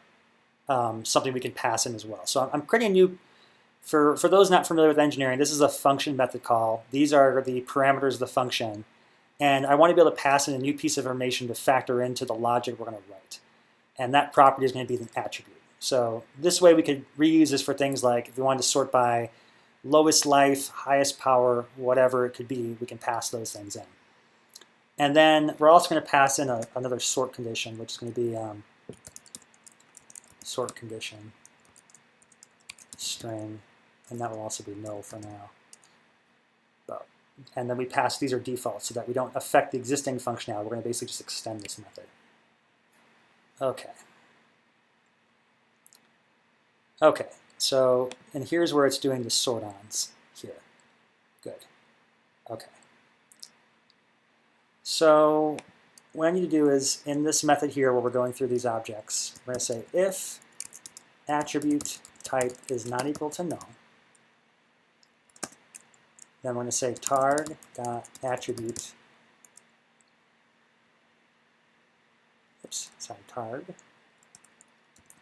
something we can pass in as well. So I'm creating a new, for those not familiar with engineering, this is a function method call. These are the parameters of the function. And I want to be able to pass in a new piece of information to factor into the logic we're going to write. And that property is going to be an attribute. So this way we could reuse this for things like if we wanted to sort by lowest life, highest power, whatever it could be, we can pass those things in. And then we're also going to pass in another sort condition, which is going to be sort condition string, and that will also be null for now. And then we pass, these are defaults so that we don't affect the existing functionality. We're going to basically just extend this method. Okay. Okay, so, and here's where it's doing the sort-ons here. Good. Okay. So what I need to do is, in this method here where we're going through these objects, we're going to say if attribute type is not equal to null, then we're going to say targ.attribute,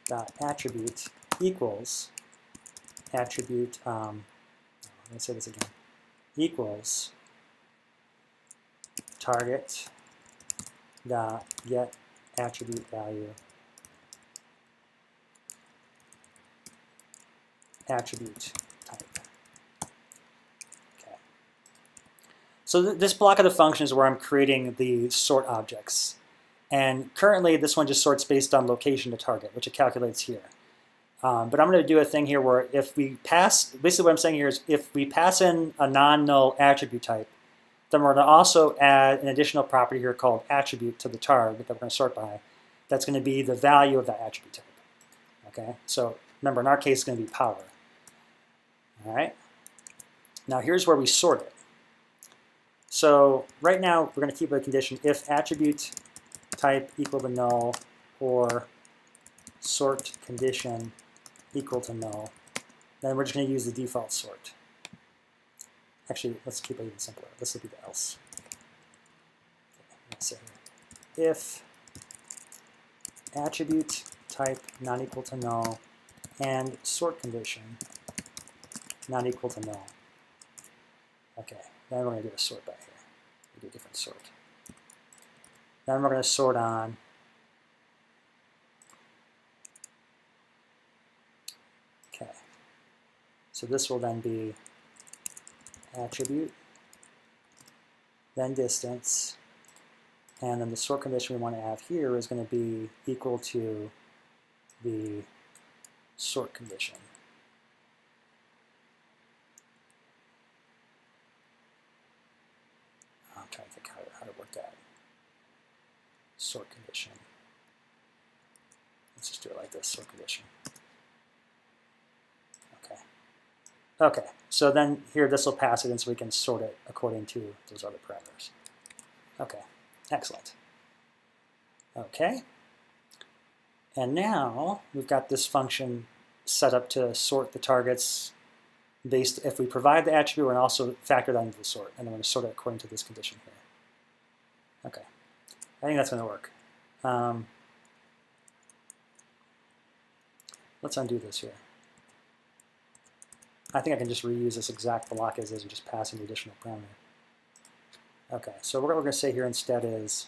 targ.attribute equals attribute, let me say this again, equals target dot get attribute value attribute type. Okay. So this block of the function is where I'm creating the sort objects. And currently this one just sorts based on location to target, which it calculates here. But I'm going to do a thing here where if we pass, basically what I'm saying here is if we pass in a non-null attribute type, then we're going to also add an additional property here called attribute to the target that we're going to sort by. That's going to be the value of that attribute type. Okay, so remember in our case it's going to be power. All right, now here's where we sort it. So right now we're going to keep a condition if attribute type equal to null or sort condition equal to null, then we're just going to use the default sort. Actually, let's keep it even simpler. This will be the else. Let's say if attribute type not equal to null and sort condition not equal to null. Okay, then we're going to do a sort by here. We do a different sort. Then we're going to sort on okay. So this will then be attribute, then distance, and then the sort condition we want to have here is going to be equal to the sort condition. I'm trying to think how to work that. Sort condition. Let's just do it like this, sort condition. Okay. Okay, so then here this will pass it in so we can sort it according to those other parameters. Okay, excellent. Okay, and now we've got this function set up to sort the targets based, if we provide the attribute, we're going to also factor that into the sort, and then we're going to sort it according to this condition here. Okay, I think that's going to work. Let's undo this here. I think I can just reuse this exact block as is and just pass in the additional parameter. Okay, so what we're going to say here instead is,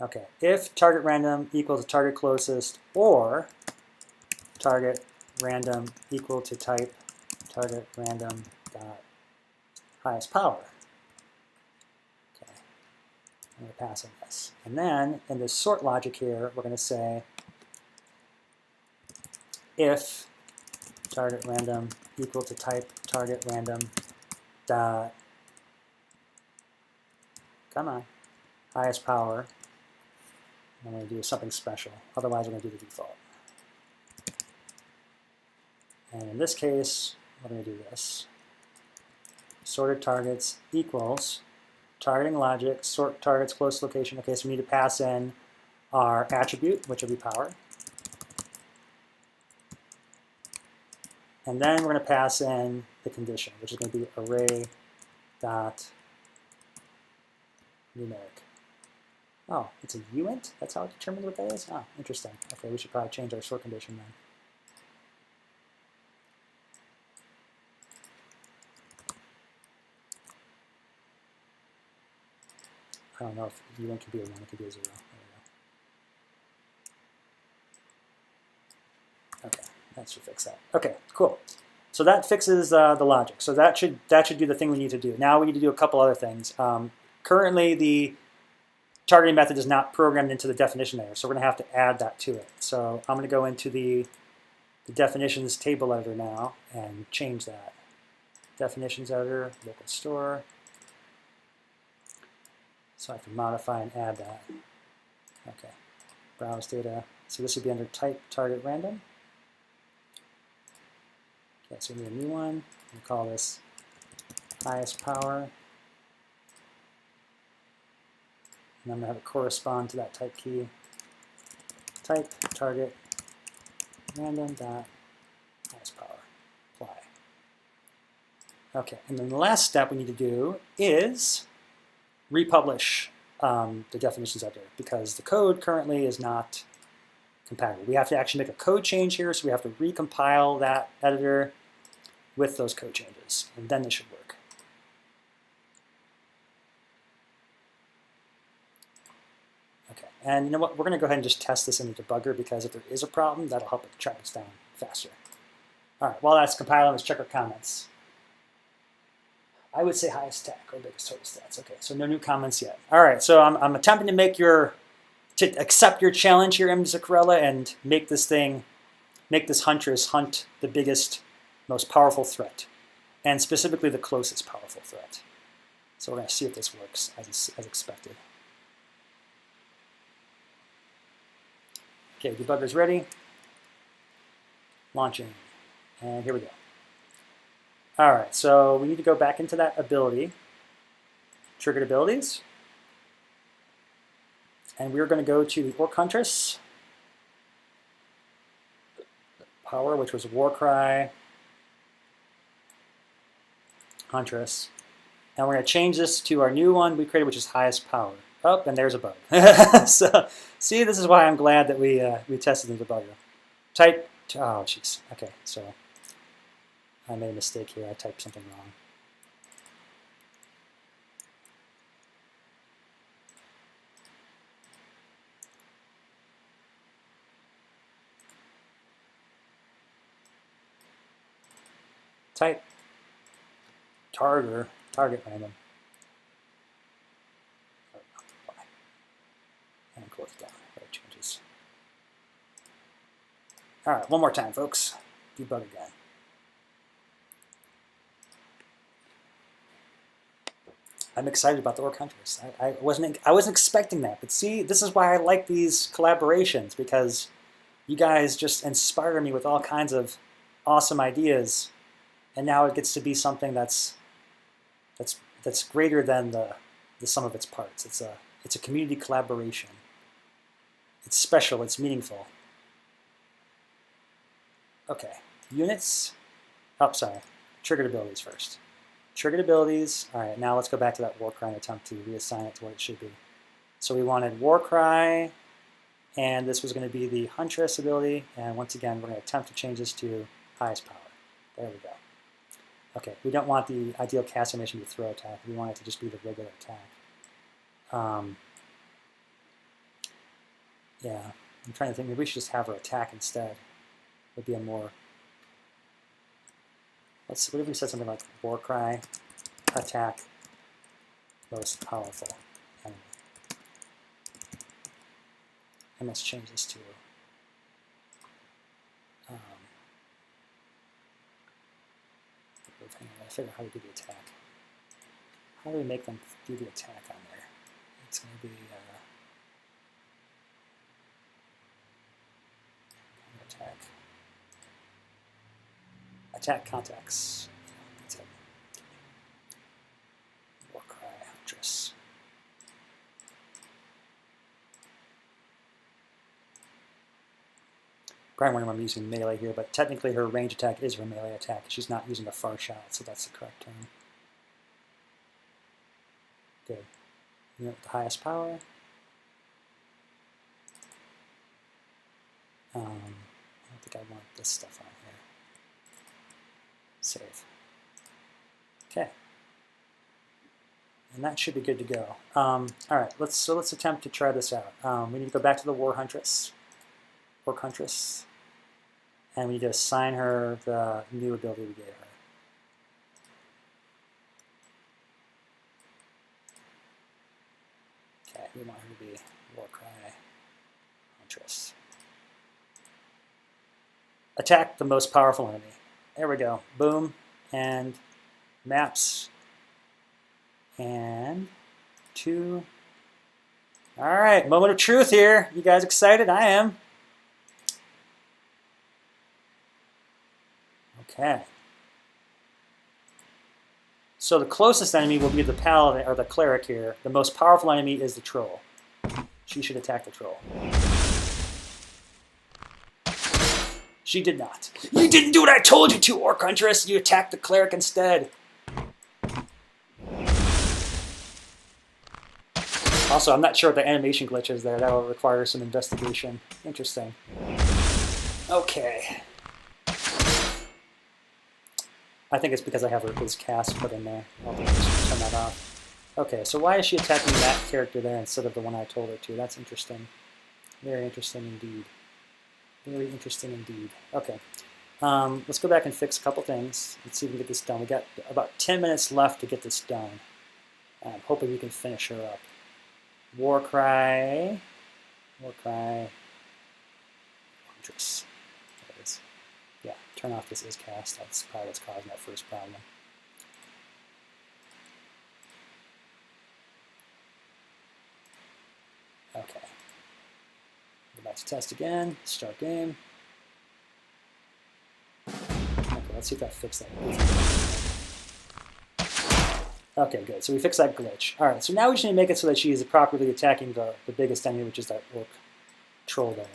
okay, if target random equals to target closest, or target random equal to type target random dot highest power. Okay, I'm going to pass in this. And then in this sort logic here, we're going to say if target random equal to type target random dot, come on, highest power. I'm going to do something special. Otherwise, we're going to do the default. And in this case, we're going to do this. Sorted targets equals targeting logic, sort targets close location. Okay, so we need to pass in our attribute, which will be power. And then we're going to pass in the condition, which is going to be array dot numeric. Oh, it's a uint? That's how it determines what that is? Oh, interesting. Okay, we should probably change our sort condition then. I don't know if uint could be a 1, it could be a 0. There we go. Okay, that should fix that. Okay, cool. So that fixes the logic. So that should do the thing we need to do. Now we need to do a couple other things. Currently, the targeting method is not programmed into the definition layer, so we're going to have to add that to it. So I'm going to go into the definitions table editor now and change that. Definitions editor, local store. So I can modify and add that. Okay, browse data. So this would be under type target random. Okay, so we need a new one. We'll call this highest power. And I'm going to have it correspond to that type key. Type target random dot highest power. Apply. Okay, and then the last step we need to do is republish the definitions editor because the code currently is not compatible. We have to actually make a code change here, so we have to recompile that editor with those code changes, and then this should work. Okay, and you know what? We're going to go ahead and just test this in the debugger because if there is a problem, that'll help it track us down faster. All right, while that's compiling, let's check our comments. I would say highest stack or biggest total stats. Okay, so no new comments yet. All right, so I'm attempting to accept your challenge here, mzuccarella, and make this huntress hunt the biggest, most powerful threat, and specifically the closest powerful threat. So we're going to see if this works as expected. Okay, debugger's ready. Launching, and here we go. All right, so we need to go back into that ability, triggered abilities, and we're going to go to the Orc Huntress, power, which was Warcry, Huntress, and we're going to change this to our new one we created, which is highest power. Oh, and there's a bug. So, see, this is why I'm glad that we tested the debugger. Type, oh, jeez. Okay, so I made a mistake here. I typed something wrong. Type target random. And close it down. That changes. All right, one more time, folks. Debug again. I'm excited about the Orc Huntress. I wasn't expecting that, but see, this is why I like these collaborations, because you guys just inspire me with all kinds of awesome ideas, and now it gets to be something that's greater than the sum of its parts. It's a community collaboration. It's special. It's meaningful. Okay. units. Oh, sorry. Triggered abilities first. Triggered abilities. All right, now let's go back to that Warcry and attempt to reassign it to what it should be. So we wanted Warcry, and this was going to be the Huntress ability. And once again, we're going to attempt to change this to highest power. There we go. Okay, we don't want the ideal cast animation to throw attack. We want it to just be the regular attack. Yeah, I'm trying to think. Maybe we should just have her attack instead. Would be a more. What if we said something like Warcry, attack, most powerful enemy. And let's change this to. Hang on, I figure out how to do the attack. How do we make them do the attack on there? It's going to be attack contacts. That's it. Warcry Huntress. Brian wondering I'm using melee here, but technically her range attack is her melee attack. She's not using a far shot, so that's the correct term. Good. Unit with the highest power. I don't think I want this stuff on here. Save. Okay. And that should be good to go. All right, let's attempt to try this out. We need to go back to the War Huntress. And we need to assign her the new ability we gave her. Okay, we want her to be Warcry Huntress. Attack the most powerful enemy. There we go. Boom. And maps. And 2. All right, moment of truth here. You guys excited? I am. Okay. So the closest enemy will be the paladin or the cleric here. The most powerful enemy is the troll. She should attack the troll. She did not. You didn't do what I told you to, Orc Huntress. You attacked the cleric instead. Also, I'm not sure what the animation glitch is there. That will require some investigation. Interesting. Okay. I think it's because I have his cast put in there. I'll just turn that off. Okay, so why is she attacking that character there instead of the one I told her to? That's interesting. Very interesting indeed. Very interesting indeed. Okay. Let's go back and fix a couple things. Let's see if we can get this done. We got about 10 minutes left to get this done. I'm hoping we can finish her up. Warcry. Huntress. There it is. Yeah, turn off this is cast. That's probably what's causing that first problem. Okay. Go back to test again. Start game. Okay, let's see if that fixed that. Okay, good. So we fixed that glitch. All right, so now we just need to make it so that she is properly attacking the biggest enemy, which is that orc troll there.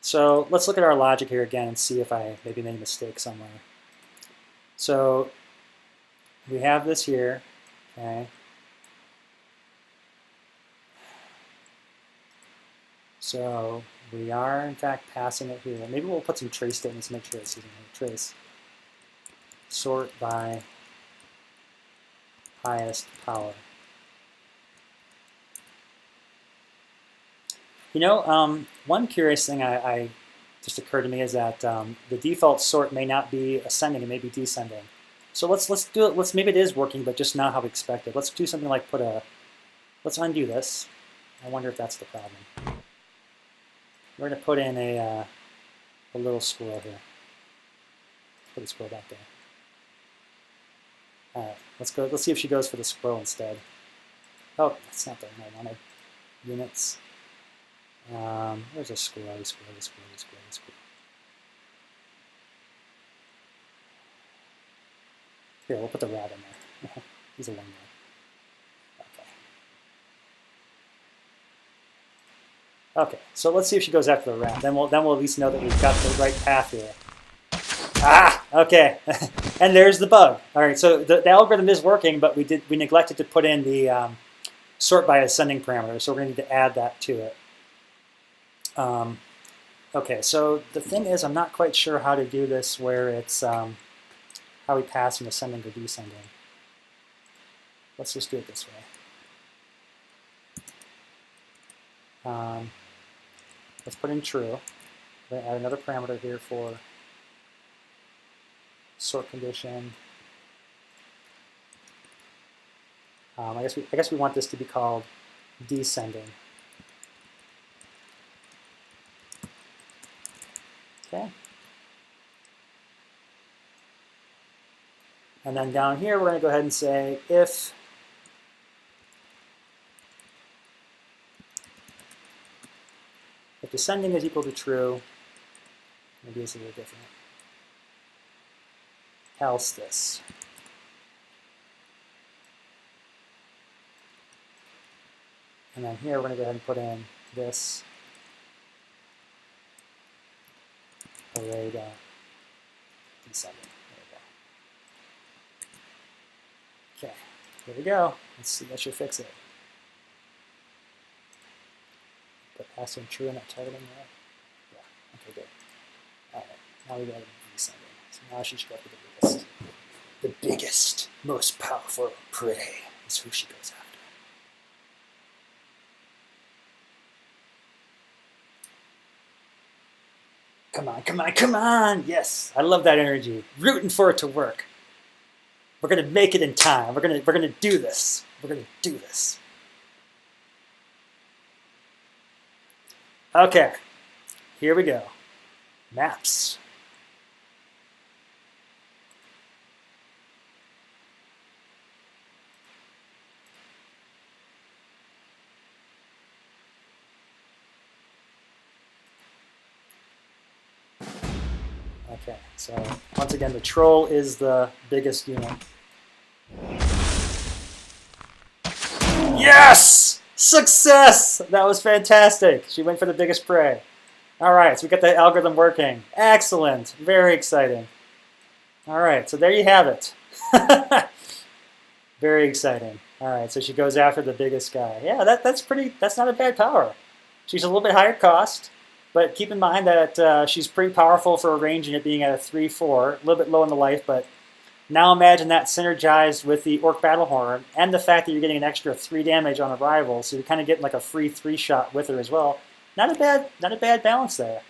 So let's look at our logic here again and see if I maybe made a mistake somewhere. So we have this here, okay? So we are, in fact, passing it here. Maybe we'll put some trace statements to make sure it's using here. Trace. Sort by highest power. You know, one curious thing I just occurred to me is that the default sort may not be ascending; it may be descending. So let's do it. Maybe it is working, but just not how we expected. Let's do something like let's undo this. I wonder if that's the problem. We're going to put in a little squirrel here. Put the squirrel back there. All right, let's go. Let's see if she goes for the squirrel instead. Oh, that's not the one I wanted. Units. Where's a squirrel? Squirrel. Here, we'll put the rat in there. He's a one there. Okay. Okay, so let's see if she goes after the rat. Then we'll at least know that we've got the right path here. Okay. And there's the bug. All right, so the algorithm is working, but we neglected to put in the sort by ascending parameter, so we're going to need to add that to it. Okay, so the thing is, I'm not quite sure how to do this where it's how we pass from ascending or descending. Let's just do it this way. Let's put in true. We're going to add another parameter here for sort condition. I guess we want this to be called descending. Okay. And then down here, we're going to go ahead and say if descending is equal to true, maybe it's a little different, else this. And then here, we're going to go ahead and put in this array descending. There we go. Okay, here we go. Let's see, that should fix it. Put pass in true in that targeting there. Yeah, okay, good. All right, now we got it descending. So now she should go for the biggest. The biggest, most powerful prey is who she goes after. Come on, come on, come on! Yes, I love that energy. Rooting for it to work. We're gonna make it in time. We're gonna do this. We're gonna do this. Okay, here we go. Maps. Okay, so once again, the troll is the biggest unit. Yes! Success! That was fantastic. She went for the biggest prey. All right, so we got the algorithm working. Excellent. Very exciting. All right, so there you have it. Very exciting. All right, so she goes after the biggest guy. Yeah, that's not a bad power. She's a little bit higher cost, but keep in mind that she's pretty powerful for a range and it being at a 3-4, a little bit low in the life, but now imagine that synergized with the Orc Battlehorn and the fact that you're getting an extra 3 damage on arrival, so you're kind of getting like a free 3-shot with her as well. Not a bad balance there.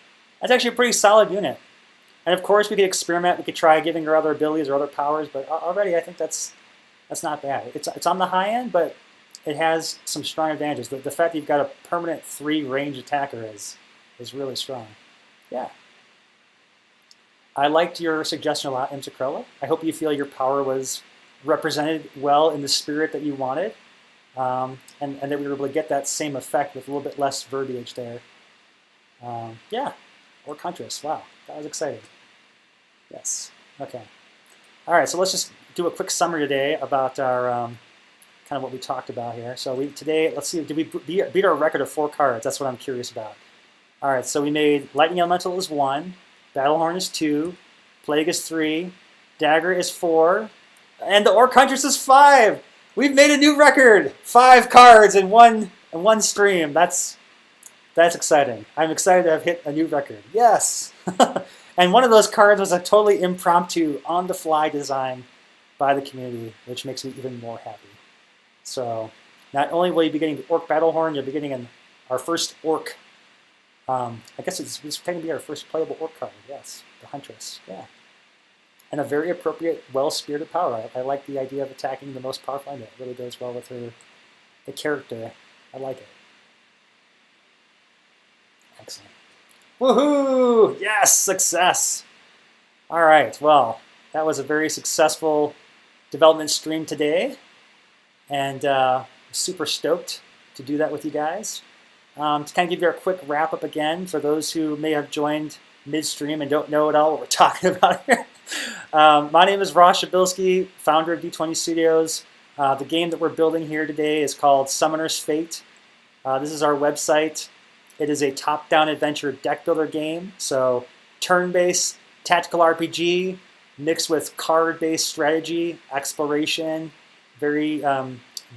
That's actually a pretty solid unit. And of course, we could experiment. We could try giving her other abilities or other powers, but already I think that's not bad. It's on the high end, but it has some strong advantages. The fact that you've got a permanent 3 range attacker is really strong. Yeah. I liked your suggestion a lot, Imsacrella. I hope you feel your power was represented well in the spirit that you wanted, and that we were able to get that same effect with a little bit less verbiage there. Yeah, Orc Huntress. Wow, that was exciting. Yes. Okay. All right. So let's just do a quick summary today about our kind of what we talked about here. So today, let's see, did we beat our record of 4 cards? That's what I'm curious about. All right. So we made Lightning Elemental is 1, Battlehorn is 2, Plague is 3, Dagger is 4, and the Orc Huntress is 5. We've made a new record. 5 cards in one stream. That's exciting. I'm excited to have hit a new record. Yes. And one of those cards was a totally impromptu, on-the-fly design by the community, which makes me even more happy. So not only will you be getting the Orc Battlehorn, you'll be getting our first Orc. I guess it's going to be our first playable Orc card. Yes, the Huntress. Yeah. And a very appropriate, well-spirited power. I like the idea of attacking the most powerful unit. It really goes well with the character. I like it. Excellent. Woohoo! Yes, success! All right, well, that was a very successful development stream today, and super stoked to do that with you guys. To kind of give you a quick wrap-up again, for those who may have joined midstream and don't know at all what we're talking about here. My name is Ross Shabilsky, founder of D20 Studios. The game that we're building here today is called Summoner's Fate. This is our website. It is a top-down adventure deck builder game, so turn-based tactical RPG mixed with card-based strategy, exploration, very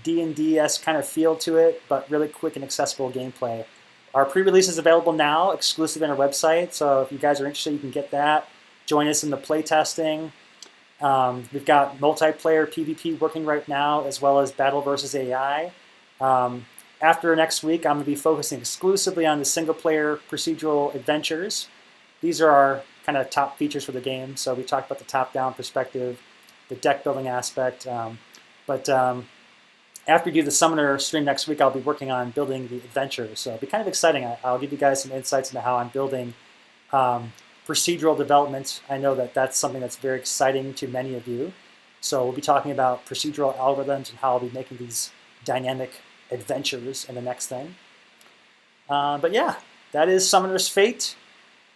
D&D-esque kind of feel to it, but really quick and accessible gameplay. Our pre-release is available now, exclusive on our website, so if you guys are interested, you can get that. Join us in the playtesting. We've got multiplayer PvP working right now, as well as battle versus AI. After next week, I'm going to be focusing exclusively on the single-player procedural adventures. These are our kind of top features for the game. So we talked about the top-down perspective, the deck-building aspect. After we do the Summoner stream next week, I'll be working on building the adventures. So it'll be kind of exciting. I'll give you guys some insights into how I'm building procedural development. I know that that's something that's very exciting to many of you. So we'll be talking about procedural algorithms and how I'll be making these dynamic adventures in the next thing. But yeah, that is Summoner's Fate.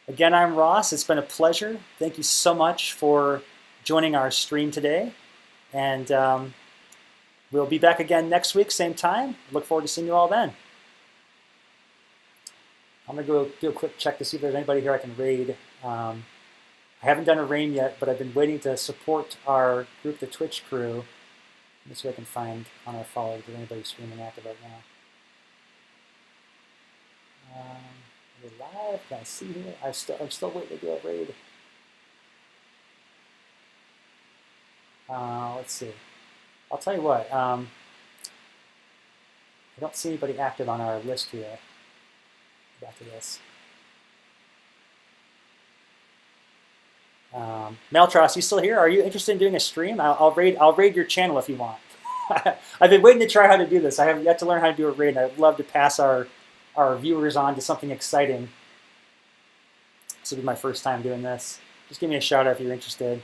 Again, I'm Ross. It's been a pleasure. Thank you so much for joining our stream today. And we'll be back again next week, same time. Look forward to seeing you all then. I'm going to go do a quick check to see if there's anybody here I can raid. I haven't done a raid yet, but I've been waiting to support our group, the Twitch crew. Let me see if I can find on our followers if there's anybody streaming active right now. Are they live? Can I see here? I'm still waiting to do a raid. Let's see. I'll tell you what. I don't see anybody active on our list here. Back to this. Meltros, you still here? Are you interested in doing a stream? I'll raid your channel if you want. I've been waiting to try how to do this. I have yet to learn how to do a raid, and I'd love to pass our viewers on to something exciting. This will be my first time doing this. Just give me a shout out if you're interested.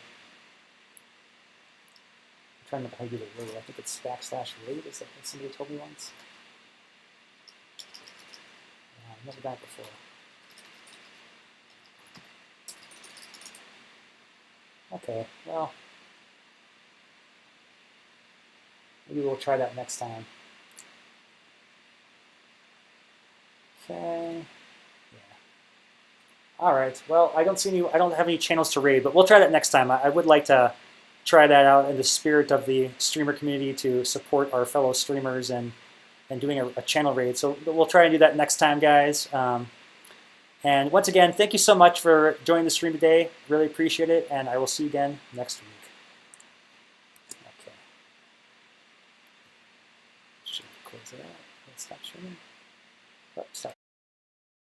I'm trying to remember how to do the raid. I think it's /raid. Is that what somebody told me once? I've never done it before. Okay, well, maybe we'll try that next time. Okay. Yeah. All right. Well, I don't have any channels to raid, but we'll try that next time. I would like to try that out in the spirit of the streamer community to support our fellow streamers and doing a channel raid. So we'll try and do that next time, guys. And once again, thank you so much for joining the stream today. Really appreciate it, and I will see you again next week. Okay. Should close it out. Stop streaming. Oh, stop.